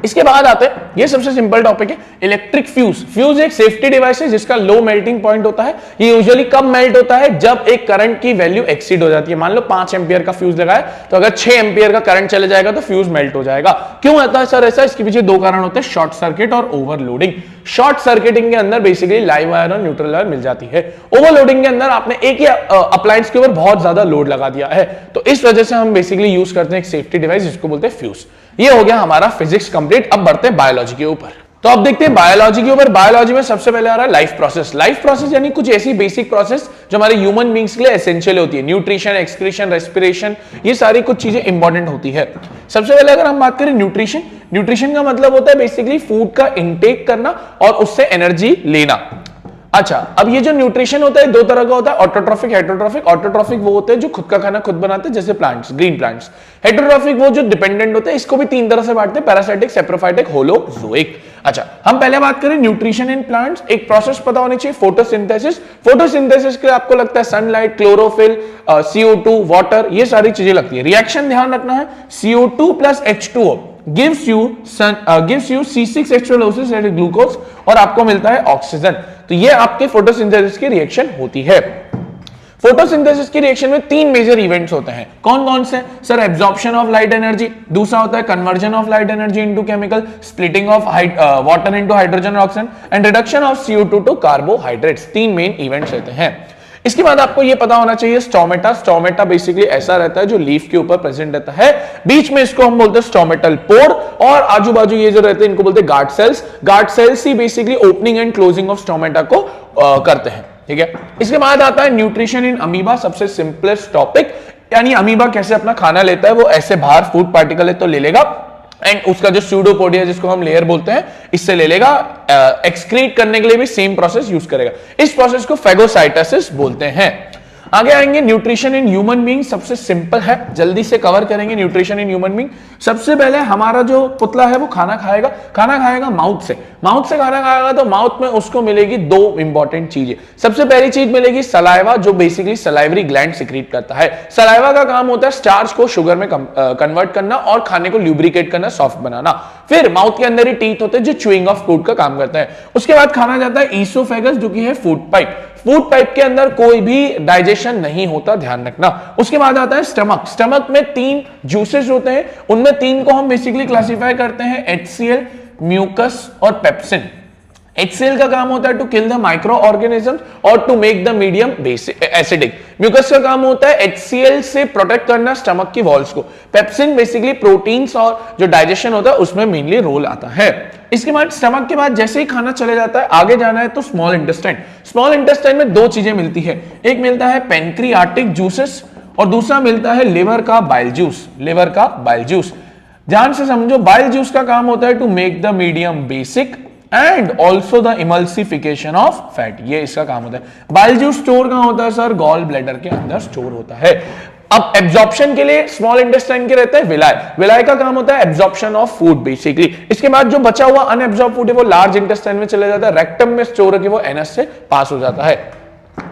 [SPEAKER 1] इसके बाद आते हैं, ये सबसे सिंपल टॉपिक है, इलेक्ट्रिक फ्यूज। फ्यूज एक सेफ्टी डिवाइस है जिसका लो मेल्टिंग पॉइंट होता है। ये यूजुअली कब मेल्ट होता है? जब एक करंट की वैल्यू एक्सीड हो जाती है। मान लो 5 एम्पियर का फ्यूज लगाया, तो अगर 6 एम्पियर का करंट चले जाएगा तो फ्यूज मेल्ट हो जाएगा। क्यों होता है सर ऐसा? इसके पीछे 2 कारण होते हैं, शॉर्ट सर्किट और ओवरलोडिंग। शॉर्ट सर्किटिंग के अंदर बेसिकली लाइव वायर और न्यूट्रल वायर मिल जाती है। ओवरलोडिंग के अंदर आपने एक ही अप्लायंस के ऊपर बहुत ज्यादा लोड लगा दिया है, तो इस वजह से हम बेसिकली यूज करते हैं एक सेफ्टी डिवाइस जिसको बोलते हैं फ्यूज। ये हो गया हमारा फिजिक्स कंप्लीट। अब बढ़ते हैं बायोलॉजी के ऊपर। तो अब देखते हैं बायोलॉजी के ऊपर। बायोलॉजी में सबसे पहले आ रहा है लाइफ प्रोसेस। लाइफ प्रोसेस यानी कुछ ऐसी बेसिक प्रोसेस जो हमारे ह्यूमन बींग्स के लिए एसेंशियल होती है। न्यूट्रिशन, एक्सक्रीशन, रेस्पिरेशन, ये सारी कुछ चीजें इंपॉर्टेंट होती है। सबसे पहले अगर हम बात करें न्यूट्रिशन, न्यूट्रिशन का मतलब होता है बेसिकली फूड का इंटेक करना और उससे एनर्जी लेना। अच्छा, अब ये जो न्यूट्रिशन होता है 2 तरह का होता है, ऑटोट्रॉफिक, हेटरोट्रॉफिक। ऑटोट्रॉफिक वो होते हैं जो खुद का खाना खुद बनाते हैं, जैसे प्लांट्स, ग्रीन प्लांट्स। हेटरोट्रॉफिक वो जो डिपेंडेंट होते हैं। इसको भी 3 तरह से बांटते हैं, पैरासाइटिक, सेप्रोफाइटिक, होलोजोइक। अच्छा, हम पहले बात करें न्यूट्रिशन इन प्लांट्स। एक प्रोसेस पता होनी चाहिए, फोटोसिंथेसिस। फोटोसिंथेसिस के लिए आपको लगता है सनलाइट, क्लोरोफिल, CO2, वाटर, ये सारी चीजें लगती है। रिएक्शन ध्यान रखना है, CO2 + H2O। Gives you C6H12O6 glucose और आपको मिलता है ऑक्सीजन। तो ये आपके फोटोसिंथेसिस की रिएक्शन होती है। फोटोसिंथेसिस की रिएक्शन में तीन मेजर इवेंट्स होते हैं। कौन कौन से? Sir absorption of light energy, दूसरा होता है conversion of light energy into chemical, splitting of water into hydrogen और oxygen and reduction of CO2 to carbohydrates. तीन मेन इवेंट्स रहते हैं। इसके बाद आपको ये पता होना चाहिए स्टोमेटा। स्टोमेटा बेसिकली ऐसा रहता है जो लीफ के ऊपर प्रेजेंट रहता है, बीच में इसको हम बोलते हैं स्टोमेटल पोर और आजू बाजू ये जो रहते हैं इनको बोलते हैं guard cells. Guard cells he basically opening and closing of stomata को करते हैं। ठीक है, इसके बाद आता है न्यूट्रिशन इन अमीबा, सबसे सिंपलेस्ट टॉपिक, यानी अमीबा कैसे अपना खाना लेता है। वो ऐसे बाहर फूड पार्टिकल है तो ले लेगा एंड उसका जो स्यूडोपोडिया जिसको हम लेयर बोलते हैं इससे ले लेगा, एक्सक्रीट करने के लिए भी सेम प्रोसेस यूज करेगा। इस प्रोसेस को फेगोसाइटोसिस बोलते हैं। आगे आएंगे न्यूट्रिशन इन ह्यूमन बीइंग, सबसे सिंपल है, जल्दी से कवर करेंगे न्यूट्रिशन इन ह्यूमन बीइंग। सबसे पहले हमारा जो पुतला है वो खाना खाएगा माउथ से। माउथ से खाना खाएगा तो माउथ में उसको मिलेगी दो इंपॉर्टेंट चीजें। सबसे पहली चीज मिलेगी सलाइवा, जो बेसिकली सलाइवरी ग्लैंड सिक्रीट करता है। सलाइवा का काम होता है स्टार्च को शुगर में कन्वर्ट करना और खाने को ल्यूब्रिकेट करना, सॉफ्ट बनाना। फिर माउथ के अंदर ही टीथ होते हैं जो च्यूइंग ऑफ फूड का काम करते हैं। उसके बाद खाना जाता है ईसोफेगस, जो कि है फूड पाइप। फूड पाइप के अंदर कोई भी डाइजेशन नहीं होता, ध्यान रखना। उसके बाद आता है स्टमक। स्टमक में तीन जूसेस होते हैं, उनमें तीन को हम बेसिकली क्लासिफाई करते हैं HCl, म्यूकस और पेप्सिन। HCl का काम होता है to kill the microorganism और to make the medium basic acidic. Mucus का काम होता है HCl से प्रोटेक्ट करना स्टमक की वॉल्स को। पेप्सिन बेसिकली प्रोटीन्स और जो डाइजेशन होता है उसमें मेनली रोल आता है। इसके बाद स्टमक के बाद जैसे ही खाना चले जाता है आगे जाना है तो स्मॉल इंटेस्टाइन। स्मॉल इंटेस्टाइन में दो चीजें मिलती है, एक मिलता है पेनक्रियाटिक जूसेस और दूसरा मिलता है लिवर का बाइल जूस। लिवर का बाइल जूस ध्यान से समझो, बाइल जूस का काम होता है to make the medium basic and also the emulsification of fat, ये इसका काम होता है। बाइल जूस स्टोर कहां होता है सर? गॉल ब्लैडर के अंदर स्टोर होता है। अब एब्जॉर्प्शन के लिए स्मॉल इंटेस्टाइन के रहते हैं विलाय। विलाय का काम होता है एब्जॉर्प्शन ऑफ फूड बेसिकली। इसके बाद जो बचा हुआ अनएब्जॉर्ब फूड है वो लार्ज इंटेस्टाइन में चले जाता है, रेक्टम में स्टोर होकर वो एनएस से पास हो जाता है,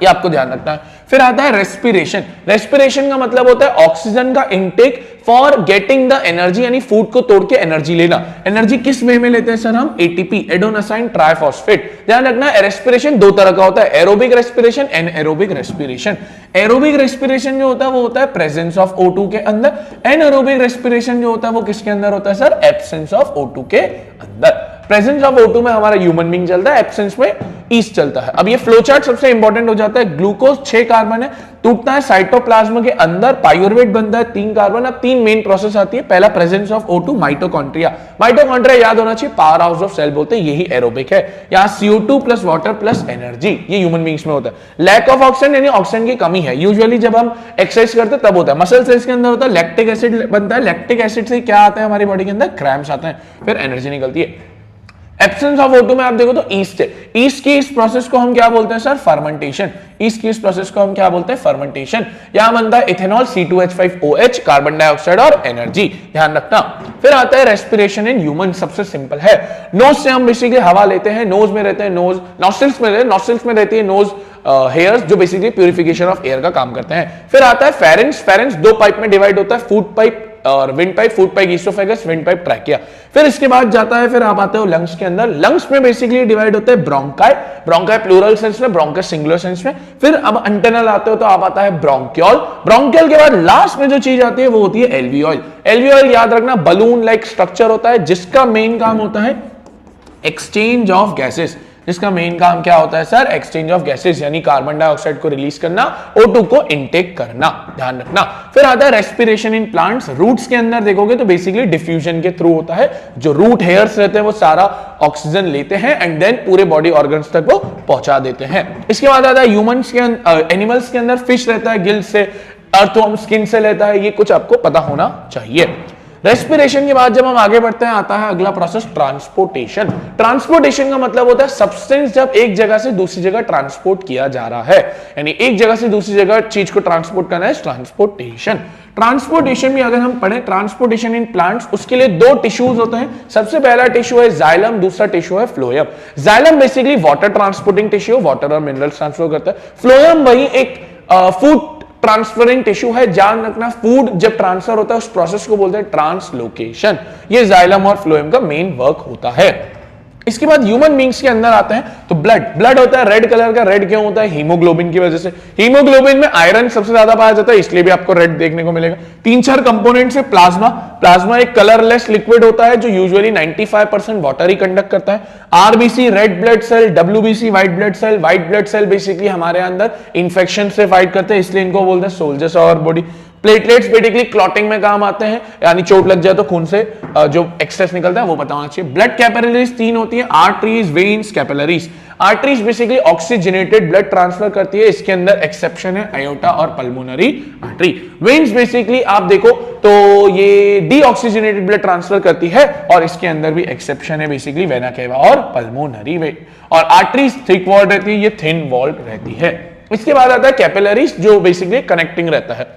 [SPEAKER 1] ये आपको ध्यान रखना है। फिर आता है रेस्पिरेशन। रेस्पिरेशन का मतलब होता है ऑक्सीजन का intake for getting the energy, यानी फूड को तोड़ के एनर्जी लेना। एनर्जी किस वे में लेते हैं सर हम? ATP, adenosine triphosphate. ध्यान रखना रेस्पिरेशन दो तरह का होता है, aerobic respiration, anaerobic respiration. Aerobic respiration जो होता है वो होता है प्रेजेंस ऑफ O2 के अंदर। एनएरोबिक रेस्पिरेशन जो होता है वो किसके अंदर होता है सर? एब्सेंस ऑफ O2 के अंदर। प्रेजेंस ऑफ O2 में हमारा ह्यूमन बीइंग चलता है, एब्सेंस में ईस्ट चलता है। अब ये फ्लो चार्ट सबसे इंपॉर्टेंट हो जाता है। ग्लूकोज 6 कार्बन है, टूटता है साइटोप्लाज्म के अंदर, पाइरुवेट बनता है 3 कार्बन। अब 3 मेन प्रोसेस आती है। पहला presence of O2, mitochondria. Mitochondria याद होना चाहिए पावर हाउस ऑफ सेल बोलते हैं, यही एरोबिक है। यहाँ CO2 plus water plus energy, ये ह्यूमन बीइंग्स में होता है। लैक ऑफ ऑक्सीजन यानी ऑक्सीजन की कमी है, यूजुअली जब हम एक्सरसाइज करते हैं तब होता है। मसल सेल्स के अंदर होता है, लैक्टिक एसिड बनता है। लैक्टिक एसिड से क्या आता है हमारी बॉडी के अंदर? क्रैम्प्स आते हैं, फिर एनर्जी निकलती है। एब्सेंस ऑफ O2 में आप देखो तो ईस्ट है। ईस्ट की इस प्रोसेस को हम क्या बोलते हैं सर? फर्मेंटेशन। ईस्ट की इस प्रोसेस को हम क्या बोलते हैं? फर्मेंटेशन। यहां बनता है इथेनॉल, C2H5OH, कार्बन डाइऑक्साइड और एनर्जी, ध्यान रखना। फिर आता है रेस्पिरेशन इन ह्यूमन, सबसे सिंपल है। नोज से हम बेसिकली हवा लेते हैं, नोज में रहते हैं नोज, नॉस्ट्रिल्स में रहती है नोज हेयर्स जो बेसिकली प्यूरिफिकेशन ऑफ एयर का काम करते हैं। फिर आता है फेरेंस। फेरेंस दो पाइप में डिवाइड होता है, फूड पाइप और wind pipe. Food pipe oesophagus, wind pipe trachea. फिर इसके बाद जाता है, फिर आप आते हो लंग्स के अंदर। लंग्स में बेसिकली डिवाइड होता है ब्रोंकाई, ब्रोंकाई प्लूरल सेंस में, ब्रोंकस सिंगुलर सेंस में। फिर अब इंटरनल आते हो तो आप आता है ब्रोंकियोल। ब्रोंकियल के बाद लास्ट में जो चीज आती है वो होती है एल्वियोल। एल्वियोल याद रखना बलून लाइक स्ट्रक्चर होता है जिसका मेन काम होता है एक्सचेंज ऑफ गैसेस। जिसका मेन काम क्या होता है सर? एक्सचेंज ऑफ गैसेस, यानी कार्बन डाइऑक्साइड को रिलीज करना, O2 को इनटेक करना, ध्यान रखना। फिर आता है रेस्पिरेशन इन प्लांट्स। रूट्स के अंदर देखोगे तो बेसिकली डिफ्यूजन के थ्रू होता है। जो रूट हेयर्स रहते हैं वो सारा ऑक्सीजन लेते हैं एंड देन पूरे बॉडी ऑर्गन्स तक वो पहुंचा देते हैं। इसके बाद आता है ह्यूमंस के एनिमल्स के अंदर फिश रहता है गिल्स से, अर्थवर्म स्किन से लेता है, ये कुछ आपको पता होना चाहिए। रेस्पिरेशन के बाद जब हम आगे बढ़ते हैं आता है अगला प्रोसेस ट्रांसपोर्टेशन। ट्रांसपोर्टेशन का मतलब होता है सब्सटेंस जब एक जगह से दूसरी जगह ट्रांसपोर्ट किया जा रहा है, यानी एक जगह से दूसरी जगह चीज को ट्रांसपोर्ट करना है ट्रांसपोर्टेशन। ट्रांसपोर्टेशन में अगर हम पढ़े ट्रांसपोर्टेशन इन प्लांट्स, उसके लिए दो टिश्यूज होते हैं। सबसे पहला टिश्यू है जाइलम, दूसरा टिश्यू है phloem. Xylem basically water transporting tissue, water और मिनरल्स ट्रांसफर करता है। फ्लोएम वही एक फूड ट्रांसफरिंग टिश्यू है, ध्यान रखना फूड जब ट्रांसफर होता है उस प्रोसेस को बोलते हैं ट्रांसलोकेशन। ये जाइलम और फ्लोएम का मेन वर्क होता है। इसके बाद ह्यूमन बींग्स के अंदर आते हैं तो ब्लड होता है रेड कलर का। रेड क्यों होता है? हीमोग्लोबिन की वजह से। हीमोग्लोबिन में आयरन सबसे ज्यादा पाया जाता है, इसलिए भी आपको रेड देखने को मिलेगा। 3-4 कंपोनेंट्स है। प्लाज्मा एक कलरलेस लिक्विड होता है जो यूजुअली 95% वाटर ही कंडक्ट करता है। RBC red blood cell, WBC white blood cell. White blood cell basically हमारे अंदर इंफेक्शन से फाइट करते हैं, इसलिए इनको बोलते हैं soldiers of our body. Platelets basically clotting में काम आते हैं, यानी चोट लग जाए तो खून से जो एक्सेस निकलता है वो पता होना चाहिए। ब्लड कैपिलरीज 3 होती है, arteries, veins, capillaries. Arteries basically oxygenated blood transfer करती है, इसके अंदर एक्सेप्शन है अयोटा और पल्मोनरी आर्टरी। वेन्स बेसिकली आप देखो तो ये डीऑक्सीजनेटेड ब्लड ट्रांसफर करती है और इसके अंदर भी एक्सेप्शन है बेसिकली वेना केवा और पल्मोनरी वेन। और आर्टरीज थिक वॉल्ड रहती है, ये थिन वॉल्ड रहती है। इसके बाद आता है कैपिलरीज जो बेसिकली कनेक्टिंग रहता है।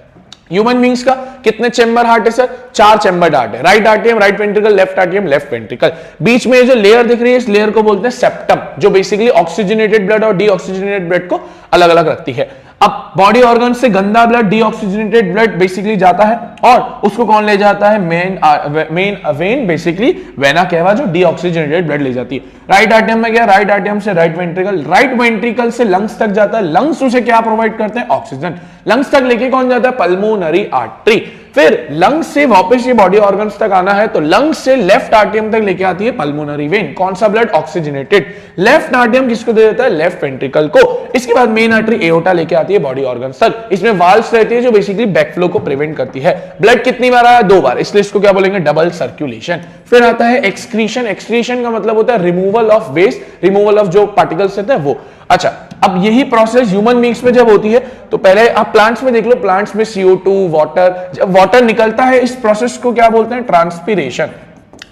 [SPEAKER 1] ह्यूमन बींग्स का कितने चेंबर हार्ट है सर? 4 चेंबर हार्ट है। Right आर्टियम, right ventricle, left आर्टियम, left ventricle. बीच में जो लेयर दिख रही है इस लेयर को बोलते हैं सेप्टम, जो बेसिकली ऑक्सीजनेटेड ब्लड और डीऑक्सीजनेटेड ब्लड को अलग अलग रखती है। अब बॉडी ऑर्गन से गंदा ब्लड, डीऑक्सीजनेटेड ब्लड बेसिकली जाता है और उसको कौन ले जाता है? Main vein basically vena cava जो डीऑक्सीजनेटेड ब्लड ले जाती है। राइट आर्टियम में गया, राइट आर्टियम से राइट वेंट्रिकल, राइट वेंट्रिकल से लंग्स तक जाता है। लंग्स उसे क्या प्रोवाइड करते हैं? ऑक्सीजन। लंग्स तक लेके कौन जाता है? Pulmonary artery. फिर लंग्स से वापस ये बॉडी ऑर्गन्स तक आना है तो लंग्स से लेफ्ट आर्टियम तक लेके आती है पल्मोनरी वेन। कौन सा ब्लड? ऑक्सीजनेटेड। लेफ्ट आर्टियम किसको दे देता है? लेफ्ट वेंट्रिकल को। इसके बाद मेन आर्टरी एओर्टा लेके आती है बॉडी ऑर्गन्स तक। इसमें वाल्व्स रहती है जो बेसिकली बैकफ्लो को प्रिवेंट करती है। ब्लड कितनी बार आया? 2 बार, इसलिए इसको क्या बोलेंगे? Double circulation. फिर आता है एक्सक्रीशन। एक्सक्रीशन का मतलब होता है removal of waste, removal of जो पार्टिकल्स रहते हैं वो। अच्छा, अब यही प्रोसेस ह्यूमन बींग्स में जब होती है तो पहले आप प्लांट्स में देख लो, प्लांट्स में CO2 वाटर, जब वाटर निकलता है इस प्रोसेस को क्या बोलते हैं? ट्रांसपीरेशन।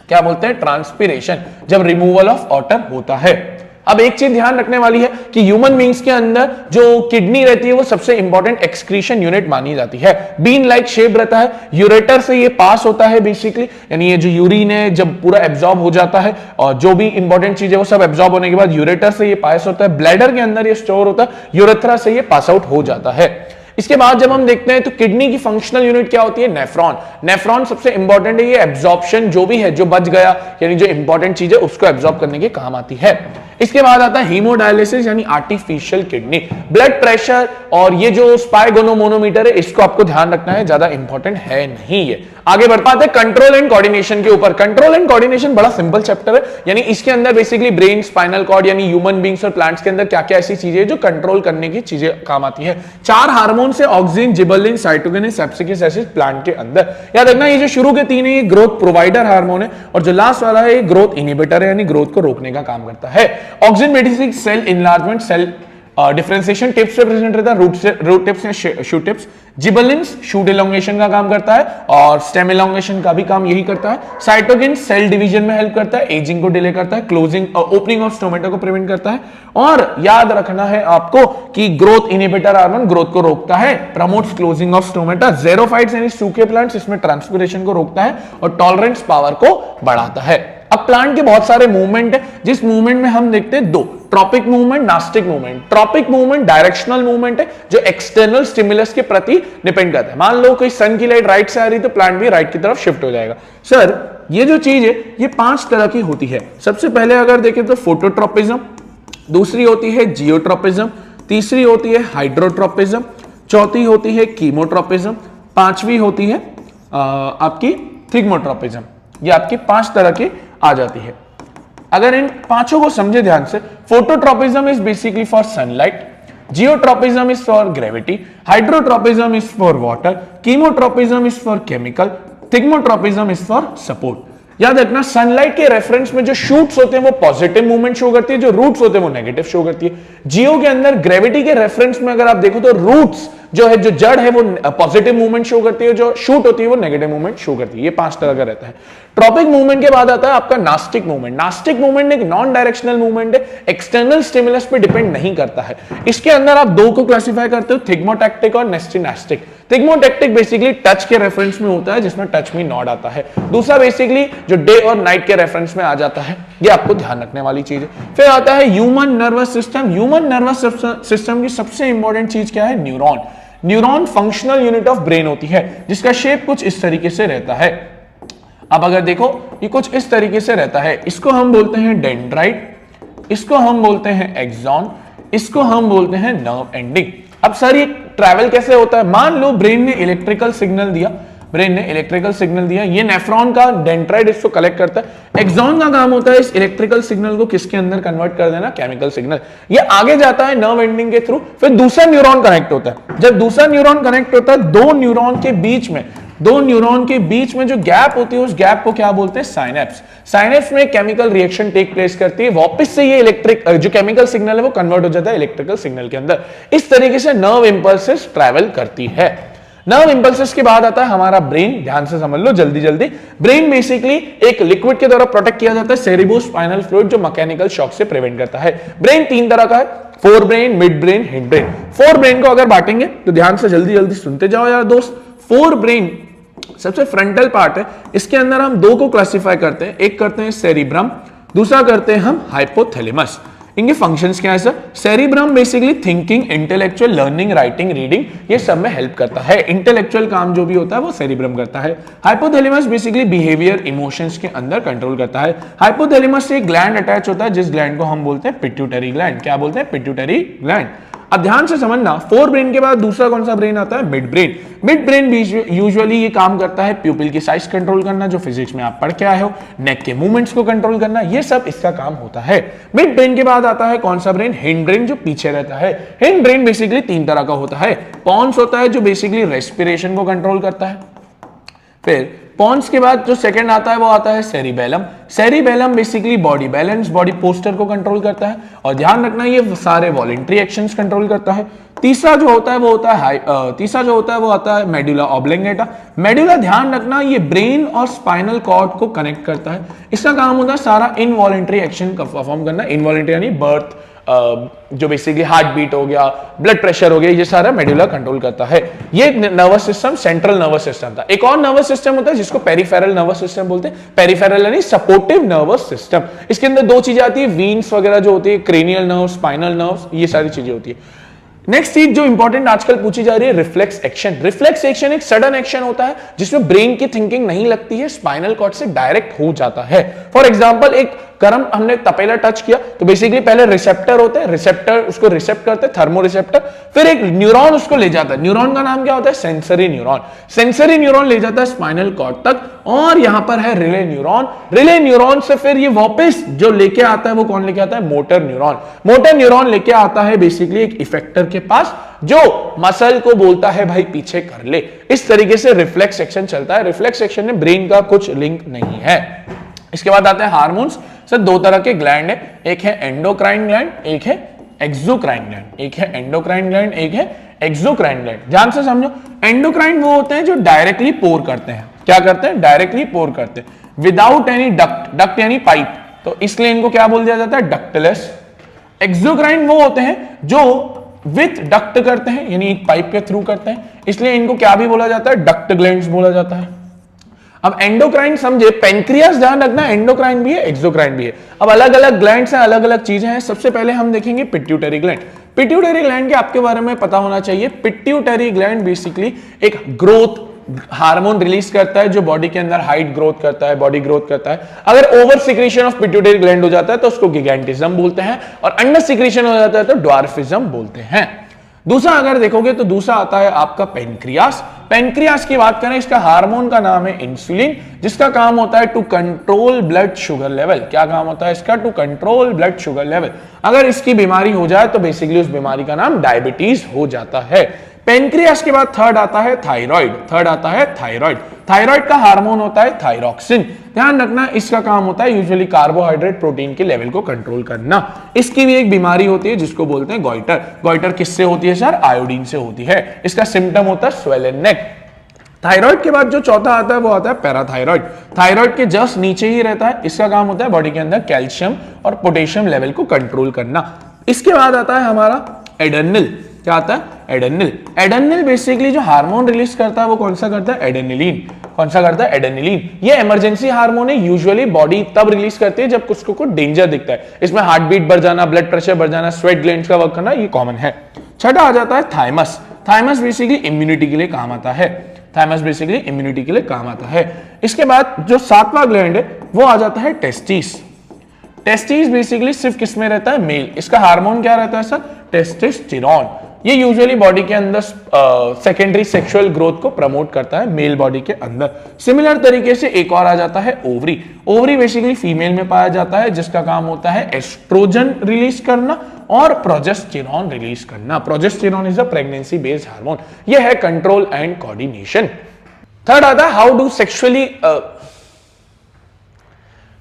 [SPEAKER 1] क्या बोलते हैं? ट्रांसपीरेशन, जब रिमूवल ऑफ वाटर होता है। अब एक चीज ध्यान रखने वाली है कि ह्यूमन बींग्स के अंदर जो किडनी रहती है वो सबसे इंपॉर्टेंट एक्सक्रीशन यूनिट मानी जाती है। बीन लाइक शेप रहता है, यूरेटर से ये पास होता है बेसिकली, यानी ये जो यूरिन है जब पूरा एब्जॉर्ब हो जाता है और जो भी इंपॉर्टेंट चीज है वो सब एब्जॉर्ब होने के बाद यूरेटर से ये पास होता है, ब्लैडर के अंदर ये स्टोर होता है, यूरेथ्रा से ये पास आउट हो जाता है। इसके बाद जब हम देखते हैं तो किडनी की फंक्शनल यूनिट क्या होती है? नेफ्रॉन। नेफ्रॉन सबसे इंपॉर्टेंट है, ये एब्जॉर्प्शन जो भी है जो बच गया यानी जो इंपॉर्टेंट चीज है उसको एब्जॉर्ब करने के काम आती है। इसके बाद आता है हीमोडायलिसिस यानी आर्टिफिशियल किडनी। ब्लड प्रेशर और ये जो स्पाइगोनोमोनोमीटर है इसको आपको ध्यान रखना है, ज्यादा इंपॉर्टेंट है नहीं ये। आगे बढ़ पाते हैं कंट्रोल एंड कोऑर्डिनेशन के ऊपर। कंट्रोल एंड कोऑर्डिनेशन बड़ा सिंपल चैप्टर है, यानी इसके अंदर बेसिकली ब्रेन, स्पाइनल कॉर्ड, यानी ह्यूमन बींग्स और प्लांट्स के अंदर क्या क्या ऐसी चीजें जो कंट्रोल करने की चीजें काम आती है। 4 हार्मोन से auxin, gibberellin, cytokinin, abscisic acid plant के अंदर। याद रखना ये जो शुरू के 3 है ये ग्रोथ प्रोवाइडर हार्मोन है और जो लास्ट वाला है ये ग्रोथ इनहिबिटर है, यानी ग्रोथ को रोकने का काम करता है। Auxin basically cell enlargement, cell differentiation tips से प्रेजेंट रहता है, रूट टिप्स या shoot tips. Gibberellins shoot elongation का काम करता है और स्टेम इलोंगेशन का भी काम यही करता है। साइटोकिन सेल डिवीजन में हेल्प करता है, एजिंग को डिले करता है, क्लोजिंग ओपनिंग ऑफ स्टोमेटा को प्रिवेंट करता है। और याद रखना है आपको कि ग्रोथ इनहिबिटर हार्मोन ग्रोथ को रोकता है, promotes closing of stomata. Xerophytes यानी सूखे प्लांट्स इसमें ट्रांसपिरेशन को रोकता है और टॉलरेंस पावर को बढ़ाता है। अब प्लांट के बहुत सारे मूवमेंट है, जिस मूवमेंट में हम देखते हैं 2, tropic movement, nastic movement. Tropic movement directional movement है जो एक्सटर्नल स्टिमुलस के प्रति डिपेंड करता है। मान लो कोई सन की लाइट राइट से आ रही तो प्लांट भी राइट की तरफ शिफ्ट हो जाएगा। सर ये जो चीज है ये 5 तरह की होती है। सबसे पहले अगर देखें तो फोटोट्रोपिज्म, दूसरी होती है जियोट्रोपिज्म, तीसरी होती है हाइड्रोट्रोपिज्म, चौथी होती है कीमोट्रोपिज्म, 5वीं होती है आपकी थिग्मोट्रोपिज्म। ये आपकी 5 तरह की आ जाती है। अगर इन 5 को समझे ध्यान से, phototropism is basically for sunlight, geotropism is for gravity, hydrotropism is for water, chemotropism is for chemical, thigmotropism is for support. याद रखना सनलाइट के रेफरेंस में जो शूट्स होते हैं वो पॉजिटिव मूवमेंट शो करती है, जो रूट्स होते हैं वो नेगेटिव शो करती है। जियो के अंदर ग्रेविटी के रेफरेंस में अगर आप देखो तो रूट्स जो है, जो जड़ है वो पॉजिटिव मूवमेंट शो करती है, जो शूट होती है वो नेगेटिव मूवमेंट शो करती है। ये 5 तरह का रहता है। ट्रॉपिक मूवमेंट के बाद आता है आपका नास्टिक मूवमेंट। नास्टिक मूवमेंट एक नॉन डायरेक्शनल मूवमेंट है, एक्सटर्नल स्टिमुलस पे डिपेंड नहीं करता है। इसके अंदर आप 2 को क्लासिफाई करते हो, थिग्मोटैक्टिक और नेस्टिनास्टिक। थिग्मोटैक्टिक बेसिकली टच के रेफरेंस में होता है, जिसमें टच मी नॉड आता है। दूसरा बेसिकली जो डे और नाइट के रेफरेंस में आ जाता है, ये आपको ध्यान रखने वाली चीज है। फिर आता है human nervous system. Human nervous system की सबसे इंपॉर्टेंट चीज क्या है? Neuron. Neuron functional unit of brain होती है, जिसका शेप कुछ इस तरीके से रहता है। अब अगर देखो ये कुछ इस तरीके से रहता है, इसको हम बोलते हैं डेंड्राइट, इसको हम बोलते हैं एक्सॉन, इसको हम बोलते हैं नर्व एंडिंग। अब सर ये ट्रैवल कैसे होता है? मान लो ब्रेन ने इलेक्ट्रिकल सिग्नल दिया, ये नेफ्रॉन का डेंड्राइट इसको कलेक्ट करता है। एक्सॉन का काम होता है इस इलेक्ट्रिकल सिग्नल को किसके अंदर कन्वर्ट कर देना, केमिकल सिग्नल। ये आगे जाता है नर्व एंडिंग के थ्रू, फिर दूसरा न्यूरॉन कनेक्ट होता है। जब दूसरा न्यूरॉन कनेक्ट होता है, दो न्यूरॉन के बीच में जो गैप होती है, उस गैप को क्या बोलते हैं, साइनेप्स। साइनेप्स में केमिकल रिएक्शन टेक प्लेस करती है, वापस से ये इलेक्ट्रिक जो केमिकल सिग्नल है वो कन्वर्ट हो जाता है इलेक्ट्रिकल सिग्नल के अंदर। इस तरीके से नर्व इंपल्सेस ट्रैवल करती है। नर्व इंपल्सेस के बाद आता है हमारा ब्रेन। ध्यान से समझ लो जल्दी जल्दी। ब्रेन बेसिकली एक लिक्विड के द्वारा प्रोटेक्ट किया जाता है, सेरेब्रोस्पाइनल फ्लूइड, जो मैकेनिकल शॉक से प्रिवेंट करता है। ब्रेन तीन तरह का है, fore brain, mid brain, hind brain. Fore brain को अगर बांटेंगे तो ध्यान से जल्दी जल्दी सुनते जाओ यार दोस्त। फोर ब्रेन सबसे फ्रंटल पार्ट है, इसके अंदर हम दो को क्लासिफाई करते हैं, एक करते हैं सेरिब्रम, दूसरा करते हैं हम हाइपोथैलेमस। इनके फंक्शंस क्या है sir? Cerebrum basically thinking, intellectual, learning, writing, reading, ये सब में हेल्प करता है। इंटेलेक्चुअल काम जो भी होता है वो सेरिब्रम करता है। हाइपोथैलेमस बेसिकली बिहेवियर, इमोशंस के अंदर कंट्रोल करता है। हाइपोथैलेमस से एक ग्लैंड अटैच होता है, जिस ग्लैंड को हम बोलते हैं पिट्यूटरी ग्लैंड। क्या बोलते हैं? Pituitary gland. अब ध्यान से समझना, फोर ब्रेन के बाद दूसरा कौन सा ब्रेन आता है? Mid brain. Mid brain usually ये काम करता है प्यूपिल की साइज कंट्रोल करना, जो फिजिक्स में आप पढ़ के आए हो, नेक के मूवमेंट्स को कंट्रोल करना, ये सब इसका काम होता है। मिड ब्रेन के बाद आता है कौन सा ब्रेन? हिंड ब्रेन, जो पीछे रहता है। हिंड ब्रेन बेसिकली तीन तरह का होता है। पॉन्स होता है जो बेसिकली रेस्पिरेशन को कंट्रोल करता है। फिर पॉन्स के बाद जो सेकंड आता है वो आता है cerebellum. Cerebellum basically body balance, body poster को कंट्रोल करता है, और ध्यान रखना ये सारे वॉलंटरी एक्शंस कंट्रोल करता है। तीसरा जो होता है वो आता है मेडुला ऑब्लिंगेटा। मेडुला, ध्यान रखना, ये ब्रेन और स्पाइनल कॉर्ड को कनेक्ट करता है। इसका काम होता है सारा इनवॉलंटरी एक्शन का परफॉर्म करना। इनवॉलंटरी यानी बर्थ, जो बेसिकली हार्ट बीट हो गया, ब्लड प्रेशर हो गया, ये सारा मेडुला कंट्रोल करता है। ये nervous system central nervous system था। एक और नर्वस सिस्टम होता है जिसको पेरिफेरल नर्वस सिस्टम बोलते हैं। पेरिफेरल यानी सपोर्टिव नर्वस सिस्टम। इसके अंदर दो चीजें आती है, वीन्स वगैरह जो होती है, क्रेनियल नर्व, स्पाइनल नर्व्स, ये सारी चीजें होती है। नेक्स्ट चीज जो इंपॉर्टेंट आजकल पूछी जा रही है, रिफ्लेक्स एक्शन। रिफ्लेक्स एक्शन एक सडन एक्शन होता है जिसमें ब्रेन की थिंकिंग नहीं लगती है, स्पाइनल कॉर्ड से डायरेक्ट हो जाता है। फॉर एग्जांपल, एक गर्म हमने तपेला टच किया तो बेसिकली पहले रिसेप्टर होते हैं, रिसेप्टर उसको रिसेप्ट करते हैं, थर्मो रिसेप्टर, फिर एक न्यूरॉन उसको ले जाता है। न्यूरॉन का नाम क्या होता है? Sensory neuron. सेंसरी न्यूरॉन ले जाता है स्पाइनल कॉर्ड तक, और यहां पर है रिले न्यूरॉन। रिले न्यूरॉन से फिर ये वापस जो लेके आता है वो कौन लेके आता है? Motor neuron. मोटर न्यूरॉन लेके आता है बेसिकली एक इफेक्टर के पास, जो मसल को बोलता है भाई पीछे कर ले। इस तरीके से रिफ्लेक्स एक्शन चलता है। रिफ्लेक्स एक्शन में ब्रेन का कुछ लिंक नहीं है। इसके बाद आते हैं हार्मोन्स। सर दो तरह के ग्लैंड है, एक है एंडोक्राइन ग्लैंड, एक है एक्सोक्राइन ग्लैंड। एक है एंडोक्राइन ग्लैंड, एक है एक्सोक्राइन ग्लैंड। ध्यान से समझो, एंडोक्राइन वो होते हैं जो डायरेक्टली पोर करते हैं। क्या करते हैं? डायरेक्टली पोर करते हैं, विदाउट एनी डक्ट। डक्ट यानी पाइप, तो इसलिए इनको क्या बोल दिया जाता है? डक्टलेस। एक्सोक्राइन वो होते हैं जो विथ डक्ट करते हैं, यानी एक पाइप के थ्रू करते हैं, इसलिए इनको क्या भी बोला जाता है? डक्ट ग्लैंड्स बोला जाता है। अब एंडोक्राइन समझे, पेंक्रियास ध्यान रखना, एंडोक्राइन भी है, एक्सोक्राइन भी है। अब अलग अलग ग्लैंड्स हैं, अलग अलग चीजें हैं। सबसे पहले हम देखेंगे पिट्यूटरी ग्लैंड। पिट्यूटरी ग्लैंड के आपके बारे में पता होना चाहिए। पिट्यूटरी ग्लैंड बेसिकली एक ग्रोथ हार्मोन रिलीज करता है, जो बॉडी के अंदर हाइट ग्रोथ करता है, बॉडी ग्रोथ करता है। अगर over secretion of pituitary gland हो जाता है तो उसको गिगैंटिज्म बोलते हैं, और अंडर सिक्रीशन हो जाता है तो ड्वार्फिज्म बोलते हैं। दूसरा अगर देखोगे तो दूसरा आता है आपका पेनक्रियास। पेनक्रियास की बात करें, इसका हार्मोन का नाम है इंसुलिन, जिसका काम होता है to control blood sugar level. क्या काम होता है इसका? To control blood sugar level. अगर इसकी बीमारी हो जाए तो बेसिकली उस बीमारी का नाम डायबिटीज हो जाता है। पेनक्रियास के बाद थर्ड आता है थायराइड। थर्ड आता है थायराइड। थायराइड का हार्मोन होता है थायरॉक्सिन। ध्यान रखना, इसका काम होता है यूजुअली कार्बोहाइड्रेट प्रोटीन के लेवल को कंट्रोल करना। इसकी भी एक बीमारी होती है जिसको बोलते हैं गॉइटर। गॉइटर किससे होती है सर? आयोडीन से होती है। इसका सिम्टम होता है स्वेलन नेक। थायराइड के बाद जो चौथा आता है वो आता है पैराथायराइड। थायराइड के जस्ट नीचे ही रहता है। इसका काम होता है बॉडी के अंदर कैल्शियम और पोटेशियम लेवल को कंट्रोल करना। इसके बाद आता है हमारा एड्रेनल। क्या आता है? एड्रेनल। एड्रेनल बेसिकली जो हार्मोन रिलीज करता है वो कौन सा करता है? एड्रेनलिन। कौन सा करता है? एड्रेनलिन। ये इमरजेंसी हार्मोन है, यूजुअली बॉडी तब रिलीज करती है जब उसको कोई डेंजर दिखता है। इसमें हार्ट बीट बढ़ जाना, ब्लड प्रेशर बढ़ जाना, स्वेट ग्लैंड्स का वर्क करना, ये कॉमन है। छठा आ जाता है थाइमस। थाइमस बेसिकली इम्यूनिटी के लिए काम आता है, थाइमस बेसिकली इम्यूनिटी के लिए काम आता है। इसके बाद जो 7वां ग्लैंड है वो आ जाता है टेस्टिस। टेस्टिस बेसिकली सिर्फ किस में रहता है, मेल। इसका हार्मोन क्या रहता है सर, टेस्टोस्टेरोन। ये यूजुअली बॉडी के अंदर सेकेंडरी सेक्सुअल ग्रोथ को प्रमोट करता है मेल बॉडी के अंदर। सिमिलर तरीके से एक और आ जाता है ओवरी। ओवरी बेसिकली फीमेल में पाया जाता है, जिसका काम होता है एस्ट्रोजन रिलीज करना और प्रोजेस्टेरॉन रिलीज करना। Progesterone is a pregnancy based hormone. ये है कंट्रोल एंड कोऑर्डिनेशन। थर्ड आता है हाउ डू सेक्सुअली,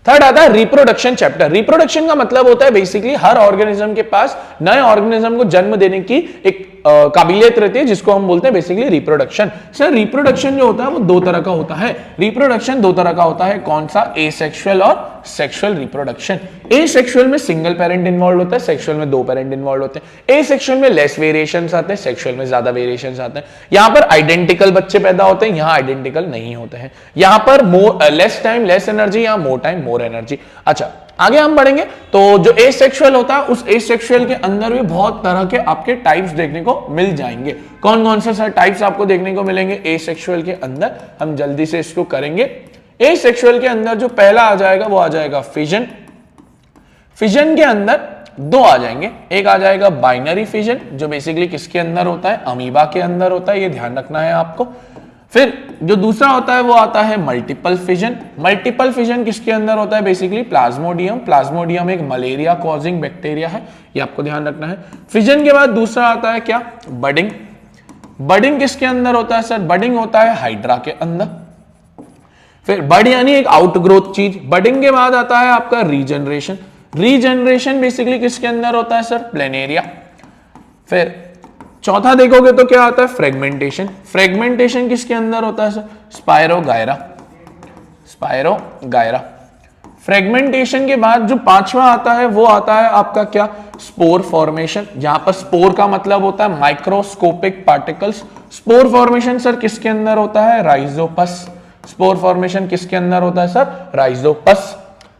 [SPEAKER 1] थर्ड आता है रिप्रोडक्शन चैप्टर। रिप्रोडक्शन का मतलब होता है बेसिकली हर ऑर्गेनिज्म के पास नए ऑर्गेनिज्म को जन्म देने की एक काबिलियत रहती है, जिसको हम बोलते हैं बेसिकली रिप्रोडक्शन। सर रिप्रोडक्शन जो होता है वो दो तरह का होता है। रिप्रोडक्शन दो तरह का होता है, कौन सा, एसेक्सुअल और सेक्सुअल रिप्रोडक्शन। एसेक्सुअल में सिंगल पेरेंट इन्वॉल्व होता है, सेक्सुअल में दो पेरेंट इन्वॉल्व होते हैं। एसेक्सुअल में लेस वेरिएशंस आते हैं, सेक्सुअल में ज्यादा वेरिएशंस आते हैं। यहां पर आइडेंटिकल बच्चे पैदा होते हैं, यहां आइडेंटिकल नहीं होते हैं। यहां पर लेस टाइम लेस एनर्जी, यहां मोर टाइम मोर एनर्जी। अच्छा आगे हम बढ़ेंगे तो जो एसेक्सुअल होता है उस एसेक्सुअल के अंदर भी बहुत तरह के आपके टाइप्स देखने को मिल जाएंगे। कौन कौन से सर टाइप्स आपको देखने को मिलेंगे एसेक्सुअल के अंदर, हम जल्दी से इसको करेंगे। एसेक्सुअल के अंदर जो पहला आ जाएगा वो आ जाएगा फिजन। फिजन के अंदर दो आ जाएंगे, एक आ जाएगा बाइनरी फिजन जो बेसिकली किसके अंदर होता है, अमीबा के अंदर होता है, ये ध्यान रखना है आपको। फिर जो दूसरा होता है वो आता है मल्टीपल फिजन। मल्टीपल फिजन किसके अंदर होता है, बेसिकली प्लाज्मोडियम। प्लाज्मोडियम एक मलेरिया कॉजिंग बैक्टीरिया है, ये आपको ध्यान रखना है। फिजन के बाद दूसरा आता है क्या, बडिंग। बडिंग किसके अंदर होता है सर, बडिंग होता है हाइड्रा के अंदर। फिर बड यानी एक आउटग्रोथ चीज। बडिंग के बाद आता है आपका रीजनरेशन। रीजनरेशन बेसिकली किसके अंदर होता है सर, प्लेनेरिया। फिर चौथा देखोगे तो क्या आता है, फ्रेगमेंटेशन। फ्रेगमेंटेशन किसके अंदर होता है सर, स्पायरोगायरा। स्पायरोगायरा। फ्रेगमेंटेशन के बाद जो पांचवा आता है वो आता है आपका क्या, स्पोर फॉर्मेशन। जहां पर स्पोर का मतलब होता है microscopic particles. Spore formation sir किसके अंदर होता है, राइजोपस। स्पोर फॉर्मेशन किसके अंदर होता है सर, राइजोपस।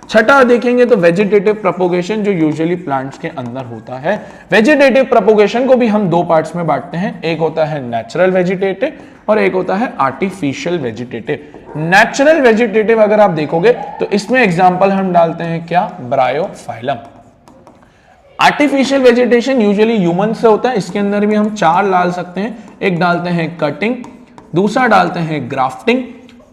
[SPEAKER 1] छठा देखेंगे तो वेजिटेटिव प्रोपोगेशन जो यूजुअली प्लांट्स के अंदर होता है। वेजिटेटिव प्रोपोगेशन को भी हम दो पार्ट्स में बांटते हैं, एक होता है नेचुरल वेजिटेटिव और एक होता है आर्टिफिशियल वेजिटेटिव। नेचुरल वेजिटेटिव अगर आप देखोगे तो इसमें एग्जांपल हम डालते हैं क्या, Bryophyllum. Artificial vegetation usually human से होता है, इसके अंदर भी हम चार डाल सकते हैं। एक डालते हैं कटिंग, दूसरा डालते हैं ग्राफ्टिंग,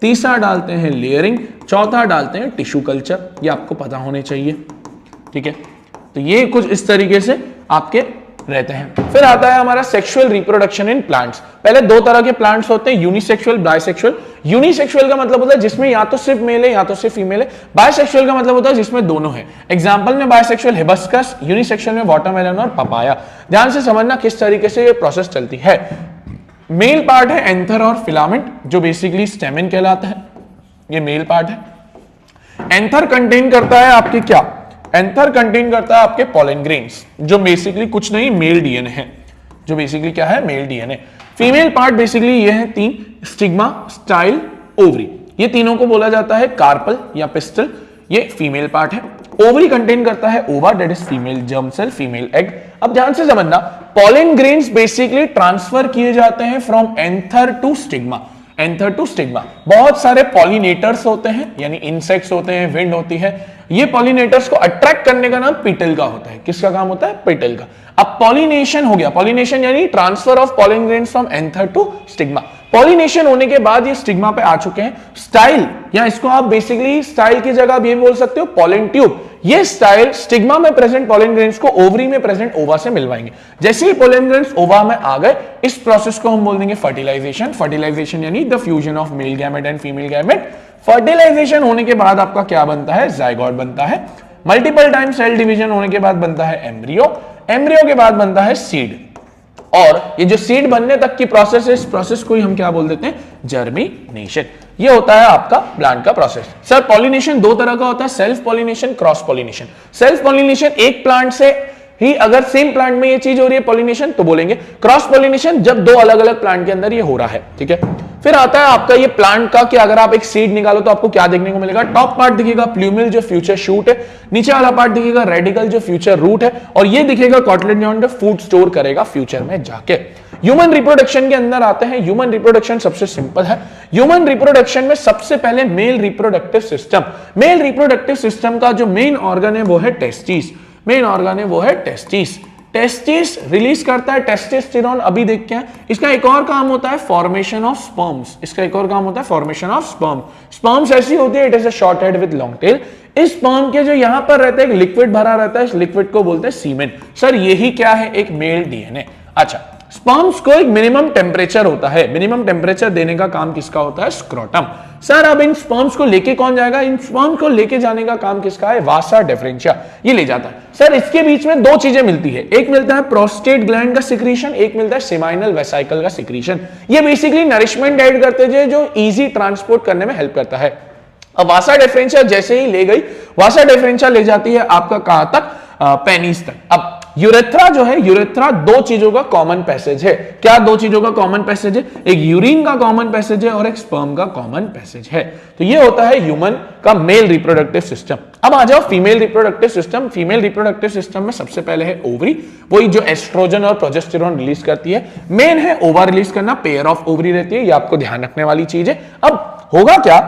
[SPEAKER 1] तीसरा डालते हैं लेयरिंग, चौथा डालते हैं टिश्यू कल्चर। ये आपको पता होने चाहिए, ठीक है। तो ये कुछ इस तरीके से आपके रहते हैं। फिर आता है हमारा सेक्सुअल रिप्रोडक्शन इन प्लांट्स। पहले दो तरह के प्लांट्स होते हैं, यूनिसेक्सुअल, बाइसेक्सुअल। यूनिसेक्सुअल का मतलब होता है जिसमें या तो सिर्फ मेल है या तो सिर्फ फीमेल है। बाइसेक्सुअल का मतलब होता है जिसमें दोनों है। एग्जांपल में बाइसेक्सुअल हिबिस्कस, यूनिसेक्सुअल में वाटरमेलन और पपाया। ध्यान से समझना किस तरीके से ये प्रोसेस चलती है। मेल पार्ट है एंथर और फिलामेंट जो बेसिकली स्टेमेन कहलाता है, ये मेल पार्ट है। एंथर कंटेन करता है आपके क्या, एंथर कंटेन करता है आपके पोलन ग्रेन्स जो बेसिकली कुछ नहीं मेल डीएनए है, जो बेसिकली क्या है, male DNA. Female part basically ये है तीन, स्टिग्मा, स्टाइल, ओवरी। ये तीनों को बोला जाता है कार्पल या पिस्टल, ये फीमेल पार्ट है। ओवरी कंटेन करता है ova, that is female germ cell, female egg. अब ध्यान से समझना, पोलन ग्रेन्स बेसिकली ट्रांसफर किए जाते हैं from anther to stigma. Anther to stigma बहुत सारे पॉलिनेटर्स होते हैं, यानी इंसेक्ट्स होते हैं, विंड होती है। ये पॉलिनेटर्स को अट्रैक्ट करने का नाम पिटल का होता है। किसका काम होता है, पिटल का। अब पॉलिनेशन हो गया, पॉलिनेशन यानी transfer of pollen grains from anther to stigma. Pollination होने के बाद ये स्टिग्मा पे आ चुके हैं। स्टाइल, या इसको आप बेसिकली स्टाइल की जगह भी बोल सकते हो पोलन ट्यूब। ये स्टाइल स्टिग्मा में प्रेजेंट पोलन ग्रेन्स को ओवरी में प्रेजेंट ओवा से मिलवाएंगे। जैसे ही पोलन ग्रेन्स ओवा में आ गए, इस प्रोसेस को हम बोल देंगे फर्टिलाइजेशन। फर्टिलाइजेशन यानी the fusion of male gamete and female gamete. Fertilisation होने के बाद आपका क्या बनता है, जाइगोट बनता है। मल्टीपल टाइम सेल डिवीजन होने के बाद बनता है एम्ब्रियो। एम्ब्रियो के बाद बनता है सीड। और ये जो सीड बनने तक की प्रोसेस है, इस प्रोसेस को ही हम क्या बोल देते हैं, जर्मिनेशन। ये होता है आपका प्लांट का प्रोसेस। सर पॉलिनेशन दो तरह का होता है, self pollination, cross pollination. Self pollination एक प्लांट से ही अगर सेम प्लांट में ये चीज हो रही है पॉलिनेशन तो बोलेंगे। क्रॉस पॉलिनेशन जब दो अलग अलग प्लांट के अंदर ये हो रहा है, ठीक है। फिर आता है आपका ये प्लांट का कि अगर आप एक सीड निकालो तो आपको क्या देखने को मिलेगा, टॉप पार्ट दिखेगा प्लूमिल जो फ्यूचर शूट है, नीचे वाला पार्ट दिखेगा रेडिकल जो फ्यूचर रूट है, और ये दिखेगा कॉटलेडोन जो फूड स्टोर करेगा फ्यूचर में जाके। ह्यूमन रिप्रोडक्शन के अंदर आते हैं। ह्यूमन रिप्रोडक्शन सबसे सिंपल है। ह्यूमन रिप्रोडक्शन में सबसे पहले male reproductive system, male reproductive system का जो मेन ऑर्गन है वो है टेस्टिस, मेन ऑर्गन है वो है टेस्टिस। टेस्टिस रिलीज करता है टेस्टोस्टेरोन, अभी देखते हैं। इसका एक और काम होता है फॉर्मेशन ऑफ स्पर्म्स, इसका एक और काम होता है फॉर्मेशन ऑफ स्पर्म। स्पर्म्स ऐसी होती है, it is a short head with long tail. इस स्पर्म के जो यहां पर रहता है एक लिक्विड भरा रहता है, इस लिक्विड को बोलते हैं सीमेन। सर यही क्या है, एक मेल डीएनए। अच्छा, स्पर्म्स को एक मिनिमम टेम्परेचर होता है, मिनिमम टेम्परेचर देने का काम किसका होता है, स्क्रोटम। सर अब इन स्पर्म्स को लेके कौन जाएगा, इन स्पर्म्स को लेके जाने का काम किसका है, वासा डेफरेंशिया, ये ले जाता है। सर इसके बीच में दो चीजें मिलती है, एक मिलता है प्रोस्टेट ग्लैंड का सिक्रीशन, एक मिलता है सेमाइनल वेसिकल का सिक्रीशन। ये बेसिकली नरिशमेंट ऐड करते हैं जो इजी ट्रांसपोर्ट करने में हेल्प करता है। अब वासा डेफरेंशिया जैसे ही ले गई, वासा डेफरेंशिया ले जाती है आपका कहां तक, पेनिस तक। अब यूरेथ्रा जो है, यूरेथ्रा दो चीजों का कॉमन पैसेज है। क्या दो चीजों का कॉमन पैसेज है, एक यूरिन का कॉमन पैसेज है और एक स्पर्म का कॉमन पैसेज है। तो ये होता है ह्यूमन का मेल रिप्रोडक्टिव सिस्टम। अब आ जाओ female reproductive system. Female reproductive system में सबसे पहले है ओवरी, वही जो एस्ट्रोजन और प्रोजेस्टेरोन रिलीज करती है। मेन है ओवर रिलीज करना, पेयर ऑफ ओवरी रहती है, ये आपको ध्यान रखने वाली चीज है। अब होगा क्या,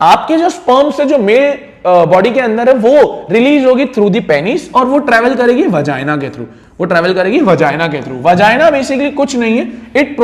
[SPEAKER 1] आपके जो स्पर्म से जो मेल बॉडी के अंदर है वो रिलीज होगी थ्रू दी पेनिस और वो ट्रेवल करेगी वजाइना के थ्रू, वो ट्रेवल करेगी वजाइना के थ्रू। वजाइना बेसिकली कुछ नहीं है, it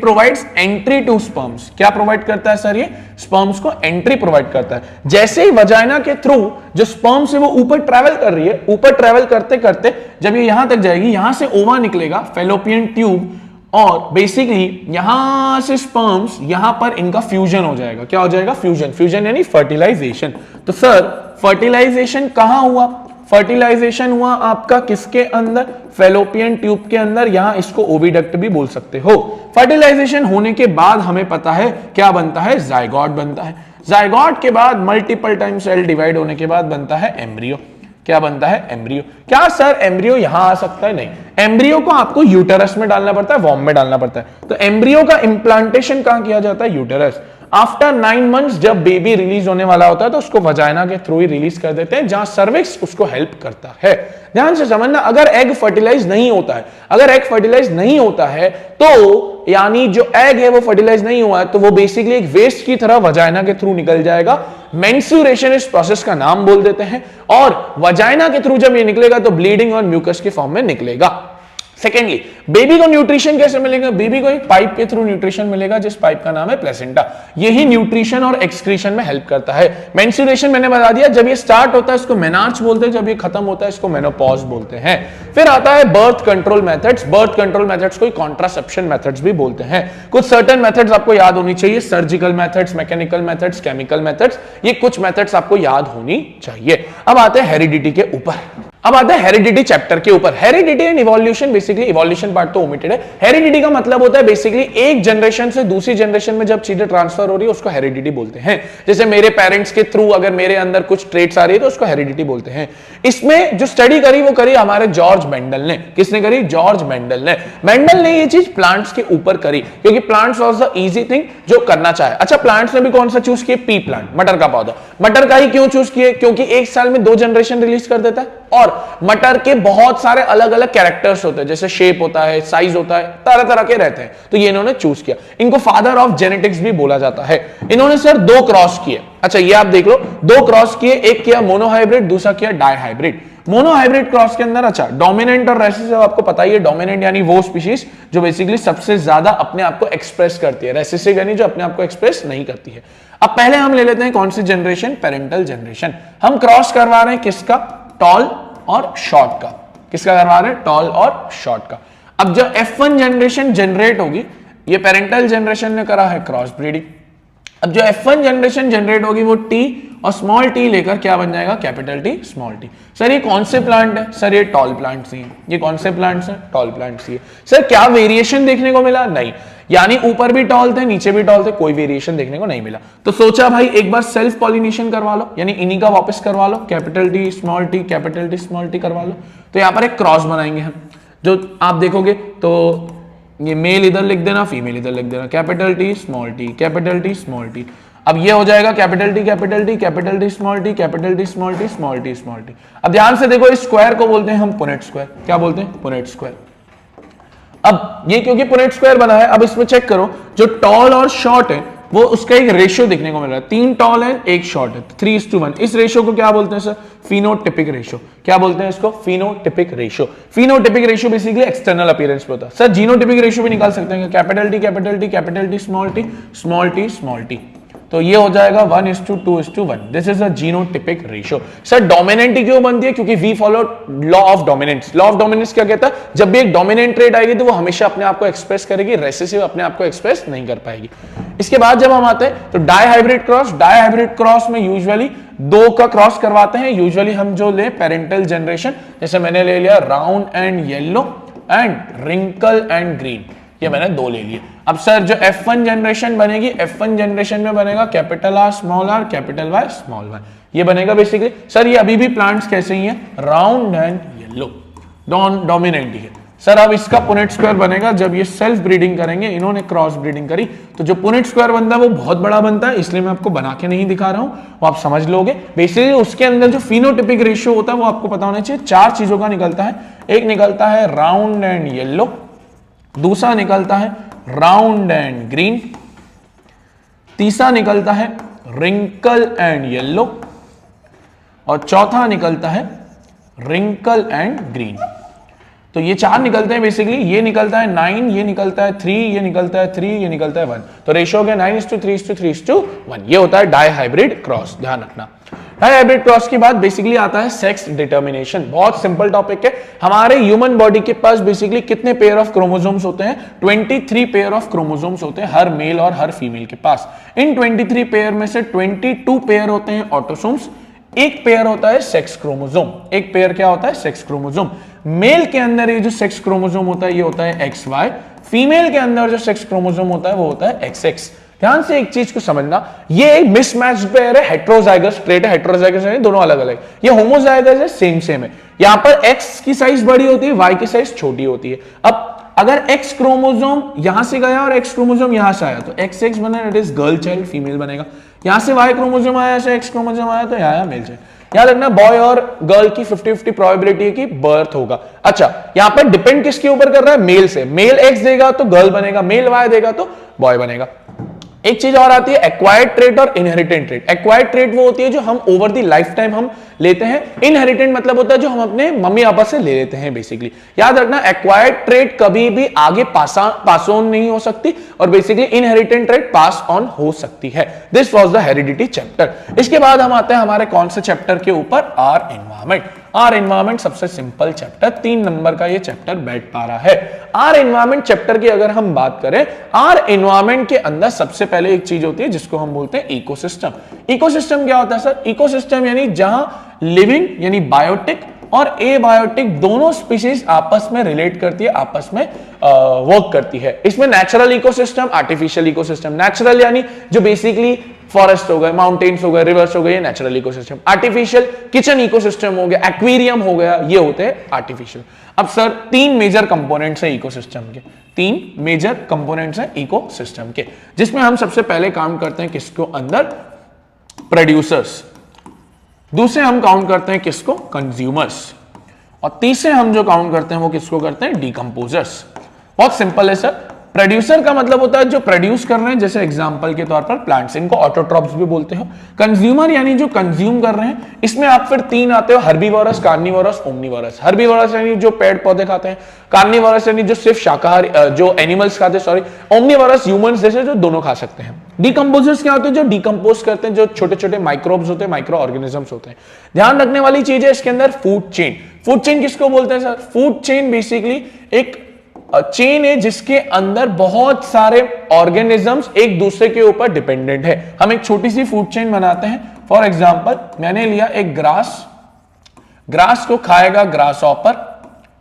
[SPEAKER 1] provides entry to sperms. क्या प्रोवाइड करता है सर, ये स्पर्म्स को एंट्री प्रोवाइड करता है। जैसे ही वजाइना के थ्रू जो स्पर्म्स है वो ऊपर ट्रेवल कर रही है, ऊपर ट्रेवल करते करते जब ये यहां तक जाएगी, यहां से ओवा निकलेगा, फेलोपियन ट्यूब, और बेसिकली यहां से स्पर्म्स यहां पर इनका फ्यूजन हो जाएगा। क्या हो जाएगा, फ्यूजन। फ्यूजन यानी फर्टिलाइजेशन। तो सर फर्टिलाइजेशन कहां हुआ, फर्टिलाइजेशन हुआ आपका किसके अंदर, फेलोपियन ट्यूब के अंदर। यहां इसको ओविडक्ट भी बोल सकते हो। फर्टिलाइजेशन होने के बाद हमें पता है क्या बनता है, जायगोट बनता है। जायगोट के बाद मल्टीपल टाइम सेल डिवाइड होने के बाद बनता है एम्ब्रियो। क्या बनता है, एम्ब्रियो। क्या सर एम्ब्रियो यहां आ सकता है, नहीं, एम्ब्रियो को आपको यूटेरस में डालना पड़ता है, वॉम में डालना पड़ता है। तो एम्ब्रियो का इंप्लांटेशन कहां किया जाता है, यूटेरस। आफ्टर 9 मंथ्स जब बेबी रिलीज होने वाला होता है तो उसको वजाइना के थ्रू ही रिलीज कर देते हैं, जहां सर्विक्स उसको हेल्प करता है। ध्यान से समझना, अगर एग फर्टिलाइज नहीं होता है, अगर एग फर्टिलाइज नहीं होता है तो यानी जो एग है वो फर्टिलाइज नहीं हुआ है तो वो बेसिकली एक वेस्ट की तरह वजाइना के थ्रू निकल जाएगा। मेंस्ट्रुएशन इस प्रोसेस का नाम बोल देते हैं। और वजाइना के थ्रू जब ये निकलेगा तो ब्लीडिंग और म्यूकस के फॉर्म में निकलेगा। सेकेंडली, बेबी को न्यूट्रिशन कैसे मिलेगा, बेबी को एक पाइप के थ्रू न्यूट्रिशन मिलेगा, जिस पाइप का नाम है प्लेसेंटा। यही न्यूट्रिशन और एक्सक्रीशन में हेल्प करता है। मेंस्ट्रुएशन मैंने बता दिया, जब ये स्टार्ट होता है इसको मेनार्च बोलते हैं, जब ये खत्म होता है इसको मेनोपॉज बोलते हैं। फिर आता है birth control methods. Birth control methods को कॉन्ट्रासेप्शन मेथड्स भी बोलते हैं। कुछ सर्टेन मेथड्स आपको याद होनी चाहिए, surgical methods, mechanical methods, chemical methods, ये कुछ मेथड्स आपको याद होनी चाहिए। अब आते हैं हेरिडिटी के ऊपर, अब आता है हेरिडिटी चैप्टर के ऊपर। Heredity and evolution, basically evolution part तो ओमिटेड है। हेरिडिटी का मतलब होता है बेसिकली एक जनरेशन से दूसरी जनरेशन में जब चीजें ट्रांसफर हो रही है उसको हेरिडिटी बोलते हैं। जैसे मेरे पेरेंट्स के थ्रू अगर मेरे अंदर कुछ ट्रेट्स आ रही है तो उसको हेरिडिटी बोलते हैं। इसमें जो स्टडी करी वो करी हमारे जॉर्ज मेंडल ने। किसने करी, जॉर्ज मेंडल ने। मेंडल ने ये चीज प्लांट्स के ऊपर करी क्योंकि plants was the easy thing जो करना चाहे। अच्छा, प्लांट्स ने भी कौन सा चूज किया, पी प्लांट, मटर का पौधा। मटर का ही क्यों चूज किए, क्योंकि एक साल में 2 जनरेशन रिलीज कर देता है और मटर के बहुत सारे अलग अलग कैरेक्टर्स होते हैं, जैसे शेप होता है, साइज होता है, तरह तरह के रहते हैं, तो ये इन्होंने चूज किया। इनको फादर ऑफ जेनेटिक्स भी बोला जाता है। इन्होंने सर 2 क्रॉस किए। अच्छा ये आप देख लो, 2 क्रॉस किए, एक किया मोनोहाइब्रिड, दूसरा किया डाइहाइब्रिड। मोनोहाइब्रिड क्रॉस के अंदर अच्छा डोमिनेंट और रेसेसिव आपको पता ही है। डोमिनेंट यानी वो स्पीशीज जो बेसिकली सबसे ज्यादा अपने आप को एक्सप्रेस करती है, रेसेसिव यानी जो अपने आप को एक्सप्रेस नहीं करती है। अब पहले हम ले लेते हैं कौन सी जनरेशन, पेरेंटल जनरेशन। हम क्रॉस करवा रहे हैं किसका, टॉल और शॉर्ट का। किसका करवा रहे हैं, टॉल और शॉर्ट का। अब जो F1 जनरेशन जनरेट होगी, ये पेरेंटल जनरेशन ने करा है क्रॉस ब्रीडिंग। अब जो F1 जनरेशन जनरेट होगी वो T और स्मॉल t लेकर क्या बन जाएगा, capital T small t। Sir ये कौन से प्लांट है, सर ये टॉल प्लांट्स ही है। ये कौन से प्लांट्स हैं, टॉल प्लांट्स ही है। सर क्या वेरिएशन देखने को मिला, नहीं, यानी ऊपर भी टॉल थे नीचे भी टॉल थे, कोई वेरिएशन देखने को नहीं मिला। तो सोचा भाई एक बार सेल्फ पॉलिनेशन करवा लो, यानी इन्हीं का वापस करवा लो, capital T small t capital T small t करवा लो। तो यहाँ पर एक क्रॉस बनाएंगे हम, जो आप देखोगे तो ये मेल इधर लिख देना, फीमेल इधर लिख देना, capital T small t capital T small t। अब ये हो जाएगा capital T capital T capital T small t capital T small t small t small t। अब ध्यान से देखो, इस स्क्वायर को बोलते हैं हम पुनेट स्क्वायर। क्या बोलते हैं, पुनेट स्क्वायर। अब ये क्योंकि पुनेट स्क्वायर बना है, अब इसमें चेक करो जो टॉल और शॉर्ट है वो उसका एक रेशियो देखने को मिल रहा है, 3 टॉल है 1 शॉर्ट है, 3:1। इस रेशियो को क्या बोलते हैं सर? Phenotypic ratio. क्या बोलते हैं इसको? Phenotypic ratio. Phenotypic ratio basically external appearance पे होता है। सर जीनोटिपिक रेशियो भी निकाल सकते हैं, capital T capital T capital T small T small T small T, तो ये हो जाएगा 1:2:1। This is a genotypic ratio. Sir dominant क्यों बनती है? क्योंकि we follow law of dominance. Law of dominance क्या कहता है? जब भी एक डोमिनेंट ट्रेट आएगी तो वो हमेशा अपने आप को एक्सप्रेस करेगी, रेसेसिव अपने आप को एक्सप्रेस नहीं कर पाएगी। इसके बाद जब हम आते हैं तो डाइहाइब्रिड क्रॉस। डाइहाइब्रिड क्रॉस में यूजुअली 2 का क्रॉस करवाते हैं। यूजुअली हम जो ले पेरेंटल जनरेशन, जैसे मैंने ले लिया round and yellow and wrinkle and green, ये मैंने 2 ले लिए। अब सर जो F1 जनरेशन बनेगी, F1 जनरेशन में बनेगा capital R small r capital Y small y, ये बनेगा बेसिकली। सर ये अभी भी प्लांट्स कैसे ही है? राउंड एंड येलो, डोमिनेंट ही है। सर अब इसका पुनेट स्क्वायर बनेगा जब ये सेल्फ ब्रीडिंग करेंगे, इन्होंने क्रॉस ब्रीडिंग करी, तो जो पुनेट स्क्वायर बनता है वो बहुत बड़ा बनता है, इसलिए मैं आपको बना के नहीं दिखा रहा हूं, वो आप समझ लोगे। बेसिकली उसके अंदर जो फिनोटिपिक रेशियो होता है वो आपको पता होना चाहिए। 4 चीजों का निकलता है। एक निकलता है राउंड एंड येलो, दूसरा निकलता है राउंड एंड ग्रीन, तीसरा निकलता है रिंकल एंड येलो, और चौथा निकलता है रिंकल एंड ग्रीन। तो ये 4 निकलते हैं बेसिकली। ये निकलता है 9, ये निकलता है 3, ये निकलता है 3, ये निकलता है 1। तो रेशियो हो गया 9:3:3:1। ये होता है डाइहाइब्रिड क्रॉस, ध्यान रखना। डाइहाइब्रिड क्रॉस के बाद बेसिकली आता है सेक्स डिटर्मिनेशन। बहुत सिंपल टॉपिक है। हमारे ह्यूमन बॉडी के पास बेसिकली कितने पेयर ऑफ क्रोमोसोम्स होते हैं? 23 पेयर ऑफ क्रोमोसोम्स होते हैं हर मेल और हर फीमेल के पास। इन 23 पेयर में से 22 पेयर होते हैं ऑटोसोम्स, एक पेयर होता है सेक्स क्रोमोसोम। एक पेयर क्या होता है? Sex chromosome. मेल के अंदर ये जो सेक्स क्रोमोसोम होता है ये होता है XY, फीमेल के अंदर जो सेक्स क्रोमोसोम होता है वो होता है XX। ध्यान से एक चीज को समझना, ये एक मिसमैच्ड पेयर है, हेट्रोजाइगस ट्रेट है, हेट्रोजाइगस है, दोनों अलग अलग। ये होमोजाइगस है, सेम सेम है। यहां पर X की साइज बड़ी होती है, Y की साइज छोटी होती है। अब अगर X क्रोमोसोम यहां से गया और X क्रोमोसोम यहां से आया तो XX बना, it is girl child, female बनेगा। यहां से Y क्रोमोसोम आया, से X क्रोमोसोम आया तो यहां मेल चाइल्ड। याद रखना बॉय और गर्ल की 50-50 प्रोबेबिलिटी है कि बर्थ होगा। अच्छा यहां पर डिपेंड किसके ऊपर कर रहा है? मेल से। मेल X देगा तो गर्ल बनेगा, मेल Y देगा तो बॉय बनेगा। एक चीज और आती है एक्वायर्ड ट्रेट और इनहेरिटेंट ट्रेट। एक्वायर्ड ट्रेट वो होती है जो हम ओवर द लाइफ टाइम हम लेते हैं। इनहेरिटेंट मतलब होता है जो हम अपने मम्मी पापा से ले लेते हैं बेसिकली। याद रखना एक्वायर्ड ट्रेट कभी भी आगे पास ऑन नहीं हो सकती और basically inherent trait pass on हो सकती है। This was the heredity chapter. इसके बाद हम आते हैं हमारे कौन से चैप्टर के ऊपर? Our environment. आर एनवायरमेंट सबसे सिंपल चैप्टर, 3 नंबर का ये चैप्टर बैठ पा रहा है। आर एनवायरमेंट चैप्टर की अगर हम बात करें, आर एनवायरमेंट के अंदर सबसे पहले एक चीज होती है जिसको हम बोलते हैं इकोसिस्टम। इकोसिस्टम क्या होता है सर? इकोसिस्टम यानी जहां लिविंग यानी बायोटिक और एबायोटिक दोनों स्पीशीज आपस में रिलेट करती है, आपस में वर्क करती है। इसमें natural ecosystem, artificial ecosystem. Natural यानी जो बेसिकली फॉरेस्ट हो गए, माउंटेन्स हो गए, रिवर्स हो गए, ये natural ecosystem. Artificial kitchen ecosystem हो गया, एक्वेरियम हो गया, ये होते हैं आर्टिफिशियल। अब सर 3 मेजर कंपोनेंट्स है इकोसिस्टम के, 3 मेजर कंपोनेंट्स है इकोसिस्टम के, जिसमें हम सबसे पहले काउंट करते हैं किसको अंदर? प्रोड्यूसर्स। दूसरे हम काउंट करते हैं किसको? कंज्यूमर्स। और तीसरे हम जो काउंट करते हैं वो किसको करते हैं? डिकम्पोजर्स। बहुत सिंपल है सर। प्रोड्यूसर का मतलब होता है जो प्रोड्यूस कर रहे हैं, जैसे एग्जांपल के तौर पर प्लांट्स, इनको ऑटोट्रॉप्स भी बोलते हो। कंज्यूमर यानी जो कंज्यूम कर रहे हैं। इसमें आप फिर 3 आते हो, हर्बीवोरस, कार्निवोरस, ओमनीवोरस। हर्बीवोरस यानी जो पेड़ पौधे खाते हैं, कार्निवोरस यानी जो सिर्फ शाकाहारी जो एनिमल्स खाते हैं, सॉरी, ओमनीवोरस ह्यूमंस जैसे जो दोनों खा सकते हैं। डिकम्पोजर्स क्या होते हैं? जो डिकम्पोज करते हैं, जो छोटे छोटे माइक्रोब्स होते हैं, माइक्रो ऑर्गेनिजम्स होते हैं। ध्यान रखने वाली चीज है इसके अंदर फूड चेन। फूड चेन किसको बोलते हैं सर? फूड चेन बेसिकली एक चेन है जिसके अंदर बहुत सारे ऑर्गेनिजम्स एक दूसरे के ऊपर डिपेंडेंट है। हम एक छोटी सी फूड चेन बनाते हैं। फॉर एग्जांपल मैंने लिया एक ग्रास, ग्रास को खाएगा ग्रास ऑपर,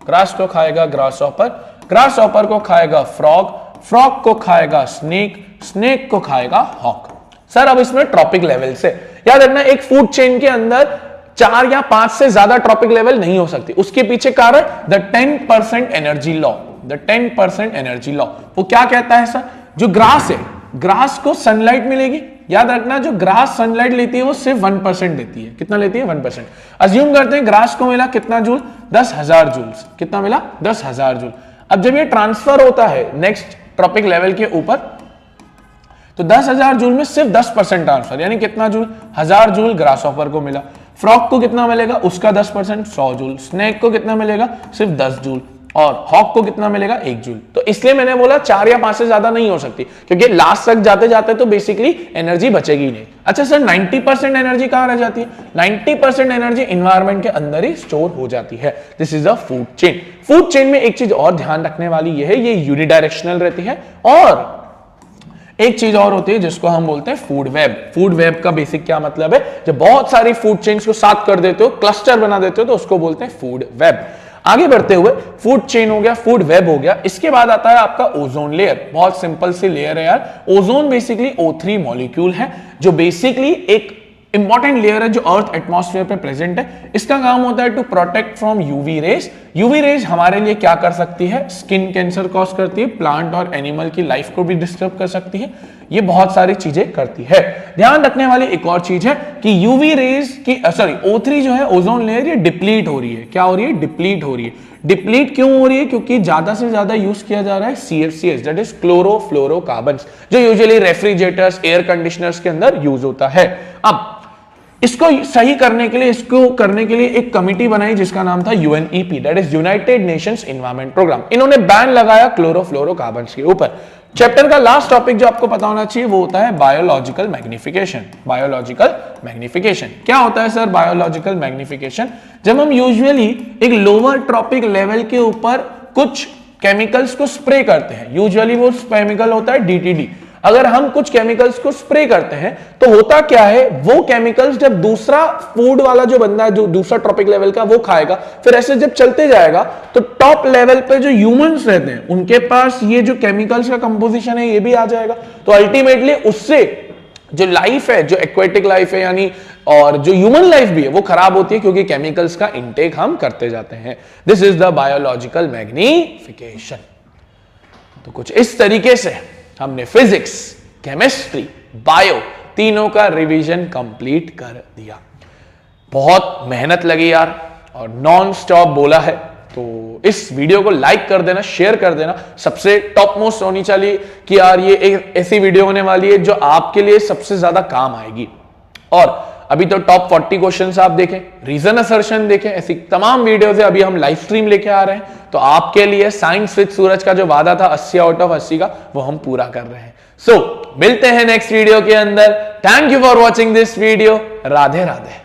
[SPEAKER 1] ग्रास को खाएगा ग्रास ऑपर, ग्रास ऑपर को खाएगा फ्रॉग, फ्रॉग को खाएगा स्नेक, स्नेक को खाएगा हॉक। सर अब इसमें ट्रॉपिक लेवल से याद रखना, एक फूड चेन के अंदर 4 या 5 से ज्यादा ट्रॉपिक लेवल नहीं हो सकती। उसके पीछे कारण the 10% energy law, the 10% energy law. वो क्या कहता है सर? जो ग्रास है, ग्रास को सनलाइट मिलेगी। याद रखना जो ग्रास सनलाइट लेती है वो सिर्फ 1% देती है। कितना लेती है? 1%। अज्यूम करते हैं ग्रास को मिला कितना जूल? 10,000 जूल। कितना मिला? 10,000 जूल। अब जब ये ट्रांसफर होता है नेक्स्ट ट्रॉपिक लेवल के ऊपर, तो 10,000 जूल में सिर्फ 10% ट्रांसफर, यानी कितना जूल, 1000 जूल ग्रास ऑफर को मिला। फ्रॉग को कितना मिलेगा, उसका 10%, 100 जूल। स्नेक को कितना मिलेगा, सिर्फ 10 जूल। और हॉक को कितना मिलेगा, 1 जूल। तो इसलिए मैंने बोला 4 या 5 से ज्यादा नहीं हो सकती, क्योंकि लास्ट तक जाते जाते तो बेसिकली एनर्जी बचेगी नहीं। अच्छा सर, 90% एनर्जी कहां रह जाती है? 90% एनर्जी एनवायरमेंट के अंदर ही स्टोर हो जाती है। This is a food chain. Food chain में एक चीज और ध्यान रखने वाली यह है, ये यूनिडायरेक्शनल रहती है, और एक चीज और होती है जिसको हम बोलते हैं फूड वेब। फूड वेब का बेसिक क्या मतलब है, जब बहुत सारी फूड चेन्स को साथ कर देते हो, क्लस्टर बना देते हो, तो उसको बोलते हैं फूड वेब। आगे बढ़ते हुए फूड चेन हो गया, फूड वेब हो गया, इसके बाद आता है आपका ओजोन लेयर। बहुत सिंपल सी लेयर है यार। ओजोन बेसिकली O3 मॉलिक्यूल है, जो बेसिकली एक इंपॉर्टेंट लेयर है जो अर्थ एटमॉस्फेयर पे प्रेजेंट है। इसका काम होता है to protect from UV rays. UV rays हमारे लिए क्या कर सकती है, स्किन कैंसर कॉज करती है, प्लांट और एनिमल की लाइफ को भी डिस्टर्ब कर सकती है, ये बहुत सारी चीजें करती है। ध्यान रखने वाली एक और चीज है कि यूवी रेज की O3 जो है ओजोन लेयर, ये डिप्लीट हो रही है। क्या हो रही है, डिप्लीट हो रही है। डिप्लीट क्यों हो रही है, क्योंकि ज्यादा से ज्यादा यूज किया जा रहा है CFCs, दैट इज क्लोरोफ्लोरोकार्बन्स, जो यूजुअली रेफ्रिजरेटर्स, एयर कंडीशनर्स के अंदर यूज होता है। अब इसको सही करने के लिए एक कमिटी बनाई जिसका नाम था UNEP, that is United Nations Environment Programme. इन्होंने बैन लगाया क्लोरोफ्लोरोकार्बन्स के ऊपर। चैप्टर का लास्ट टॉपिक जो आपको पता होना चाहिए वो होता है बायोलॉजिकल मैग्निफिकेशन। बायोलॉजिकल मैग्निफिकेशन क्या होता है सर? बायोलॉजिकल मैग्निफिकेशन, जब हम यूजुअली एक लोअर ट्रॉपिक लेवल के ऊपर कुछ केमिकल्स को स्प्रे करते हैं, यूजुअली वो केमिकल होता है DDT। अगर हम कुछ केमिकल्स को स्प्रे करते हैं तो होता क्या है, वो केमिकल्स जब दूसरा फूड वाला जो बंदा है, जो दूसरा ट्रॉपिक लेवल का, वो खाएगा, फिर ऐसे जब चलते जाएगा तो टॉप लेवल पे जो ह्यूमंस रहते हैं उनके पास ये जो केमिकल्स का कंपोजिशन है ये भी आ जाएगा। तो अल्टीमेटली उससे जो लाइफ है, जो एक्वेटिक लाइफ है यानी, और जो ह्यूमन लाइफ भी है, वो खराब होती है, क्योंकि केमिकल्स का इंटेक हम करते जाते हैं। This is the biological magnification. तो कुछ इस तरीके से हमने फिजिक्स, केमिस्ट्री, बायो तीनों का रिवीजन कंप्लीट कर दिया। बहुत मेहनत लगी यार, और नॉन स्टॉप बोला है, तो इस वीडियो को लाइक कर देना, शेयर कर देना। सबसे टॉप मोस्ट होनी चाहिए कि यार ये एक ऐसी वीडियो होने वाली है जो आपके लिए सबसे ज्यादा काम आएगी। और अभी तो टॉप 40 क्वेश्चंस आप देखें, रीजन असर्शन देखें, ऐसी तमाम वीडियोस है। अभी हम लाइव स्ट्रीम लेके आ रहे हैं, तो आपके लिए साइंस विद सूरज का जो वादा था 80 आउट ऑफ 80 का, वो हम पूरा कर रहे हैं। सो मिलते हैं नेक्स्ट वीडियो के अंदर। Thank you for watching this video. Radhe Radhe.